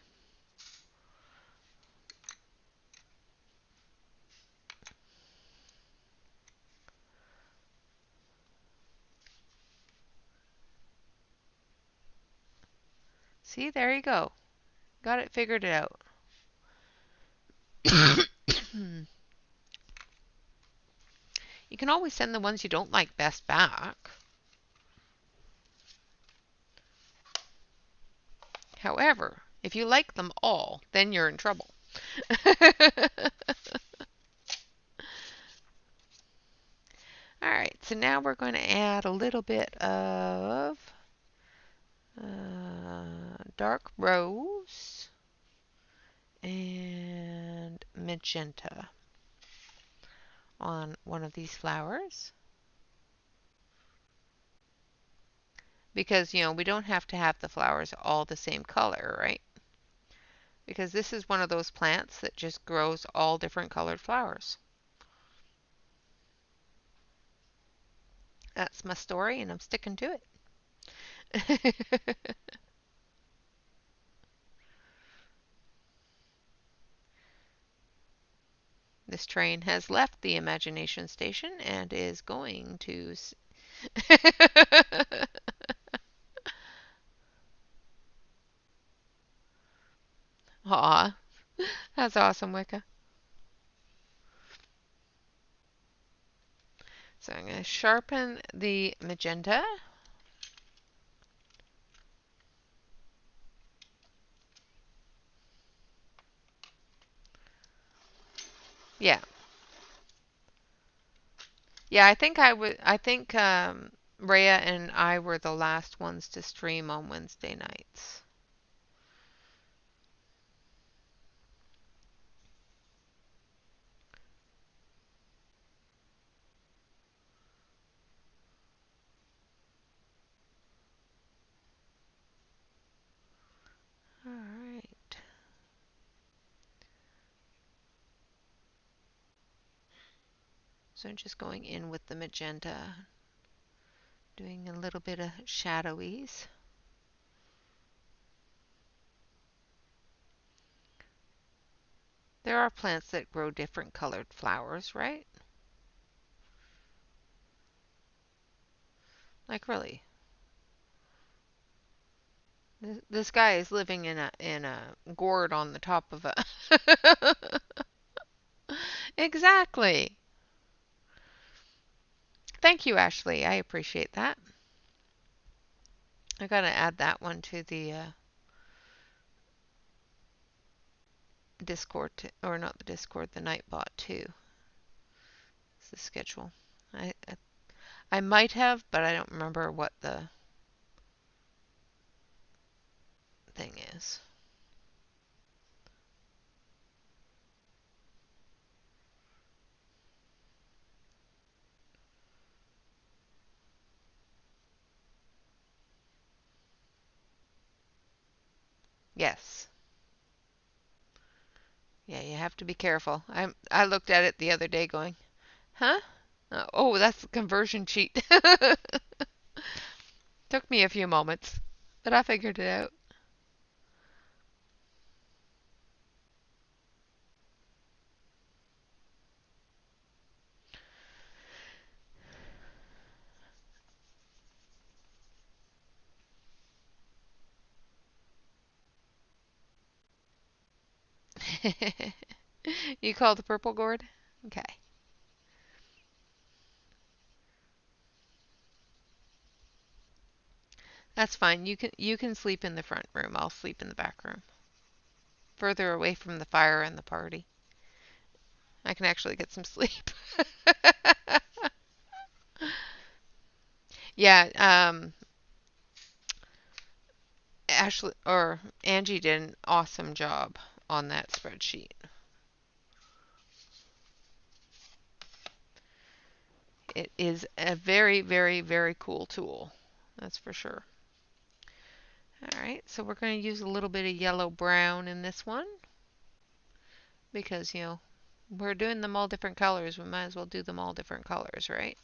See, there you go. Got it figured out. You can always send the ones you don't like best back. However, if you like them all, then you're in trouble. Alright, so now we're going to add a little bit of dark rose and magenta on one of these flowers. Because, we don't have to have the flowers all the same color, right? Because this is one of those plants that just grows all different colored flowers. That's my story, and I'm sticking to it. This train has left the imagination station and is going to... Aw, that's awesome, Wicca. So I'm going to sharpen the magenta. Yeah. Yeah, I think Rhea and I were the last ones to stream on Wednesday nights. All right. So I'm just going in with the magenta, doing a little bit of shadowies. There are plants that grow different colored flowers, right? Like really. This guy is living in a gourd on the top of a Exactly. Thank you, Ashley. I appreciate that. I gotta add that one to the Discord, or not the Discord, the Nightbot too. It's the schedule. I might have, but I don't remember what the thing is. Yes. Yeah, you have to be careful. I looked at it the other day going, huh? Oh, that's the conversion cheat. Took me a few moments, but I figured it out. You call the purple gourd? Okay. That's fine. You can sleep in the front room. I'll sleep in the back room. Further away from the fire and the party. I can actually get some sleep. Yeah, Ashley or Angie did an awesome job on that spreadsheet. It is a very, very, very cool tool. That's for sure. All right, so we're going to use a little bit of yellow brown in this one because, we're doing them all different colors. We might as well do them all different colors, right?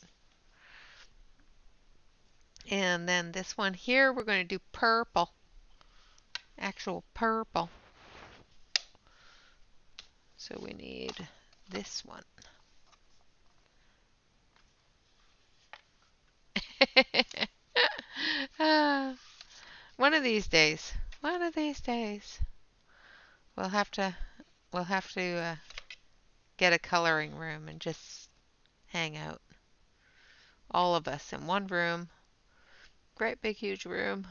And then this one here, we're going to do purple. Actual purple. So we need this one. Ah, one of these days. One of these days. We'll have to we'll have to get a coloring room and just hang out. All of us in one room. Great big huge room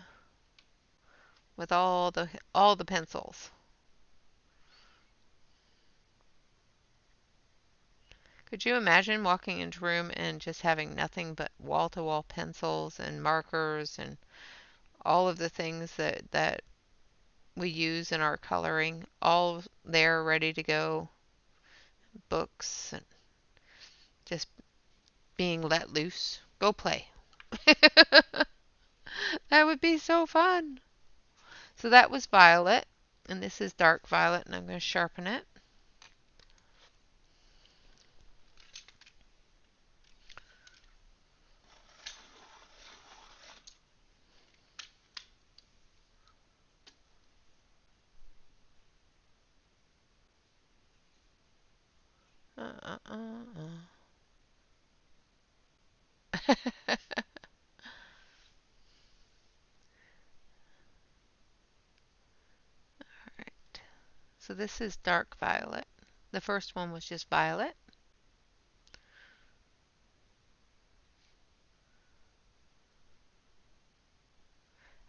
with all the pencils. Could you imagine walking into a room and just having nothing but wall-to-wall pencils and markers and all of the things that we use in our coloring, all there ready to go, books, and just being let loose. Go play. That would be so fun. So that was violet, and this is dark violet, and I'm going to sharpen it. Uh, uh, Alright, so this is dark violet. The first one was just violet.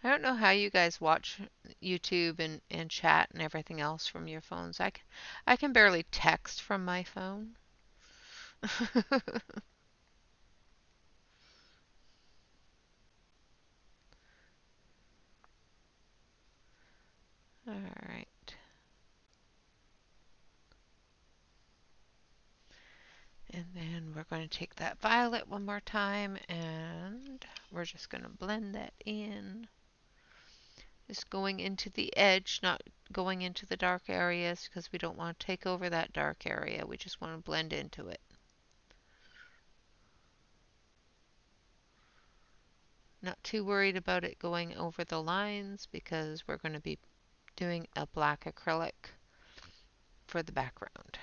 I don't know how you guys watch YouTube and chat and everything else from your phones. I can barely text from my phone. Alright. And then we're going to take that violet one more time and we're just going to blend that in. Just going into the edge, not going into the dark areas because we don't want to take over that dark area. We just want to blend into it. Not too worried about it going over the lines because we're going to be doing a black acrylic for the background.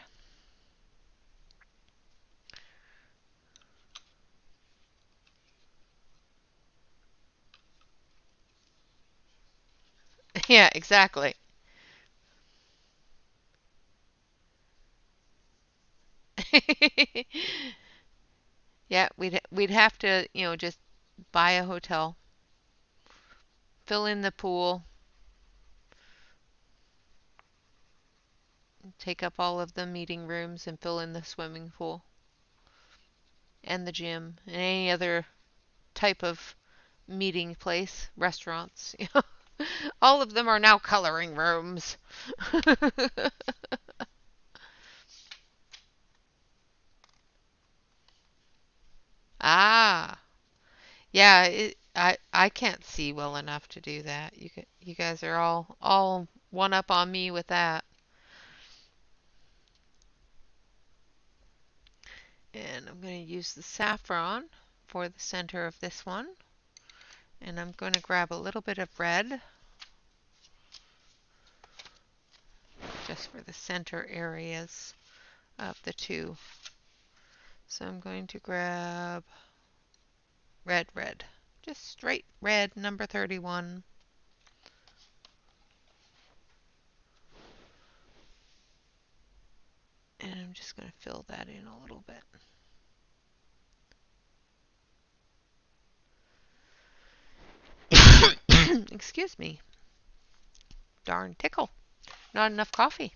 Yeah, exactly. Yeah, we'd have to, just buy a hotel, fill in the pool, take up all of the meeting rooms and fill in the swimming pool and the gym and any other type of meeting place, restaurants. All of them are now coloring rooms. Ah, yeah, I can't see well enough to do that. You guys are all one up on me with that. And I'm going to use the saffron for the center of this one. And I'm going to grab a little bit of red just for the center areas of the two. So I'm going to grab red. Just straight red, number 31. And I'm just going to fill that in a little bit. Excuse me. Darn tickle. Not enough coffee.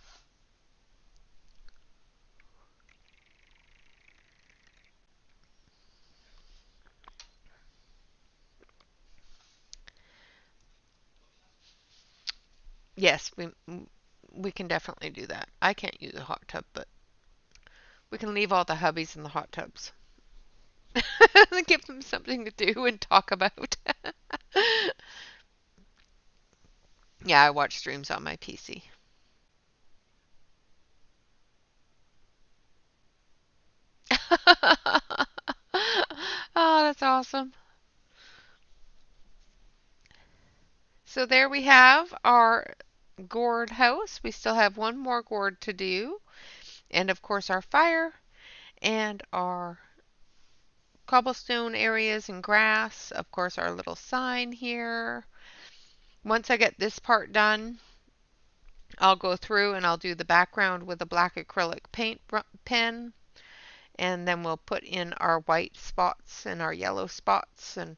Yes, we can definitely do that. I can't use a hot tub, but we can leave all the hubbies in the hot tubs. Give them something to do and talk about. Yeah, I watch streams on my PC. Oh, that's awesome. So there we have our gourd house. We still have one more gourd to do. And of course our fire and our cobblestone areas and grass. Of course our little sign here. Once I get this part done, I'll go through and I'll do the background with a black acrylic paint pen. And then we'll put in our white spots and our yellow spots and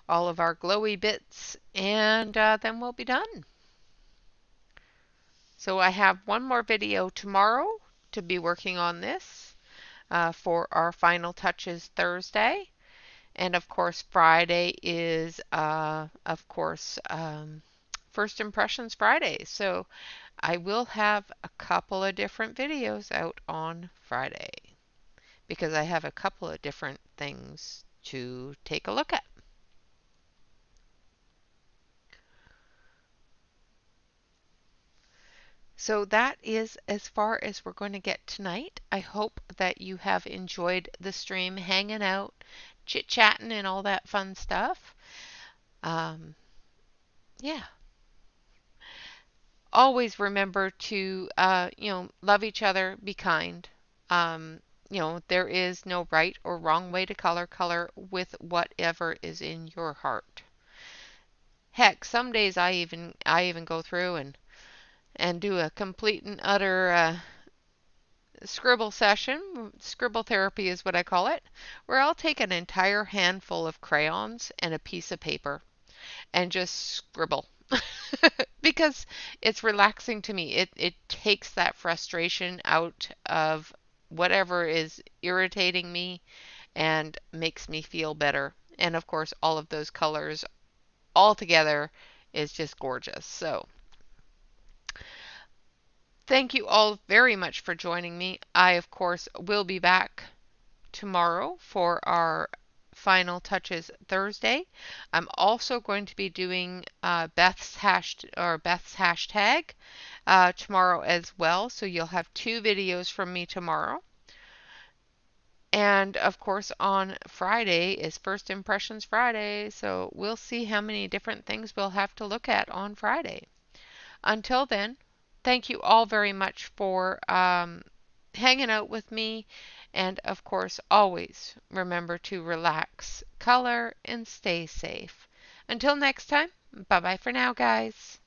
all of our glowy bits. And then we'll be done. So I have one more video tomorrow to be working on this for our final touches Thursday. And of course, Friday is, First Impressions Friday. So I will have a couple of different videos out on Friday because I have a couple of different things to take a look at. So that is as far as we're going to get tonight. I hope that you have enjoyed the stream, hanging out, chit-chatting, and all that fun stuff. Um, yeah. Always remember to, love each other, be kind. Um, there is no right or wrong way to color. Color with whatever is in your heart. Heck, some days I even go through and do a complete and utter scribble session. Scribble therapy is what I call it, where I'll take an entire handful of crayons and a piece of paper and just scribble. Because it's relaxing to me. It takes that frustration out of whatever is irritating me and makes me feel better. And of course, all of those colors all together is just gorgeous. So, thank you all very much for joining me. I, of course, will be back tomorrow for our final touches Thursday. I'm also going to be doing Beth's hashtag tomorrow as well, so you'll have two videos from me tomorrow. And of course, on Friday is First Impressions Friday, so we'll see how many different things we'll have to look at on Friday. Until then, thank you all very much for hanging out with me. And of course, always remember to relax, color, and stay safe. Until next time, bye bye for now, guys.